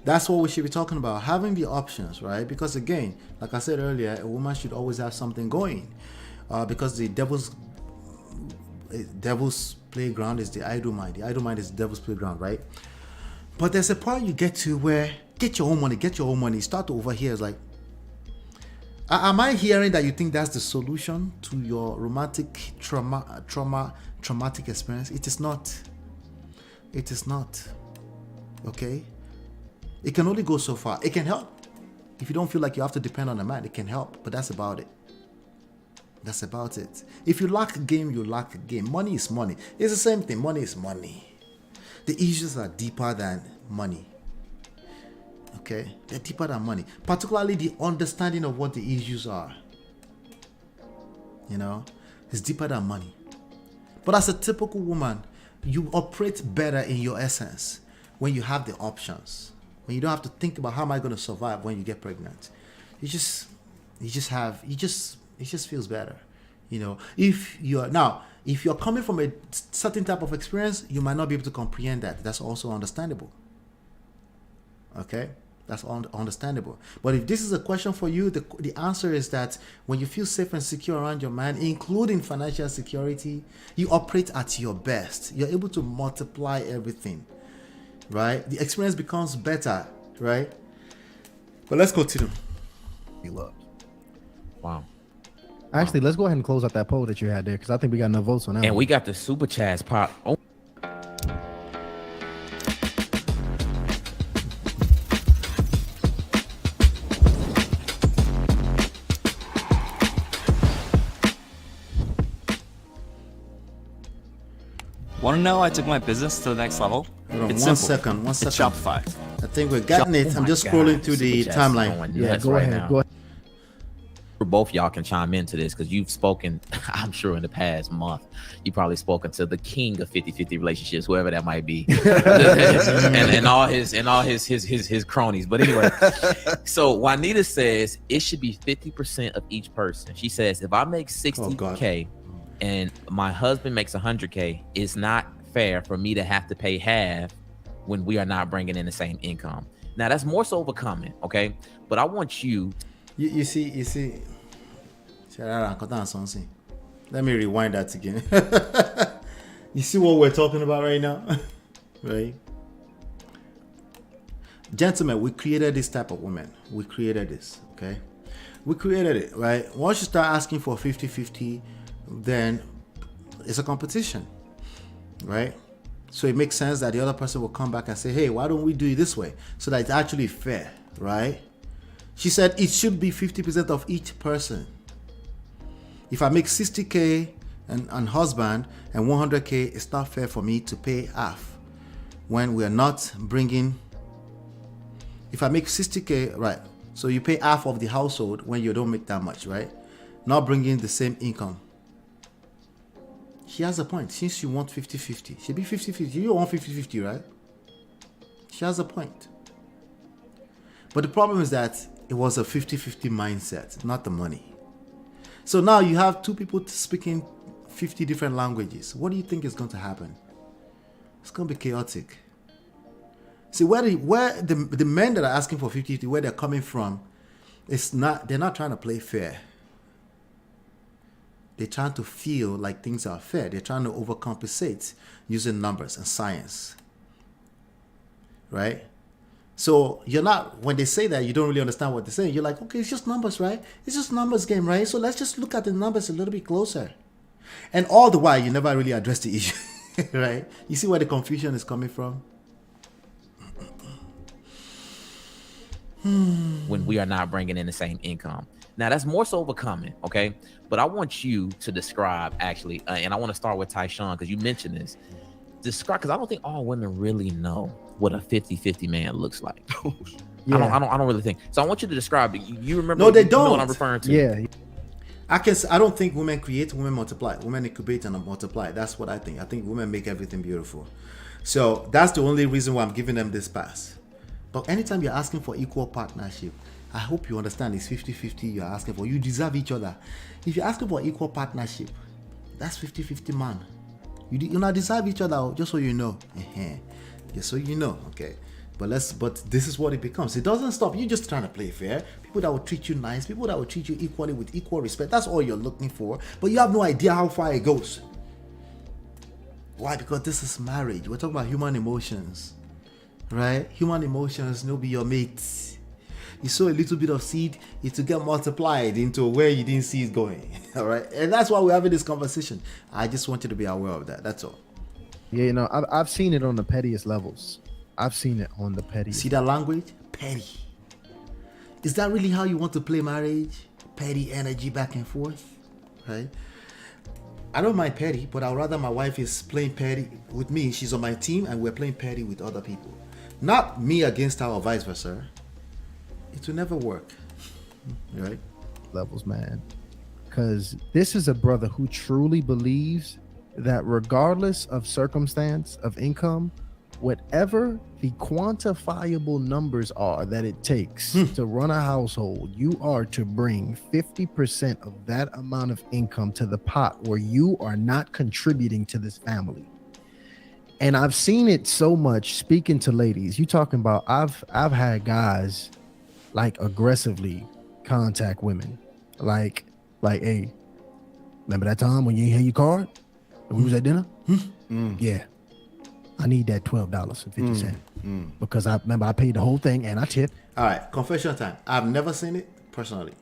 That's what we should be talking about, having the options, right? Because again, like I said earlier, a woman should always have something going, because the devil's playground is the idle mind. The idle mind is the devil's playground, right? But there's a point you get to where get your own money. Start to overhear. It's like, am I hearing that you think that's the solution to your romantic traumatic experience? It is not. It is not. Okay. It can only go so far. It can help. If you don't feel like you have to depend on a man, it can help. But that's about it. That's about it. If you lack game, you lack game. Money is money. It's the same thing. Money is money. The issues are deeper than money. Okay? They're deeper than money. Particularly the understanding of what the issues are. You know? It's deeper than money. But as a typical woman, you operate better in your essence when you have the options. When you don't have to think about how am I going to survive when you get pregnant. It just feels better. You know, if you're coming from a certain type of experience, you might not be able to comprehend that. That's also understandable. Okay? That's understandable. But if this is a question for you, the answer is that when you feel safe and secure around your man, including financial security, you operate at your best. You're able to multiply everything. Right? The experience becomes better, right? But let's continue. Wow. Actually, let's go ahead and close out that poll that you had there, because I think we got enough votes on that. And we got the super chats pop. Oh. Want to know I took my business to the next level? It's one second. It's Shopify. I think we're getting it. I'm just scrolling through the timeline. Yeah, go ahead. Go ahead. Both y'all can chime into this because you've spoken, I'm sure in the past month, you probably spoken to the king of 50-50 relationships, whoever that might be, and all his cronies. But anyway, so Juanita says it should be 50% of each person. She says if I make 60K and my husband makes 100K, it's not fair for me to have to pay half when we are not bringing in the same income. Now that's more so overcoming, okay? But I want you. You see. Let me rewind that again. You see what we're talking about right now? Right? Gentlemen, we created this type of woman. We created this, okay? We created it, right? Once you start asking for 50-50, then it's a competition, right? So it makes sense that the other person will come back and say, hey, why don't we do it this way? So that it's actually fair, right? She said it should be 50% of each person. If I make 60K and husband and 100K, it's not fair for me to pay half when we are not bringing If I make 60K, right? So you pay half of the household when you don't make that much, right? Not bringing the same income. She has a point. Since you want 50-50, she'll be 50-50. You want 50-50, right? She has a point. But the problem is that it was a 50-50 mindset, not the money. So now you have two people speaking 50 different languages. What do you think is going to happen? It's going to be chaotic. See, where the men that are asking for 50-50, where they're coming from, they're not trying to play fair. They're trying to feel like things are fair. They're trying to overcompensate using numbers and science. Right? So you're not, when they say that, you don't really understand what they're saying. You're like, okay, it's just numbers, right? It's just numbers game, right? So let's just look at the numbers a little bit closer. And all the while, you never really address the issue, right? You see where the confusion is coming from? When we are not bringing in the same income. Now, that's more so overcoming, okay? But I want you to describe, actually, and I want to start with Tyshawn, because you mentioned this. Describe, because I don't think all women really know what a 50-50 man looks like. Yeah. I don't really think. So I want you to describe it. You remember? No, they you don't. know what I'm referring to? Yeah. I don't think women create, women multiply. Women incubate and multiply. That's what I think. I think women make everything beautiful. So that's the only reason why I'm giving them this pass. But anytime you're asking for equal partnership, I hope you understand it's 50-50 you're asking for. You deserve each other. If you're asking for equal partnership, that's 50-50 man. You not deserve each other, just so you know. Just so you know, okay. But this is what it becomes. It doesn't stop. You're just trying to play fair. People that will treat you nice, people that will treat you equally with equal respect. That's all you're looking for. But you have no idea how far it goes. Why? Because this is marriage. We're talking about human emotions. Right? Human emotions no be your mates. You sow a little bit of seed, it will get multiplied into where you didn't see it going. All right, and that's why we're having this conversation. I just want you to be aware of that. That's all. Yeah, you know, I've seen it on the pettiest levels. I've seen it on the pettiest. See that language? Petty. Is that really how you want to play marriage? Petty energy back and forth, right? I don't mind petty, but I'd rather my wife is playing petty with me. She's on my team, and we're playing petty with other people. Not me against her or vice versa. It will never work, right? Levels, man. Because this is a brother who truly believes that regardless of circumstance of income, whatever the quantifiable numbers are that it takes to run a household, you are to bring 50% of that amount of income to the pot where you are not contributing to this family. And I've seen it so much speaking to ladies. You talking about I've had guys like aggressively contact women. Like, hey, remember that time when you ain't had your card? When we was at dinner? Yeah. I need that $12.50 because I remember I paid the whole thing and I tipped. All right, confession time. I've never seen it personally.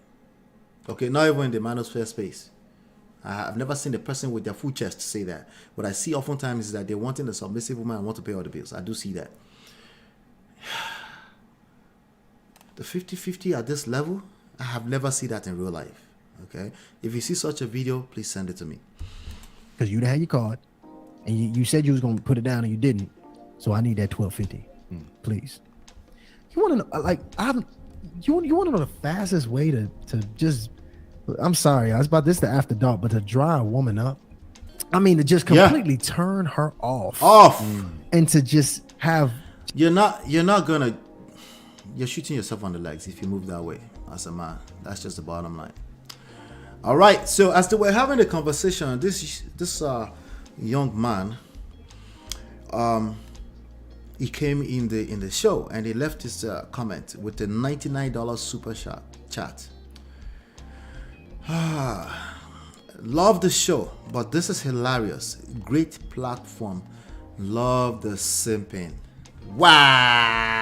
Okay, not even in the manosphere space. I've never seen a person with their full chest say that. What I see oftentimes is that they're wanting a submissive woman and want to pay all the bills. I do see that. The 50-50 at this level, I have never seen that in real life. Okay, if you see such a video, please send it to me. Because you had your card, and you said you was gonna put it down, and you didn't. So I need that $12.50, please. You want to know, like, you want to know the fastest way to just? I'm sorry, I was about this the after dark, but to dry a woman up, I mean, to just completely turn her off, and to just have. You're shooting yourself on the legs if you move that way as a man. That's just the bottom line. All right. So as we're having a conversation, this young man, he came in the show and he left his comment with the $99 super chat. Love the show, but this is hilarious. Great platform. Love the simping. Wow.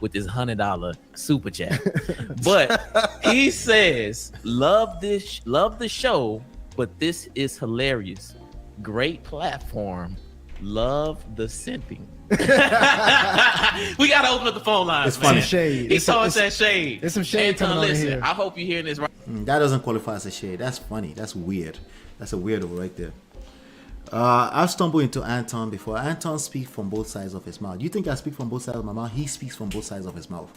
With his $100 super chat. But he says, love the show, but this is hilarious. Great platform. Love the simping. We gotta open up the phone lines. It's funny. Shade. He saw us that shade. There's some shade coming on here. I hope you're hearing this right. That doesn't qualify as a shade. That's funny. That's weird. That's a weirdo right there. I've stumbled into Anton before. Anton speaks from both sides of his mouth. You think I speak from both sides of my mouth? He speaks from both sides of his mouth.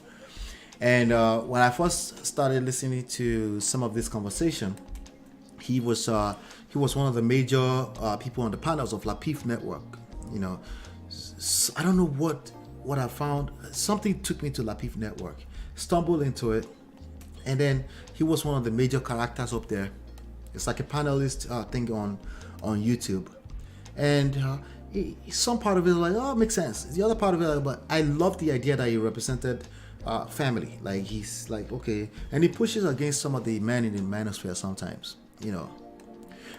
And when I first started listening to some of this conversation, he was one of the major people on the panels of Lapif Network. You know, so I don't know what I found. Something took me to Lapif Network. Stumbled into it, and then he was one of the major characters up there. It's like a panelist thing on YouTube, and some part of it is like, oh, it makes sense. The other part of it, like, but I love the idea that he represented family. Like, he's like, okay, and he pushes against some of the men in the manosphere sometimes, you know.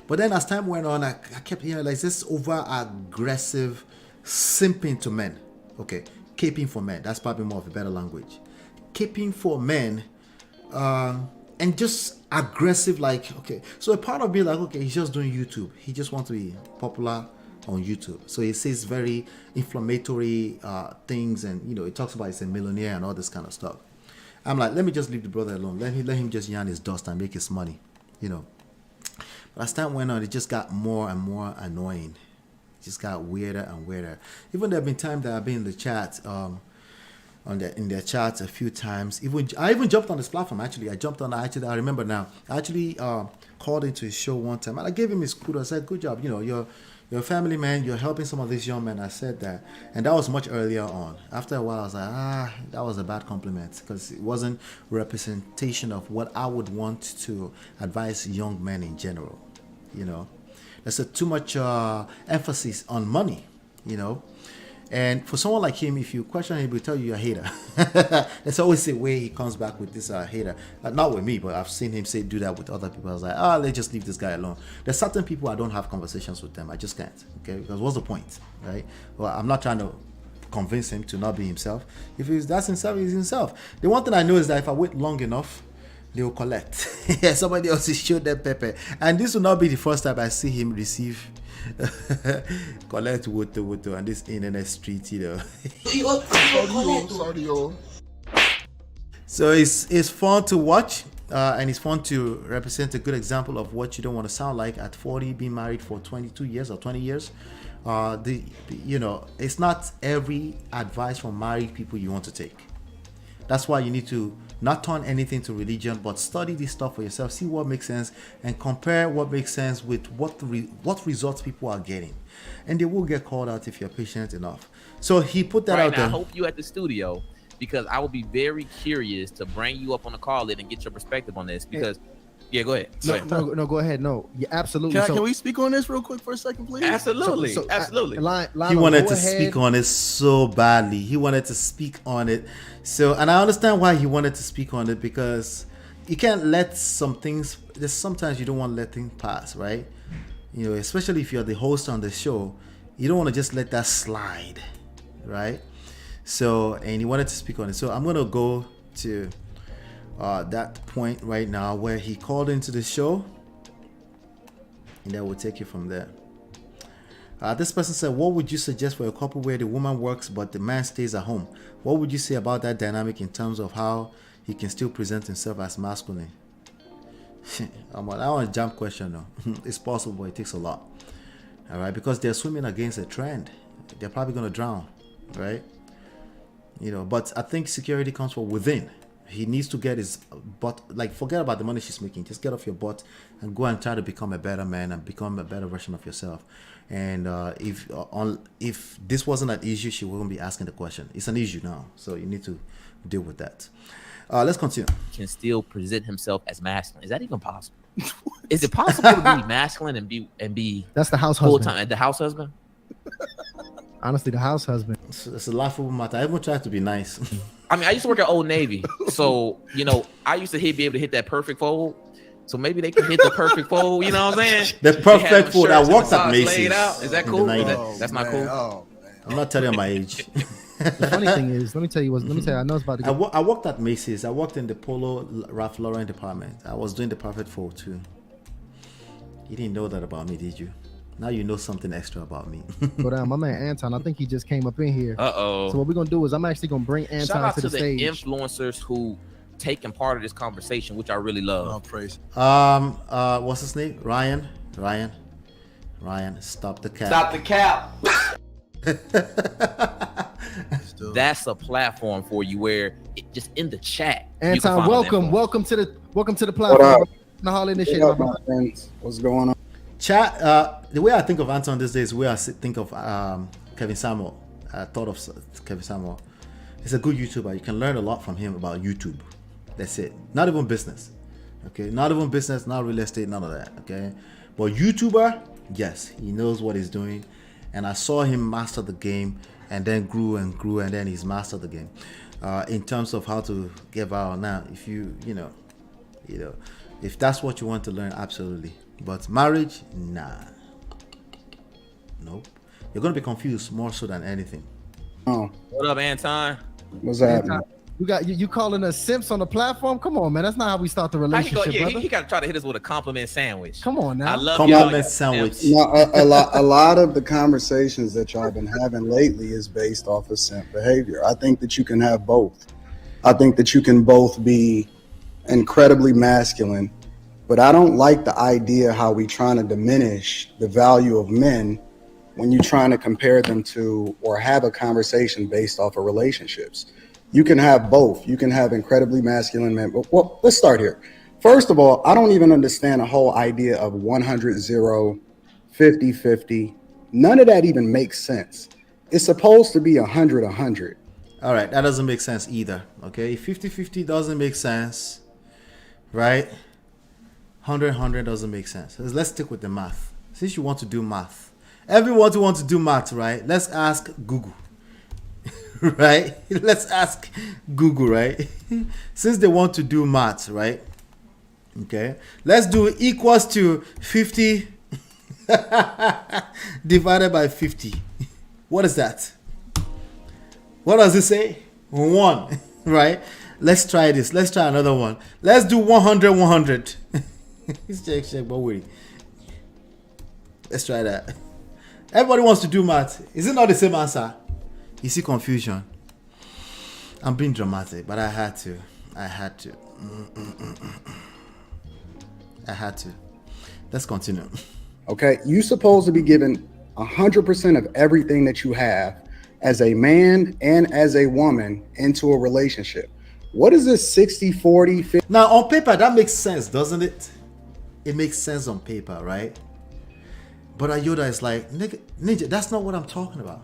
But then as time went on, I kept hearing like this over aggressive simping to men. Okay, caping for men. That's probably more of a better language. Caping for men, and just aggressive, like, okay. So a part of me like, okay, he's just doing YouTube. He just wants to be popular on YouTube. So he says very inflammatory things, and you know, he talks about he's a millionaire and all this kind of stuff. I'm like, let me just leave the brother alone. Let him just yarn his dust and make his money, you know. But as time went on, it just got more and more annoying. It just got weirder and weirder. Even there have been times that I've been in the chat, in their chats a few times. I even jumped on this platform. Actually, I remember now. I actually called into his show one time, and I gave him his kudos. I said, "Good job. You know, you're a family man. You're helping some of these young men." I said that, and that was much earlier on. After a while, I was like, that was a bad compliment, because it wasn't representation of what I would want to advise young men in general. You know, there's too much emphasis on money. You know. And for someone like him, if you question him, he'll tell you you're a hater. There's always a way he comes back with this hater. Not with me, but I've seen him do that with other people. I was like, let's just leave this guy alone. There's certain people I don't have conversations with them. I just can't. Okay, because what's the point, right? Well, I'm not trying to convince him to not be himself. If that's himself, he's himself. The one thing I know is that if I wait long enough, they will collect. Somebody else is showed them pepper, and this will not be the first time I see him receive. Collect woto on this internet street, you know. So it's fun to watch, and it's fun to represent a good example of what you don't want to sound like at 40, being married for 22 years or 20 years. You know, it's not every advice from married people you want to take. That's why you need to not turn anything to religion, but study this stuff for yourself, see what makes sense, and compare what makes sense with what results people are getting. And they will get called out if you're patient enough. So he put that out there. I hope you at the studio, because I will be very curious to bring you up on the call and get your perspective on this, because yeah, go ahead. No, go ahead. No, yeah, absolutely. Can we speak on this real quick for a second, please? Absolutely. Absolutely. He wanted to speak on it so badly. He wanted to speak on it. So, and I understand why he wanted to speak on it, because you can't let some things, there's sometimes you don't want to let things pass, right? You know, especially if you're the host on the show, you don't want to just let that slide, right? So, and he wanted to speak on it. So I'm going to go to that point right now where he called into the show, and then we'll take you from there. This person said, what would you suggest for a couple where the woman works but the man stays at home? What would you say about that dynamic in terms of how he can still present himself as masculine? That one's a jump question though. It's possible, but it takes a lot. All right, because they're swimming against a trend. They're probably going to drown, right? You know, but I think security comes from within. He needs to get his butt, like, forget about the money she's making. Just get off your butt and go and try to become a better man and become a better version of yourself. And if this wasn't an issue, she wouldn't be asking the question. It's an issue now, so you need to deal with that. Let's continue. Can still present himself as masculine. Is that even possible? Is it possible to be masculine and be that's the house full-time husband? The house husband? Honestly, the house husband. It's a laughable matter. I even try to be nice. I mean, I used to work at Old Navy, so you know, I used to be able to hit that perfect fold. So maybe they can hit the perfect fold. You know what I'm saying? The perfect fold. I worked at Macy's. Is that cool? That's not cool. I'm not telling you my age. The funny thing is, let me tell you, I know it's about to go. I worked at Macy's. I worked in the Polo Ralph Lauren department. I was doing the perfect fold too. You didn't know that about me, did you? Now you know something extra about me. Go down, my man Anton. I think he just came up in here. Uh-oh. So what we're gonna do is I'm actually gonna bring Anton Shout out to the stage. Influencers who taking part of this conversation, which I really love. Oh, praise. What's his name? Ryan. Ryan, stop the cap. Stop the cap. That's a platform for you where just in the chat. Anton, welcome to the What platform. up? What's going on? Chat. The way I think of Anton these days, the way I think of Kevin Samuel. I thought of Kevin Samuel. He's a good YouTuber. You can learn a lot from him about YouTube. That's it. Not even business. Okay, not even business, not real estate, none of that. Okay, but YouTuber, yes, he knows what he's doing, and I saw him master the game, and then grew, and then he's mastered the game. In terms of how to get viral now, if you know, if that's what you want to learn, absolutely. But marriage, nah, nope. You're gonna be confused more so than anything. Oh, what up, Anton? What's happening? You got you calling us simps on the platform? Come on, man. That's not how we start the relationship, brother. He got to try to hit us with a compliment sandwich. Come on now. I love compliment sandwich. No, a lot of the conversations that y'all been having lately is based off of simp behavior. I think that you can have both. I think that you can both be incredibly masculine, but I don't like the idea how we trying to diminish the value of men when you're trying to compare them to or have a conversation based off of relationships. You can have both. You can have incredibly masculine men. Well, let's start here. First of all, I don't even understand the whole idea of 100-0, 50-50. None of that even makes sense. It's supposed to be 100-100. All right, that doesn't make sense either. Okay, 50-50 doesn't make sense, right? 100-100 doesn't make sense. Let's stick with the math. Since you want to do math, everyone who wants to do math, right? Let's ask Google. Right? Let's ask Google, right? Since they want to do maths, right? Okay. Let's do equals to 50 divided by 50. What is that? What does it say? 1, right? Let's try this. Let's try another one. Let's do 100. Check, but wait. Let's try that. Everybody wants to do math. Is it not the same answer? You see confusion. I'm being dramatic, but I had to. I had to. Let's continue. Okay, you're supposed to be given 100% of everything that you have as a man and as a woman into a relationship. What is this 60-40? 50? Now, on paper, that makes sense, doesn't it? It makes sense on paper, right? But Ayoda is like, Ninja, that's not what I'm talking about.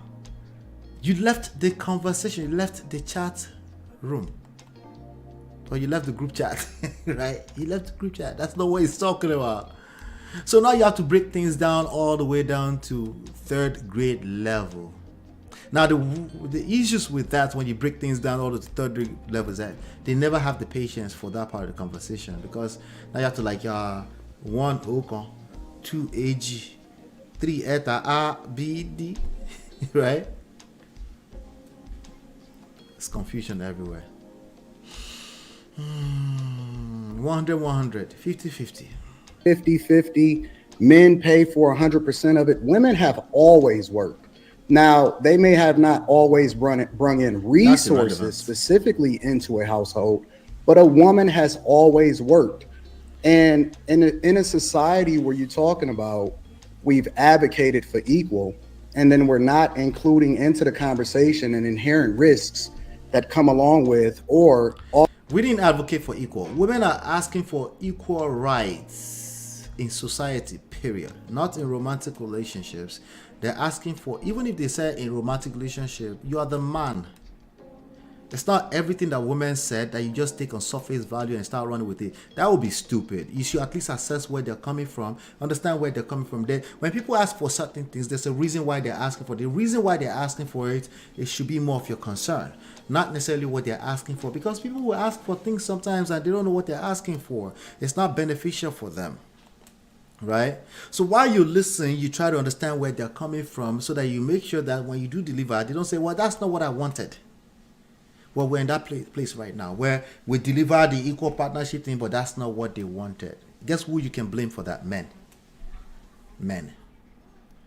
You left the conversation, you left the chat room. Or you left the group chat, right? You left the group chat. That's not what he's talking about. So now you have to break things down all the way down to 3rd grade level. Now the issues with that, when you break things down all the 3rd grade level, is that they never have the patience for that part of the conversation, because now you have to like 1 okon, 2 ag, 3 eta a b d, right? It's confusion everywhere. 100, 50-50. 50-50. Men pay for 100% of it. Women have always worked. Now, they may have not always brung in resources specifically into a household, but a woman has always worked. And in a society where you're talking about we've advocated for equal, and then we're not including into the conversation and inherent risks that come along with, we didn't advocate for equal. Women are asking for equal rights in society, period. Not in romantic relationships. They're asking for, even if they say in romantic relationship, you are the man. It's not everything that women said that you just take on surface value and start running with it. That would be stupid. You should at least assess where they're coming from, understand where they're coming from. Then, when people ask for certain things, there's a reason why they're asking for it. The reason why they're asking for it, it should be more of your concern, not necessarily what they're asking for. Because people will ask for things sometimes and they don't know what they're asking for. It's not beneficial for them. Right? So while you listen, you try to understand where they're coming from so that you make sure that when you do deliver, they don't say, well, that's not what I wanted. Well, we're in that place right now where we deliver the equal partnership thing, but that's not what they wanted. Guess who you can blame for that? Men.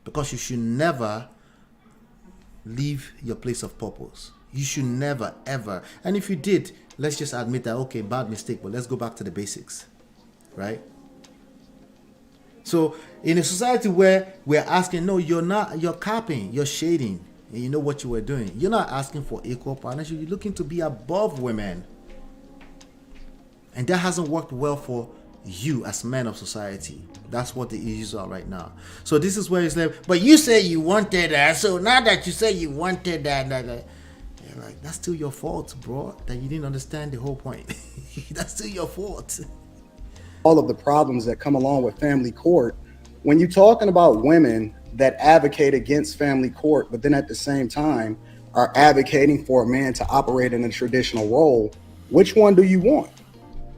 Because you should never leave your place of purpose. You should never, ever. And if you did, let's just admit that, okay, bad mistake, but let's go back to the basics. Right? So in a society where we're asking, no, you're not, you're capping, you're shading, and you know what you were doing. You're not asking for equal partnership. You're looking to be above women. And that hasn't worked well for you as men of society. That's what the issues are right now. So this is where it's like, but you say you wanted that, so now that you say you wanted that, you're like, that's still your fault, bro, that you didn't understand the whole point. That's still your fault. All of the problems that come along with family court, when you're talking about women that advocate against family court, but then at the same time are advocating for a man to operate in a traditional role, which one do you want?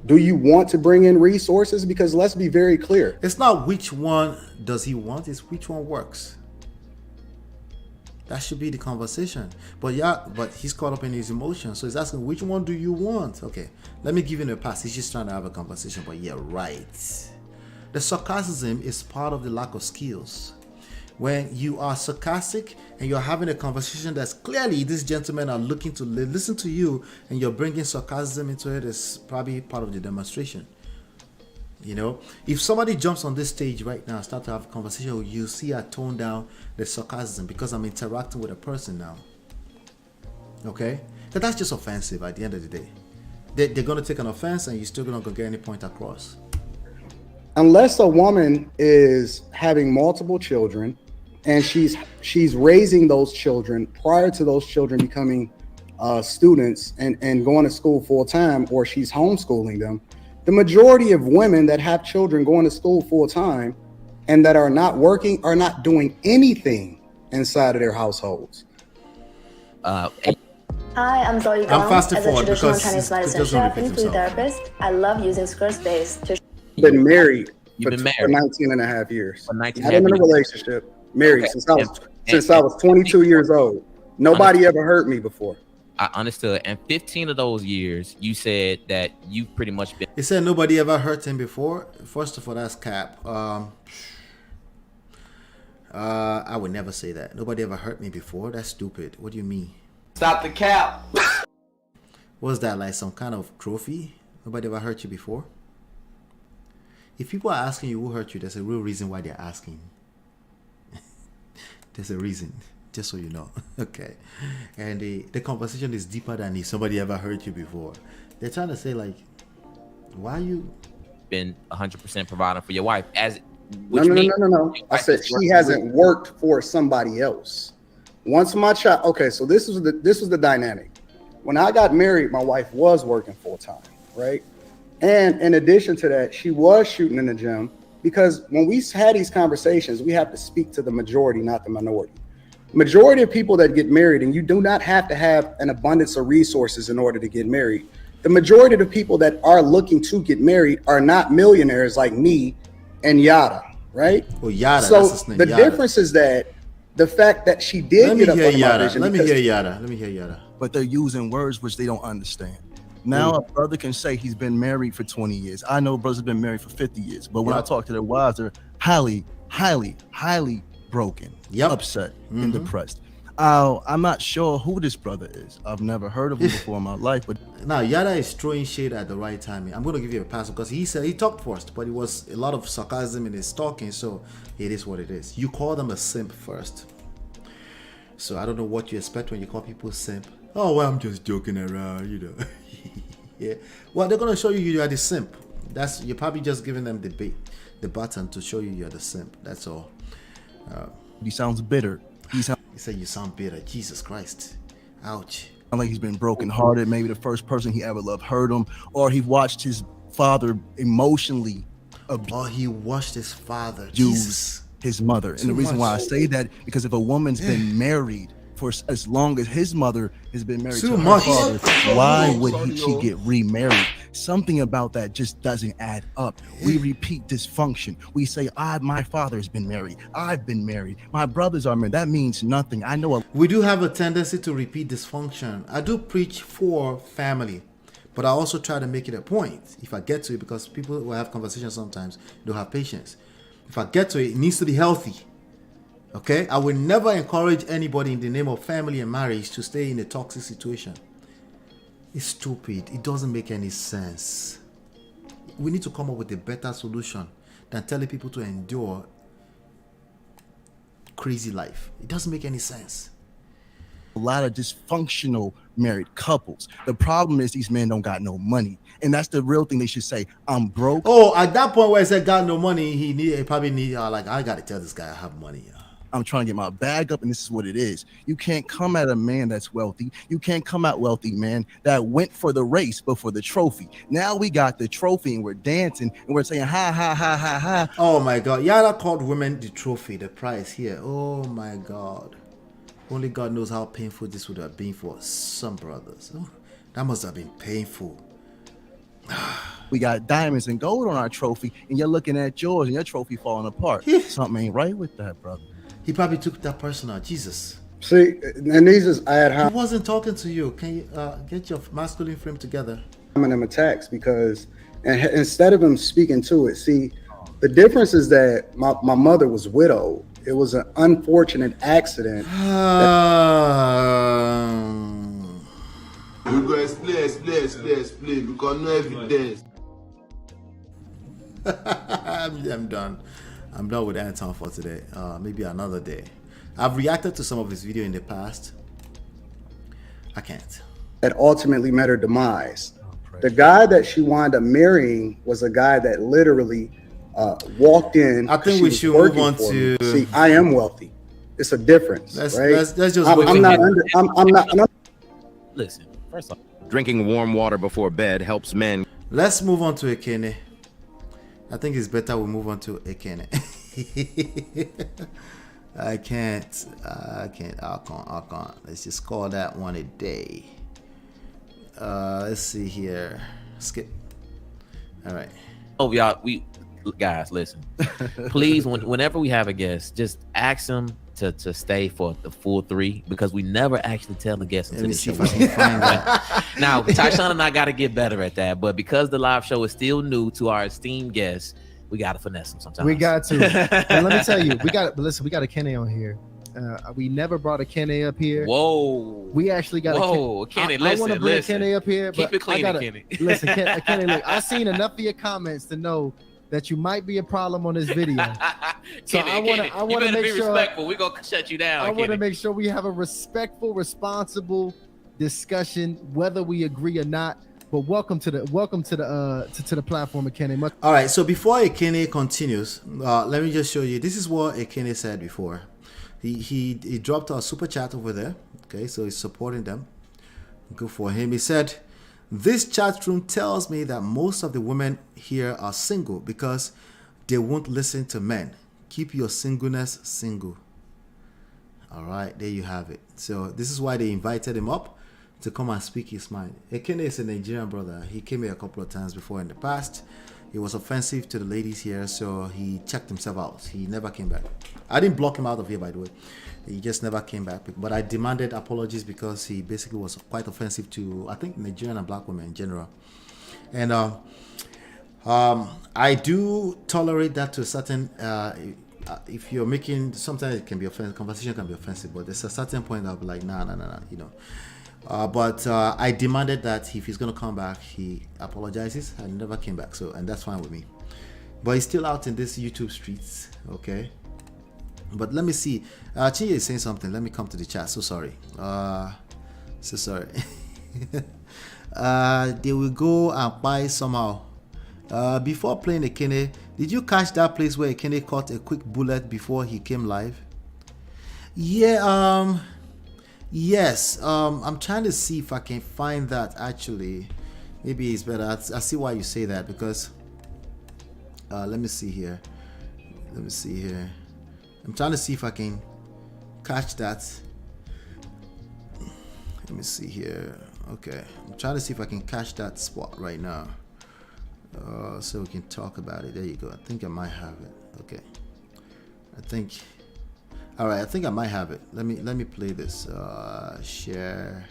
Do you want to bring in resources? Because let's be very clear. It's not which one does he want, it's which one works. That should be the conversation. But yeah, but he's caught up in his emotions. So he's asking, which one do you want? Okay, let me give him a pass. He's just trying to have a conversation. But yeah, right. The sarcasm is part of the lack of skills. When you are sarcastic and you're having a conversation that's clearly these gentlemen are looking to listen to you, and you're bringing sarcasm into it, is probably part of the demonstration. You know, if somebody jumps on this stage right now, start to have a conversation, you see I tone down the sarcasm because I'm interacting with a person now. Okay? But that's just offensive at the end of the day. They're going to take an offense and you're still not going to get any point across. Unless a woman is having multiple children and she's raising those children prior to those children becoming students and going to school full time, or she's homeschooling them, the majority of women that have children going to school full time and that are not working are not doing anything inside of their households. Hi, I'm Zoe Gong. As a traditional Chinese medicine chef and food therapist, I love using Squarespace to... Been married for 19 and a half years. Not in a relationship. Married since I was 22 years old. Nobody ever hurt me before. I understood. And 15 of those years, you said that you pretty much been... He said nobody ever hurt him before. First of all, that's cap. I would never say that. Nobody ever hurt me before. That's stupid. What do you mean? Stop the cap. Was that like some kind of trophy? Nobody ever hurt you before? If people are asking you who hurt you, there's a real reason why they're asking. There's a reason. Just so you know. Okay. And the conversation is deeper than if somebody ever hurt you before. They're trying to say, like, why you been 100% providing for your wife? No. I said she hasn't worked for somebody else. Once my child, okay, so this was the dynamic. When I got married, my wife was working full time, right? And in addition to that, she was shooting in the gym, because when we had these conversations, we have to speak to the majority, not the minority. Majority of people that get married, and you do not have to have an abundance of resources in order to get married. The majority of the people that are looking to get married are not millionaires like me and Yada, right? Well, Yada, so that's his name, the Yada. difference is that the fact that she did get up on my vision. Let me hear Yada. But they're using words which they don't understand. Now a brother can say he's been married for 20 years. I know brothers have been married for 50 years. But when I talk to their wives, they're highly, highly, highly broken, upset, and depressed. I'm not sure who this brother is. I've never heard of him before in my life. But now Yada is throwing shade at the right time. I'm going to give you a pass because he said he talked first, but it was a lot of sarcasm in his talking. So it is what it is. You call them a simp first. So I don't know what you expect when you call people simp. Oh, well, I'm just joking around, you know. Yeah. Well, they're going to show you are the simp. You're probably just giving them the button to show you're the simp. That's all. He sounds bitter. He said you sound bitter. Jesus Christ. Ouch. Like he's been brokenhearted. Maybe the first person he ever loved hurt him, or he watched his father emotionally abuse. Or he watched his father Jesus. His mother. And the reason why I say that, because if a woman's been married for as long as his mother has been married to her father, why would she get remarried? Something about that just doesn't add up. We repeat dysfunction. We say, my father has been married. I've been married. My brothers are married. That means nothing. I know. We do have a tendency to repeat dysfunction. I do preach for family, but I also try to make it a point if I get to it, because people will have conversations sometimes don't have patience. If I get to it, it needs to be healthy. Okay? I will never encourage anybody in the name of family and marriage to stay in a toxic situation. It's stupid. It doesn't make any sense. We need to come up with a better solution than telling people to endure crazy life. It doesn't make any sense. A lot of dysfunctional married couples. The problem is these men don't got no money, and that's the real thing they should say. I'm broke. Oh, at that point where he said got no money, he probably need like, I gotta tell this guy I have money. I'm trying to get my bag up, and this is what it is. You can't come at a man that's wealthy. You can't come at wealthy man that went for the race, but for the trophy. Now we got the trophy, and we're dancing, and we're saying, ha, ha, ha, ha, ha. Oh, my God. Yara called women the trophy, the prize here. Oh, my God. Only God knows how painful this would have been for some brothers. Oh, that must have been painful. We got diamonds and gold on our trophy, and you're looking at yours, and your trophy falling apart. Something ain't right with that, brother. He probably took that personal. Jesus. See, and these is He wasn't talking to you. Can you get your masculine frame together? them attacks because instead of him speaking to it, see, the difference is that my mother was widowed. It was an unfortunate accident. We go explain because no evidence. I'm done. I'm done with Anton for today. Maybe another day. I've reacted to some of his video in the past. I can't. That ultimately met her demise. The guy that she wound up marrying was a guy that literally walked in. I think we should move on to. See, I am wealthy. It's a difference, right? Let's just. I'm not. Listen, first off, drinking warm water before bed helps men. Let's move on to Ekene. I think it's better we move on to Ekene. I can't. Let's just call that one a day. Let's see here. Skip. All right. Oh, y'all, guys, listen. Please, whenever we have a guest, just ask them to stay for the full 3 because we never actually tell the guests until the show. Now, Tyshawn and I got to get better at that, but because the live show is still new to our esteemed guests, we got to finesse them sometimes. We got to. And let me tell you, we got a Kenny on here. We never brought a Kenny up here. Whoa. We actually got a Kenny. I want to bring a Kenny up here. Keep it clean, Kenny. Listen, Kenny, look, I've seen enough of your comments to know that you might be a problem on this video. So I want to make sure. Respectful. We're gonna shut you down. I want to make sure we have a respectful, responsible discussion, whether we agree or not. But welcome to the platform, Ekene. All right. So before Ekene continues, let me just show you. This is what Ekene said before. He dropped a super chat over there. Okay, so he's supporting them. Good for him. He said, "This chat room tells me that most of the women here are single because they won't listen to men. Keep your singleness single." All right, there you have it. So this is why they invited him up to come and speak his mind. Ekene is a Nigerian brother. He came here a couple of times before in the past. He was offensive to the ladies here, so he checked himself out. He never came back. I didn't block him out of here, by the way. He just never came back. But I demanded apologies because he basically was quite offensive to, I think, Nigerian and black women in general. And I do tolerate that to a certain, if you're making, sometimes it can be offensive, conversation can be offensive, but there's a certain point I'll be like, nah, you know. But I demanded that if he's going to come back, he apologizes, and never came back. So, and that's fine with me. But he's still out in these YouTube streets, okay? But let me see. Chinye is saying something. Let me come to the chat. So sorry. They will go and buy somehow. Before playing Ekene, did you catch that place where Ekene caught a quick bullet before he came live? Yeah, yes. I'm trying to see if I can find that actually. Maybe it's better. I see why you say that because let me see here. I'm trying to see if I can catch that. Let me see here. Okay, I'm trying to see if I can catch that spot right now, so we can talk about it. There you go. I think I might have it. Okay, all right, I think I might have it. Let me play this. Share.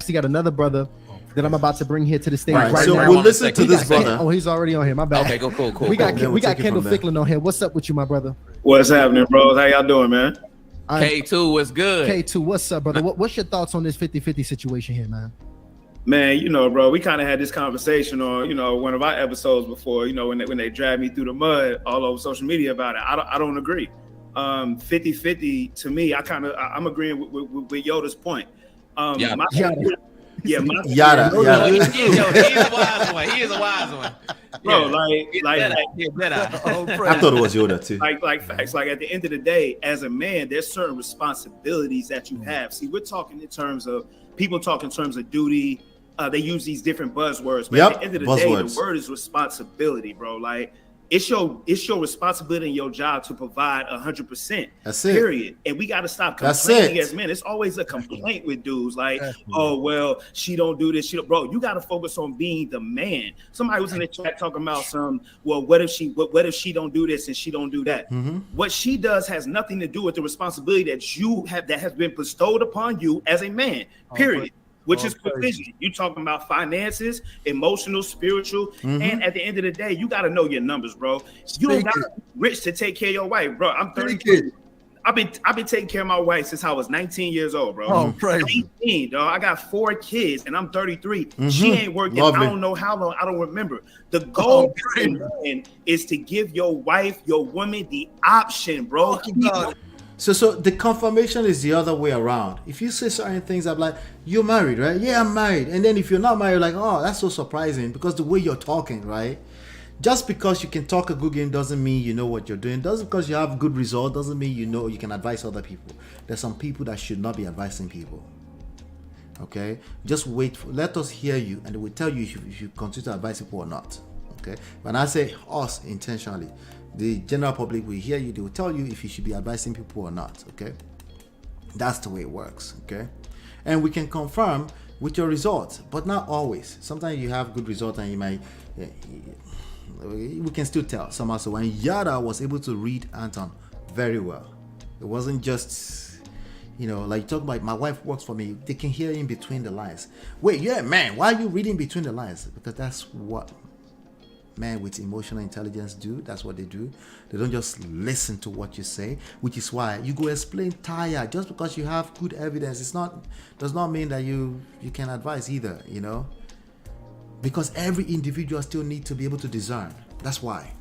You got another brother that I'm about to bring here to the stage. Right, so we'll listen to this brother. Oh, he's already on here. My bad. Okay, cool. We got Kendall Ficklin on here. What's up with you, my brother? What's happening, bros? How y'all doing, man? K2, what's good? K2, what's up, brother? What's your thoughts on this 50-50 situation here, man? Man, you know, bro, we kind of had this conversation on, you know, one of our episodes before, you know, when they dragged me through the mud all over social media about it. I don't agree. 50-50 to me, I'm agreeing with Yoda's point. Yada. He is a wise one. He is a wise one. Bro, I thought it was Yoda too. Like facts. Like at the end of the day, as a man, there's certain responsibilities that you have. See, we're talking in terms of people talk in terms of duty. They use these different buzzwords, but at the end of the day, the word is responsibility, bro. Like it's your responsibility and your job to provide 100%. That's it. Period. And we got to stop complaining as men. It's always a complaint with dudes, like, oh well, she don't do this. Bro, you got to focus on being the man. Somebody was in the chat talking about what if she don't do this and she don't do that? Mm-hmm. What she does has nothing to do with the responsibility that you have that has been bestowed upon you as a man. Period. Which is provision. You talking about finances, emotional, spiritual, and at the end of the day, you got to know your numbers, bro. You don't got to be rich to take care of your wife, bro. I'm 32. I've been taking care of my wife since I was 19 years old, bro. Oh, crazy. 18, dog. I got 4 kids, and I'm 33. She ain't working. I don't know how long. I don't remember. The goal is to give your wife, your woman, the option, bro. So the confirmation is the other way around. If you say certain things, I'm like, you're married, right? Yeah, I'm married. And then if you're not married, you're like, oh, that's so surprising because the way you're talking, right? Just because you can talk a good game doesn't mean you know what you're doing. Just because you have good result doesn't mean you know you can advise other people. There's some people that should not be advising people. Okay? Just wait. Let us hear you and we'll tell you if you continue to advise people or not. Okay? When I say us intentionally, the general public will hear you. They will tell you if you should be advising people or not. Okay, that's the way it works. Okay, and we can confirm with your results, but not always. Sometimes you have good results, and you might. We can still tell somehow. So when Yada was able to read Anton very well, it wasn't just, you know, like you talk about my wife works for me. They can hear in between the lines. Wait, yeah, man, why are you reading between the lines? Because that's what men with emotional intelligence do. That's what they do. They don't just listen to what you say, which is why you go explain tired. Just because you have good evidence, does not mean that you can advise either, you know, because every individual still needs to be able to discern. That's why.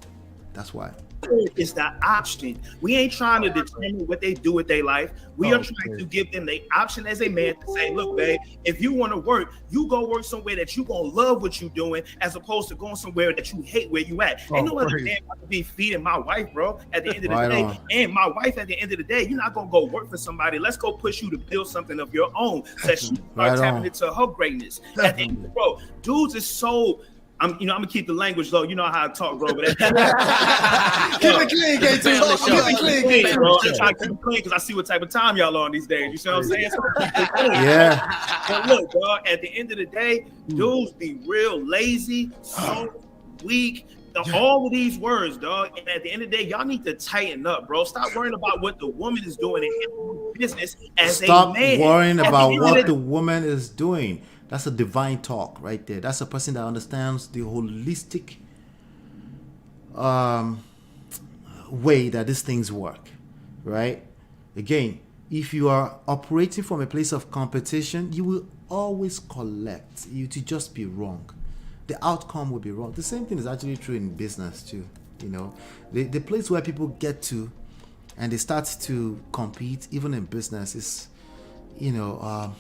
It's the option. We ain't trying to determine what they do with their life. We are trying to give them the option as a man to say, look, babe, if you want to work, you go work somewhere that you gonna love what you doing, as opposed to going somewhere that you hate where you at. Ain't no other man got to be feeding my wife, bro, at the end of the day. And my wife, at the end of the day, you're not gonna go work for somebody. Let's go push you to build something of your own so that she start tapping into her greatness. At the end of the day, bro, dudes is so. I'm gonna keep the language low. You know how I talk, bro. But keep it clean, K2. Keep it clean, bro. I'm trying to keep it clean because I see what type of time y'all on these days. You see what I'm saying? Yeah. But look, dog. At the end of the day, dudes be real lazy, so weak. All of these words, dog. And at the end of the day, y'all need to tighten up, bro. Stop worrying about what the woman is doing in business as a man. Stop worrying about what the woman is doing. That's a divine talk right there. That's a person that understands the holistic way that these things work, right? Again, if you are operating from a place of competition, you will always collect. You to just be wrong. The outcome will be wrong. The same thing is actually true in business too. You know, the place where people get to and they start to compete, even in business, is, you know,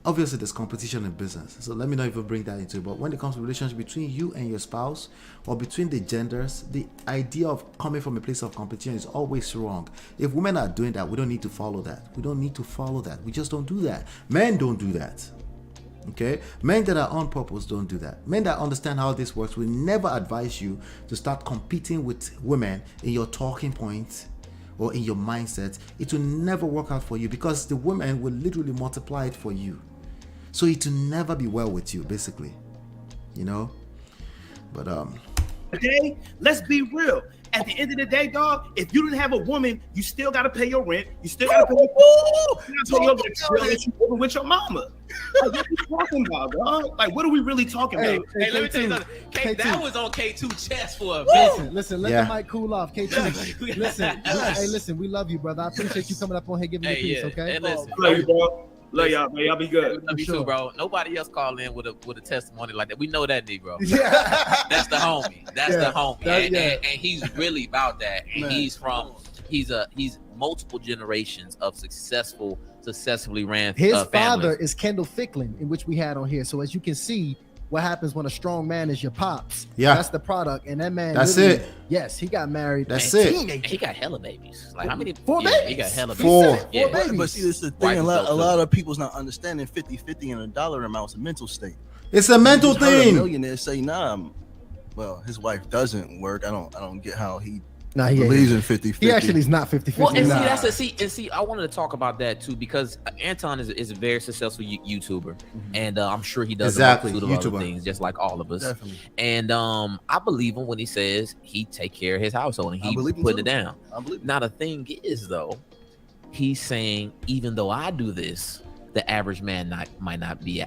obviously there's competition in business, so let me not even bring that into it. But when it comes to relationship between you and your spouse or between the genders, the idea of coming from a place of competition is always wrong. If women are doing that, we don't need to follow that. We just don't do that. Men don't do that. Okay, men that are on purpose don't do that. Men that understand how this works will never advise you to start competing with women in your talking points or in your mindset. It will never work out for you because the women will literally multiply it for you. So it will never be well with you, basically, you know. But okay, let's be real. At the end of the day, dog, if you didn't have a woman, you still gotta pay your rent. You still gotta pay your living with your mama. Like, what are you talking about, dog? Like, what are we really talking about? Hey, let me tell you something. K2. That was on K2 chest for a minute. Listen, let the mic cool off. K2, listen, we love you, brother. I appreciate you coming up on here giving me peace, okay? Hey, listen. Love you, bro. Love y'all, man. Y'all be good. Love you too, bro. Nobody else call in with a testimony like that. We know that Negro. Yeah. That's the homie. That's the homie. And he's really about that. And Man. he's multiple generations of successfully ran His father families. is Kendall Ficklin, in which we had on here. So as you can see, what happens when a strong man is your pops. Yeah. That's the product. And that man. That's literally- it. Yes, he got married. That's at a it. teenager. And he got hella babies. Like how many? Four yeah, babies. He got hella Four. babies. Yeah. But see, this is the Wife thing. A is lot, dope, a lot of people's not understanding 50-50 and a dollar amount is a mental state. It's a mental You just heard thing. A millionaire say, "Nah, well, his wife doesn't work. I don't get how he Nah, he believes in 50-50." He actually is not 50-50. Well, and Nah. see, I wanted to talk about that too because Anton is a very successful YouTuber, and I'm sure he does Exactly, a multitude of YouTuber. other things just like all of us. Definitely. And I believe him when he says he take care of his household and I he believe him putting too. it down. I believe him. Now the thing is though, he's saying even though I do this, the average man might not be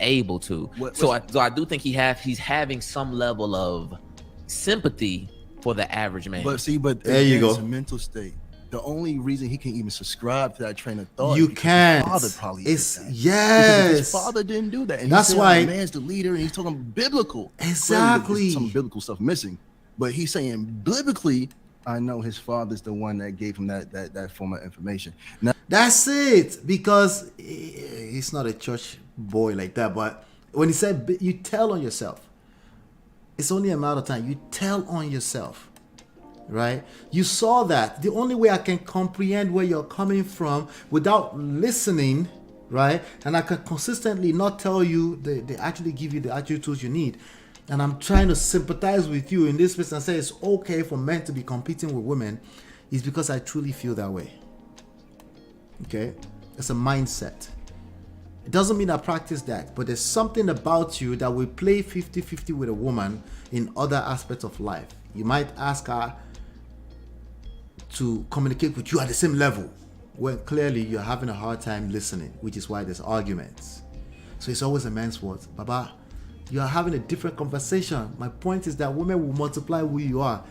able to. So I do think he's having some level of sympathy for the average man. But see, There you go. It's a mental state. The only reason he can even subscribe to that train of thought, You is because can't. His father probably It's did that. Because yes. his father didn't do that, and That's he said, why- "Oh, man's the leader," and he's talking biblical. Clearly, Exactly. there's some biblical stuff missing, but he's saying biblically, I know his father's the one that gave him that form of information. Now, That's it. Because he's not a church boy like that. But when he said you tell on yourself, it's only a matter of time. You tell on yourself, right? You saw that. The only way I can comprehend where you're coming from without listening, right? And I can consistently not tell you, they actually give you the actual tools you need. And I'm trying to sympathize with you in this space and say it's okay for men to be competing with women, is because I truly feel that way. Okay? It's a mindset. It doesn't mean I practice that, but there's something about you that will play 50-50 with a woman in other aspects of life. You might ask her to communicate with you at the same level, when clearly you're having a hard time listening, which is why there's arguments. So it's always a man's word. Baba, you are having a different conversation. My point is that women will multiply who you are.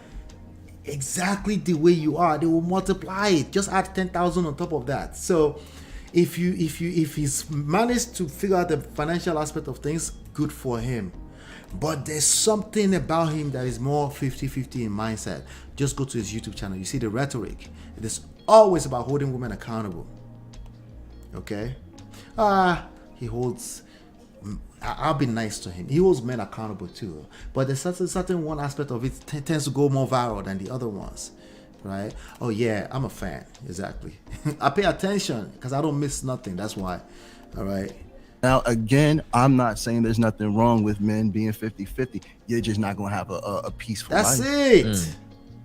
Exactly the way you are, they will multiply it. Just add 10,000 on top of that. So if he's managed to figure out the financial aspect of things, good for him. But there's something about him that is more 50-50 in mindset. Just go to his YouTube channel. You see the rhetoric. It is always about holding women accountable. Okay? He holds... I'll be nice to him. He holds men accountable too. But there's certain one aspect of it tends to go more viral than the other ones. Right? Oh yeah, I'm a fan. Exactly. I pay attention because I don't miss nothing. That's why. All right. Now, again, I'm not saying there's nothing wrong with men being 50-50. You're just not gonna have a peaceful That's life. it.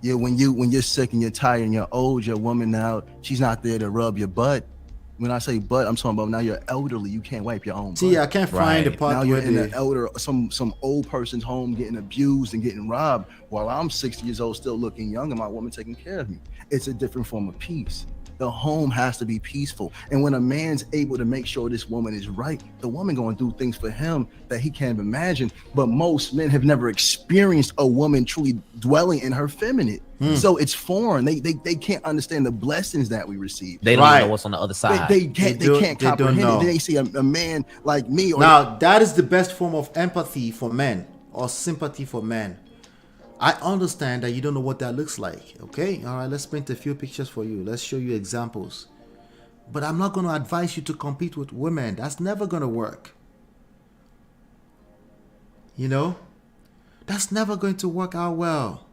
Yeah, when you're sick and you're tired and you're old, your woman now, she's not there to rub your butt. When I say butt, I'm talking about now you're elderly. You can't wipe your own butt. See, I can't find the part now you're where in they- an elder, some old person's home getting abused and getting robbed, while I'm 60 years old, still looking young, and my woman taking care of me. It's a different form of peace. The home has to be peaceful, and when a man's able to make sure this woman is right, the woman going to do things for him that he can't imagine. But most men have never experienced a woman truly dwelling in her feminine. So it's foreign. They can't understand the blessings that we receive. They don't know what's on the other side. They can't comprehend it. They see a man like me. Or now that is the best form of empathy for men or sympathy for men. I understand that you don't know what that looks like. Okay, all right, let's paint a few pictures for you. Let's show you examples. But I'm not going to advise you to compete with women. That's never going to work. You know, that's never going to work out well.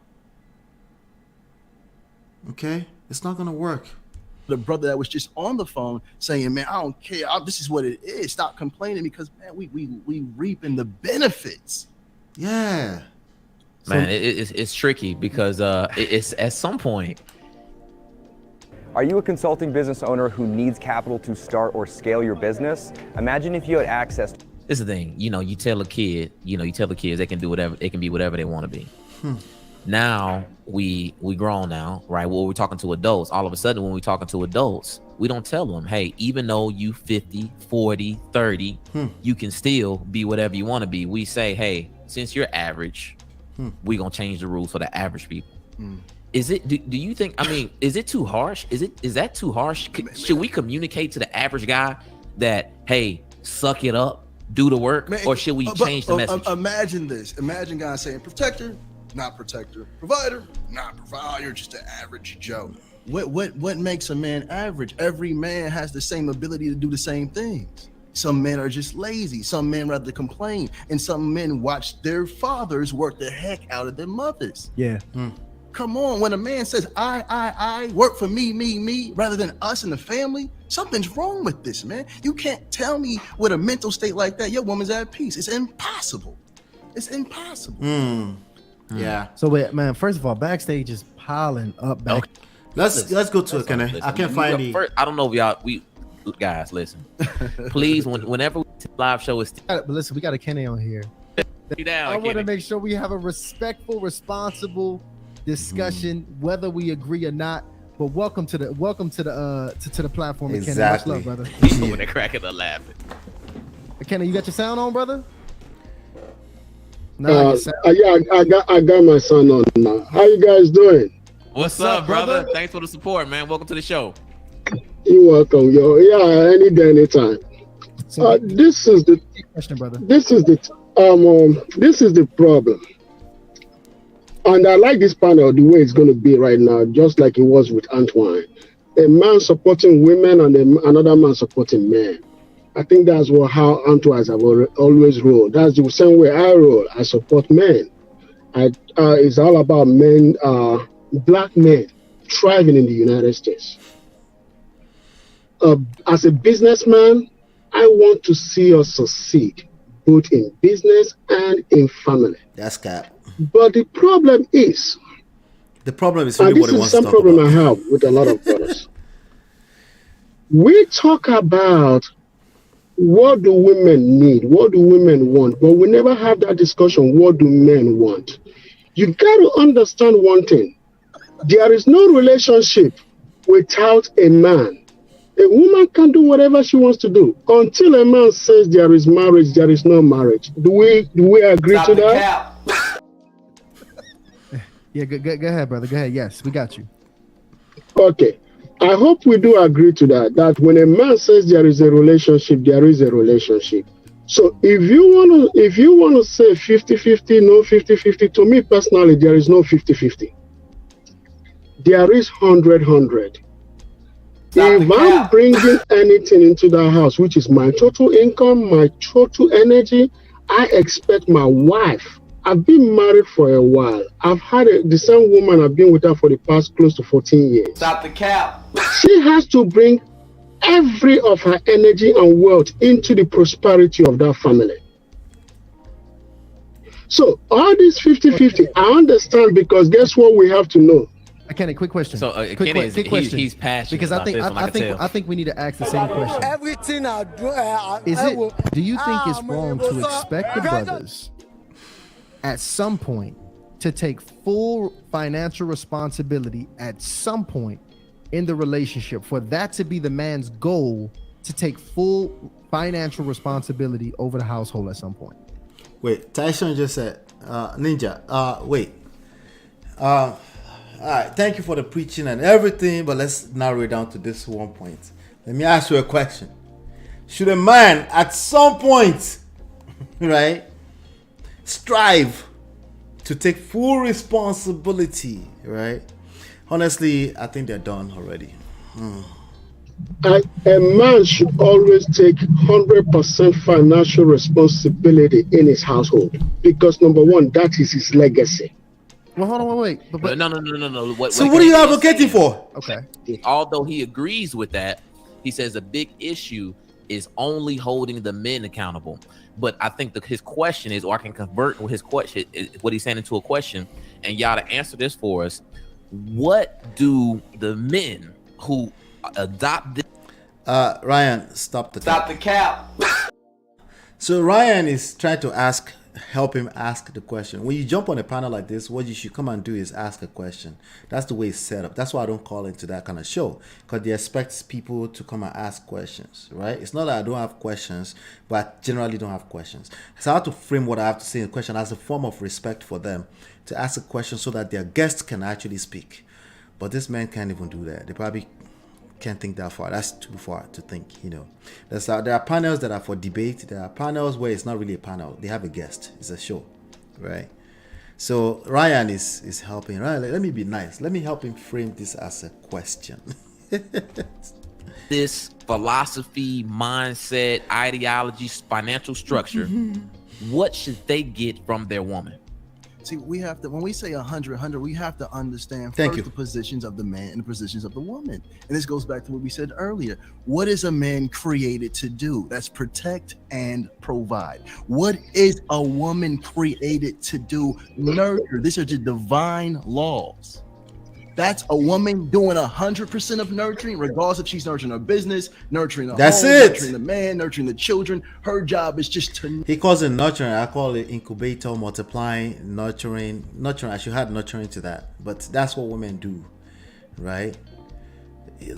Okay, it's not going to work. the brother that was just on the phone saying, man, I don't care. This is what it is. Stop complaining because, man, we reaping the benefits. Yeah. Man, it's tricky because it's at some point. Are you a consulting business owner who needs capital to start or scale your business? Imagine if you had access. This is the thing, you tell the kids they can do whatever, they can be whatever they want to be. Now we grown now, right? Well, we're talking to adults. All of a sudden, when we're talking to adults, we don't tell them, hey, even though you 50, 40, 30, you can still be whatever you want to be. We say, hey, since you're average, we're going to change the rules for the average people. Is it, do you think, I mean, is it too harsh? Is that too harsh? Should we communicate to the average guy, that, hey, suck it up, do the work, Man, or should we change the message? Imagine this. Imagine guys saying protector, not protector, provider, not provider. You're just an average Joe. What makes a man average? Every man has the same ability to do the same things. Some men are just lazy. Some men rather complain, and some men watch their fathers work the heck out of their mothers. Yeah. Come on, when a man says I work for me, rather than us and the family, something's wrong with this, man. You can't tell me with a mental state like that your woman's at peace. It's impossible. It's impossible. Yeah. So wait, man. First of all, backstage is piling up. Back. Okay. Let's go to it, can I can't find the. First, I don't know if y'all guys listen. Please, whenever live show is. But listen, we got a Kenny on here. Down, I want to make sure we have a respectful, responsible discussion, whether we agree or not. But welcome to the platform, Exactly. Kenny. Much love, brother. People when they're cracking up laughing. Kenny, you got your sound on, brother? Yeah, I got my son on now. How you guys doing? What's up, brother? Thanks for the support, man. Welcome to the show. You're welcome, yo. Yeah, any day, anytime. This is the question, brother. This is the problem. And I like this panel the way it's going to be right now, just like it was with Antoine. A man supporting women and another man supporting men. I think that's how Antoine have always rolled. That's the same way I roll. I support men. It's all about men, black men thriving in the United States. As a businessman, I want to see us succeed, both in business and in family. That's cap. But the problem is really and what this it is wants some to talk problem about. I have with a lot of brothers. We talk about what do women need, what do women want, but we never have that discussion. What do men want? You got to understand one thing. There is no relationship without a man. A woman can do whatever she wants to do. Until a man says there is marriage, there is no marriage. Do we agree to that? Yeah, go ahead, brother. Go ahead. Yes, we got you. Okay. I hope we do agree to that. That when a man says there is a relationship, there is a relationship. So if you want to say 50-50, no 50-50, to me personally, there is no 50-50. There is 100-100. If I'm bringing anything into that house, which is my total income, my total energy, I expect my wife. I've been married for a while. I've had the same woman, I've been with her for the past close to 14 years. Stop the cap. She has to bring every of her energy and wealth into the prosperity of that family. So all this 50-50, I understand, because guess what we have to know? Kenny, quick question. So quick question. He's passionate because I think we need to ask the same question. Everything I do, do you think it's wrong to expect the brothers at some point to take full financial responsibility at some point in the relationship, for that to be the man's goal, to take full financial responsibility over the household at some point? Wait, Tyson just said, Ninja, all right, thank you for the preaching and everything, but let's narrow it down to this one point. Let me ask you a question. Should a man at some point, right, strive to take full responsibility, right? Honestly, I think they're done already. A man should always take 100% financial responsibility in his household, because number one, that is his legacy. Well, hold on, wait. But no. What are you advocating for? Okay. Although he agrees with that, he says a big issue is only holding the men accountable. But I think his question is, or I can convert his question, what he's saying into a question, and y'all to answer this for us. What do the men who adopt this? Ryan, stop the cap. So Ryan is trying to help him ask the question. When you jump on a panel like this, what you should come and do is ask a question. That's the way it's set up. That's why I don't call into that kind of show, because they expect people to come and ask questions, right? It's not that I don't have questions, but I generally don't have questions. So I have to frame what I have to say in the question as a form of respect for them, to ask a question so that their guests can actually speak. But this man can't even do that. They probably can't think that far. That's too far to think, there are panels that are for debate. There are panels where it's not really a panel. They have a guest. It's a show, right? So Ryan is helping. Ryan, let me be nice. Let me help him frame this as a question. This philosophy, mindset, ideology, financial structure, what should they get from their woman? See, we have to, when we say 100, we have to understand Thank first you. the positions of the man and the positions of the woman. And this goes back to what we said earlier. What is a man created to do? That's protect and provide. What is a woman created to do? Nurture. These are the divine laws. That's a woman doing 100% of nurturing, regardless if she's nurturing her business, nurturing the That's home, it. nurturing the man, nurturing the children. Her job is just to. He calls it nurturing. I call it incubator, multiplying, nurturing. I should add nurturing to that. But that's what women do, right?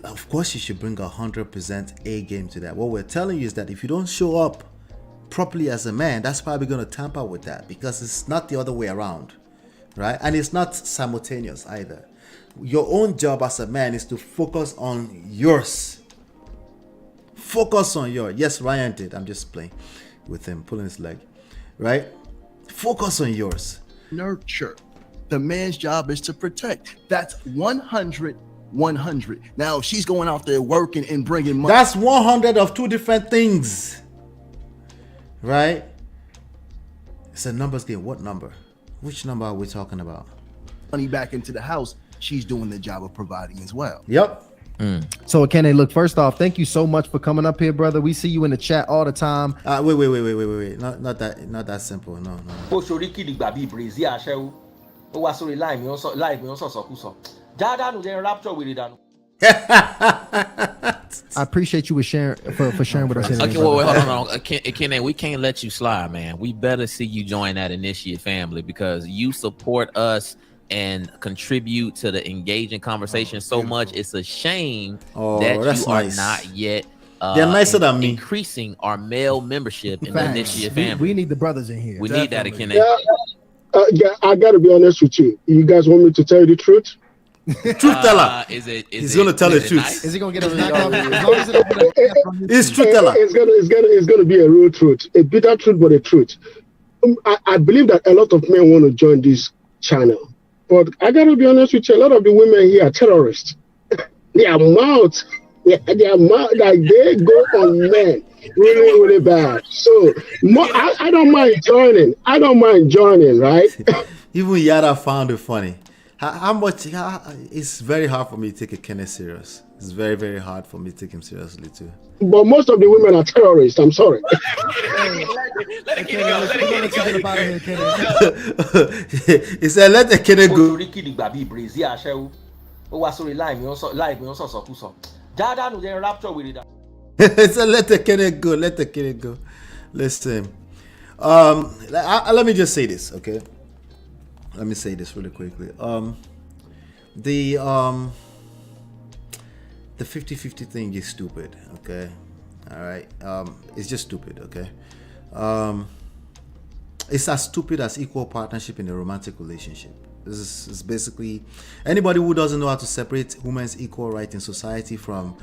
Of course, you should bring 100% A game to that. What we're telling you is that if you don't show up properly as a man, that's probably going to tamper with that, because it's not the other way around, right? And it's not simultaneous either. Your own job as a man is to focus on yours. Focus on yours. Yes, Ryan did. I'm just playing with him, pulling his leg, right? Focus on yours. Nurture. The man's job is to protect. That's 100. Now, if she's going out there working and bringing money. That's 100 of two different things, right? It's a numbers game. What number? Which number are we talking about? Money back into the house. She's doing the job of providing as well. Yep. So Kenny, look, first off, thank you so much for coming up here, brother. We see you in the chat all the time. Wait. Not that simple. No. I appreciate you for sharing with us. Okay, hold on. Kenny, we can't let you slide, man. We better see you join that initiate family, because you support us and contribute to the engaging conversation so much. It's a shame that you are not yet they're nicer than me. Increasing our male membership in the initiate family. We need the brothers in here. We need that, Kenny. Yeah, I gotta be honest with you. You guys want me to tell you the truth? Truth teller. He's gonna tell the truth. Nice? Is he gonna get us back up? It's truth teller. It's gonna be a real truth, a bitter truth, but a truth. I believe that a lot of men want to join this channel, but I gotta be honest with you. A lot of the women here are terrorists. Their mouth, like they go on men really bad. So I don't mind joining. Right? Even Yara found it funny. How much? It's very hard for me to take a Kenneth serious. It's very, very hard for me to take him seriously too. But most of the women are terrorists. I'm sorry. Let it go. He said, "Let the Kenneth go." He said, "Let the Kenneth go. Let the Kenneth go." Listen, let me just say this, okay? Let me say this really quickly. The 50-50 thing is stupid, okay? All right. It's just stupid, okay? It's as stupid as equal partnership in a romantic relationship. This is basically anybody who doesn't know how to separate women's equal right in society from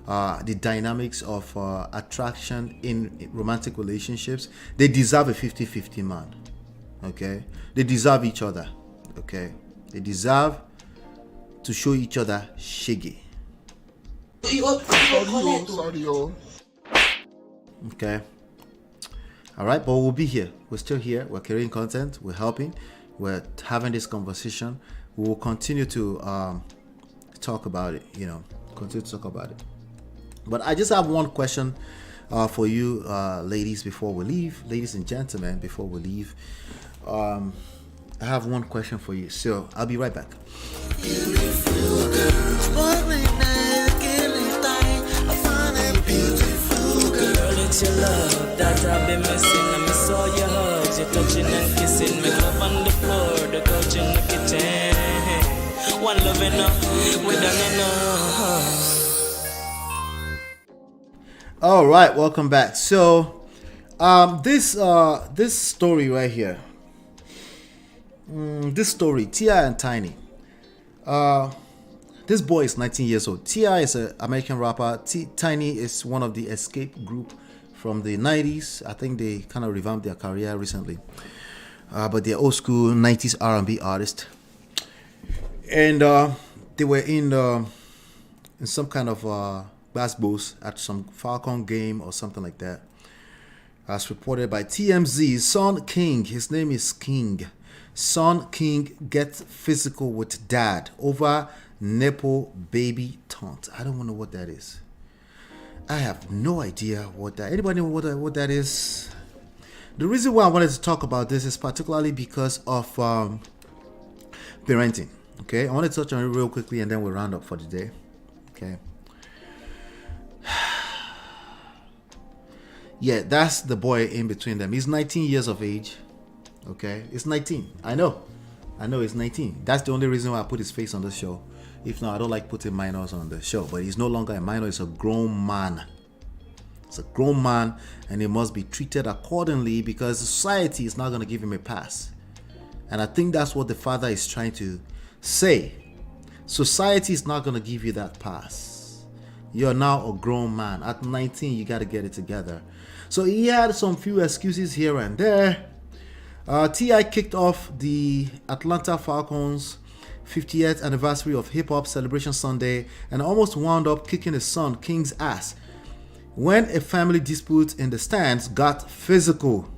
the dynamics of attraction in romantic relationships. They deserve a 50-50 man, okay? They deserve each other, okay? They deserve to show each other shiggy. Okay. All right, but we'll be here. We're still here. We're carrying content. We're helping. We're having this conversation. We will continue to talk about it, continue to talk about it. But I just have one question for you, ladies, before we leave. Ladies and gentlemen, before we leave. I have one question for you. So I'll be right back. It's your love that I've been missing. I miss all your hugs, your touching and kissing. Make love on the floor, the couch in the kitchen. One love enough, we done enough. All right, welcome back. So, this story right here. This story, Tia and Tiny. This boy is 19 years old. T.I. is an American rapper. Tiny is one of the Escape group from the 90s. I think they kind of revamped their career recently. But they're old school 90s R&B artists. And they were in some kind of basketball at some Falcon game or something like that. As reported by TMZ, Son King, his name is King. Son King gets physical with dad over Nepo baby taunt. I don't know what that is. I have no idea what that. Anybody know what that is? The reason why I wanted to talk about this is particularly because of parenting. Okay, I want to touch on it real quickly and then we'll round up for the day. Okay. Yeah, that's the boy in between them. He's 19 years of age. Okay, it's 19. I know he's 19. That's the only reason why I put his face on the show. If not, I don't like putting minors on the show. But he's no longer a minor. He's a grown man. It's a grown man, and he must be treated accordingly because society is not going to give him a pass. And I think that's what the father is trying to say. Society is not going to give you that pass. You're now a grown man. At 19, you got to get it together. So he had some few excuses here and there. T.I. kicked off the Atlanta Falcons 50th anniversary of Hip Hop Celebration Sunday and almost wound up kicking his son King's ass when a family dispute in the stands got physical.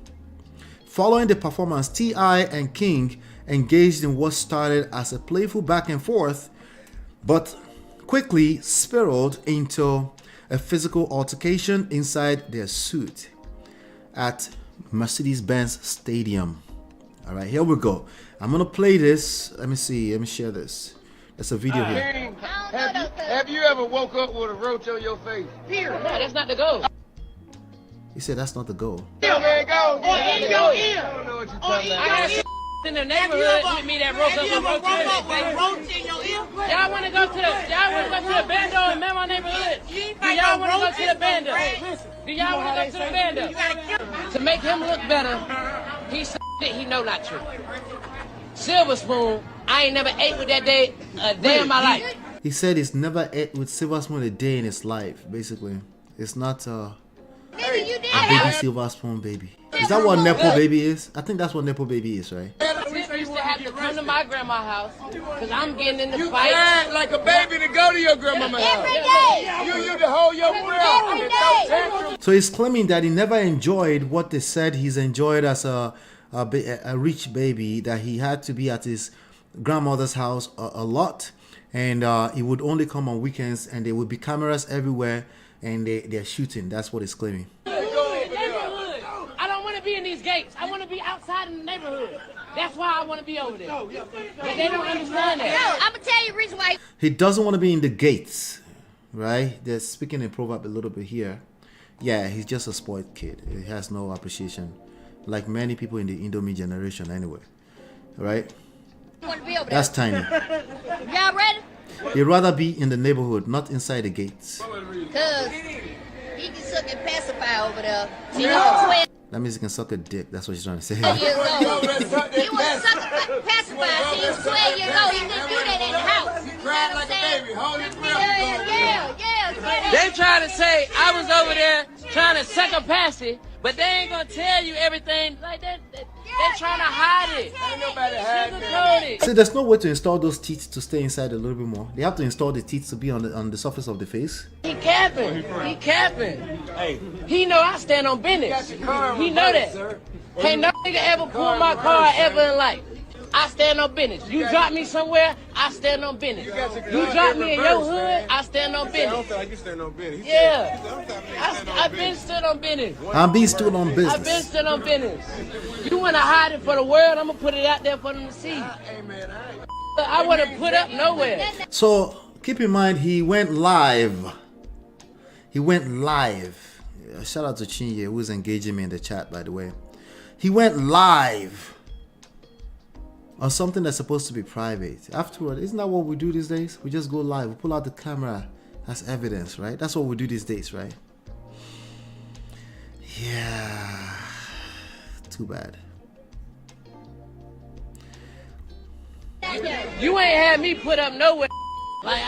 Following the performance, T.I. and King engaged in what started as a playful back and forth, but quickly spiraled into a physical altercation inside their suite at Mercedes-Benz Stadium. All right, here we go. I'm gonna play this. Let me see. Let me share this. There's a video here. King, have you ever woke up with a roach on your face? Period. No, that's not the goal. He said that's not the goal. Yeah, man, go. Or in your ear. I don't know what you're talking about. I got in the neighborhood with me that woke up with roach in your ear. Y'all want to go to the bando in my neighborhood? Do y'all want to go to the bando? Do y'all want to go to the bando? To make him look better, he said he know not true. Silver spoon, I ain't never ate with that day a day in my life. He said he's never ate with silver spoon a day in his life. Basically, it's not a baby silver spoon baby. Is that what Nepo baby is? I think that's what Nepo baby is, right? I used to have to come to my grandma's house because I'm getting in the fight. You act like a baby to go to your grandma's house. Every day. You used to hold your breath. So he's claiming that he never enjoyed what they said he's enjoyed as a rich baby, that he had to be at his grandmother's house a lot, and he would only come on weekends, and there would be cameras everywhere, and they're shooting. That's what he's claiming. I don't want to be in these gates. I want to be outside in the neighborhood. That's why I want to be over there. But they don't understand that. No, I'm going to tell you the reason why. He doesn't want to be in the gates, right? They're speaking in proverb a little bit here. Yeah, he's just a spoiled kid. He has no appreciation, like many people in the Indomie generation anyway, right? That's Tiny. Y'all ready? He'd rather be in the neighborhood, not inside the gates. Because he can suck and pacify over there. Yeah. That means he can suck a dick. That's what she's trying to say. He was suck and pacify until he was 12 years old. He couldn't do that in the house. You cried like a baby. Hold your breath. Yeah. They trying to say I was over there trying to suck a passy, but they ain't gonna tell you everything like that. They're trying to hide it. Ain't nobody hiding it. See, there's no way to install those teeth to stay inside a little bit more. They have to install the teeth to be on the surface of the face. He capping. He capping. Hey. He know I stand on business. He know that. Can't no nigga ever pull my car ever in life. I stand on business. You drop me somewhere, I stand on business. You drop me in your hood, I stand on business. I don't feel like you stand on business. Yeah. I've been stood on business. I'm being stood on business. I've been stood on business. You want to hide it for the world, I'm going to put it out there for them to see. I want to put up nowhere. So keep in mind, he went live. He went live. Shout out to Chinye, who's engaging me in the chat, by the way. He went live on something that's supposed to be private. Afterward, isn't that what we do these days? We just go live. We pull out the camera as evidence, right? That's what we do these days, right? Yeah. Too bad. You ain't had me put up nowhere. Like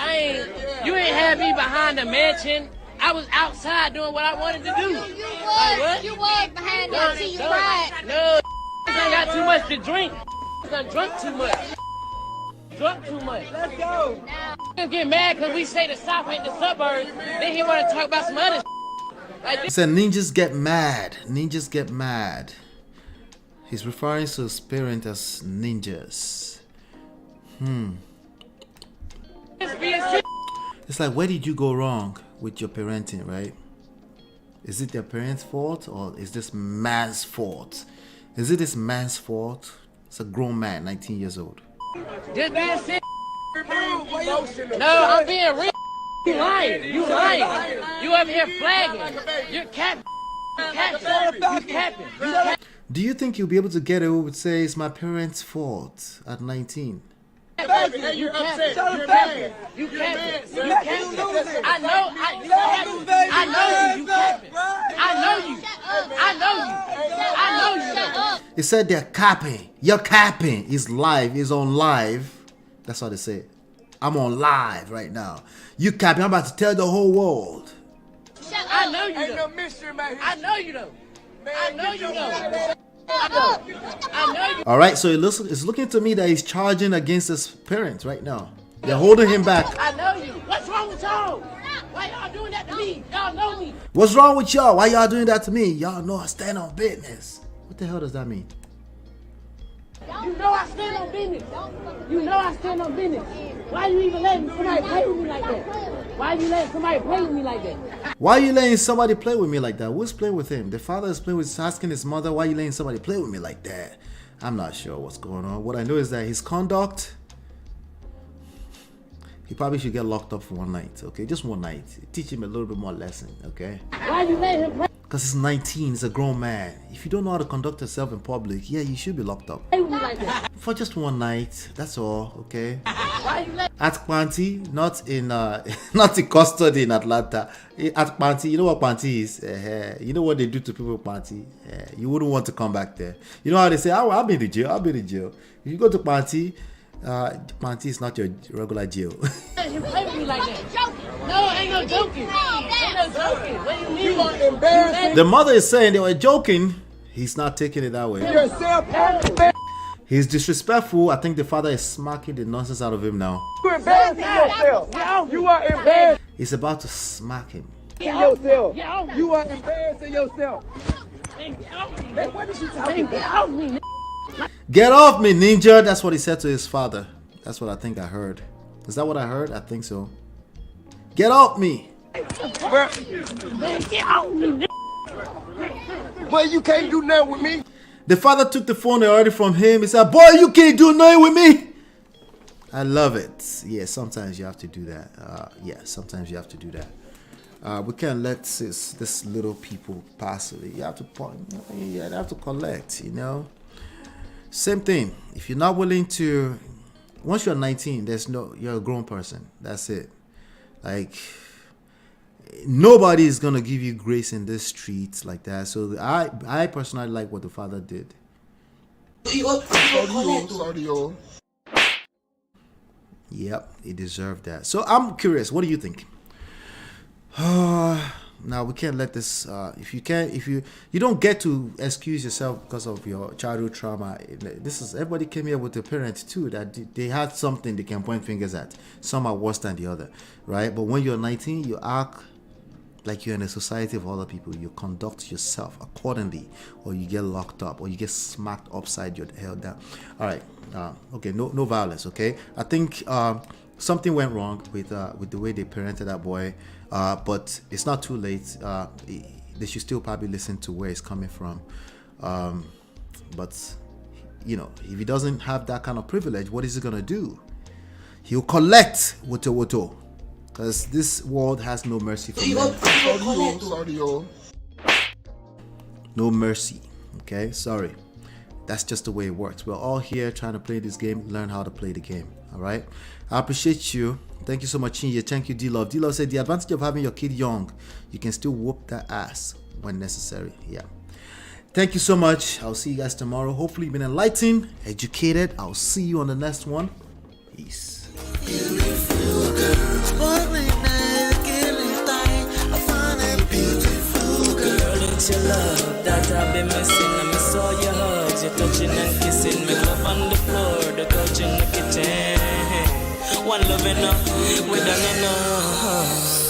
you ain't had me behind the mansion. I was outside doing what I wanted to do. You was behind that till you cried. No, I got too much to drink. I drunk too much. Drunk too much. Let's go. He'll get mad because we say the South ain't the suburbs. Then he want to talk about some other like He said ninjas get mad. Ninjas get mad. He's referring to his parents as ninjas. It's like, where did you go wrong with your parenting, right? Is it their parents' fault or is this man's fault? Is it this man's fault? It's a grown man, 19 years old. This man said no, I'm being real. You lying. You lying. You up here flagging. You're capping. You capping. Do you think you'll be able to get away with say it's my parents' fault at 19? You capping. You capping. You capping. I know you. You capping. I know you. It said they're capping. You're capping. It's live. It's on live. That's what they say. I'm on live right now. You capping. I'm about to tell the whole world. I know you. Though. I know you though. I know you though. I know you. All right, so it's looking to me that he's charging against his parents right now. They're holding him back. I know you. What's wrong with y'all? Why y'all doing that to me? Y'all know me. What's wrong with y'all? Why y'all doing that to me? Y'all know I stand on business. What the hell does that mean? You know I stand on business. You know I stand on business. Why you even letting somebody play with me like that? Why you letting somebody play with me like that? Why are you letting somebody play with me like that? Who's playing with him? The father is playing with, asking his mother, why are you letting somebody play with me like that? I'm not sure what's going on. What I know is that his conduct, he probably should get locked up for one night, okay? Just one night. Teach him a little bit more lesson, okay? Why you letting him play? Because he's 19, he's a grown man. If you don't know how to conduct yourself in public, yeah, you should be locked up. Like that? For just one night, that's all, okay? Why you letting? At Panty, not in custody in Atlanta. At Panty, you know what Panty is? You know what they do to people at Panty? You wouldn't want to come back there. You know how they say, oh, I'll be in the jail, I'll be in the jail. If you go to Panty, Panty is not your regular jail. You play with me like that? No, ain't no joking. Ain't no joking. What do you mean? You are embarrassing. The mother is saying they were joking. He's not taking it that way. He's disrespectful. I think the father is smacking the nonsense out of him now. You embarrassing yourself. You are embarrassing He's about to smack him. yourself. You are embarrassing yourself. Man, what is she talking about? Get off me, ninja. That's what he said to his father. That's what I think I heard. Is that what I heard? I think so. Get off me. Boy, you can't do nothing with me. The father took the phone already from him. He said, boy, you can't do nothing with me. I love it. Yeah, sometimes you have to do that. Yeah, sometimes you have to do that. We can't let this little people pass away. You have to collect, you know. Same thing. If you're not willing to, once you're 19, you're a grown person. That's it. Like, nobody is gonna give you grace in this streets like that. So I personally like what the father did. Yep, he deserved that. So I'm curious, what do you think? Now we can't let this. If you don't get to excuse yourself because of your childhood trauma. This is, everybody came here with a parent too that they had something they can point fingers at. Some are worse than the other, right? But when you're 19, you act like you're in a society of other people. You conduct yourself accordingly, or you get locked up, or you get smacked upside your head down. All right, okay, no violence. Okay, I think something went wrong with the way they parented that boy. But it's not too late. They should still probably listen to where it's coming from. But, you know, if he doesn't have that kind of privilege, what is he going to do? He'll collect woto. Because this world has no mercy for men. No mercy. Okay, sorry. That's just the way it works. We're all here trying to play this game, learn how to play the game. All right? I appreciate you. Thank you so much, Chinye. Thank you, D-Love. D-Love said the advantage of having your kid young, you can still whoop that ass when necessary. Yeah. Thank you so much. I'll see you guys tomorrow. Hopefully you've been enlightened, educated. I'll see you on the next one. Peace. Beautiful girl, sparkling eyes, killing thing. I find a beautiful girl. It's your love that I've been missing. I miss all your hugs, your touching and kissing. Make love on the floor, the couch in the kitchen. One love enough, we done enough.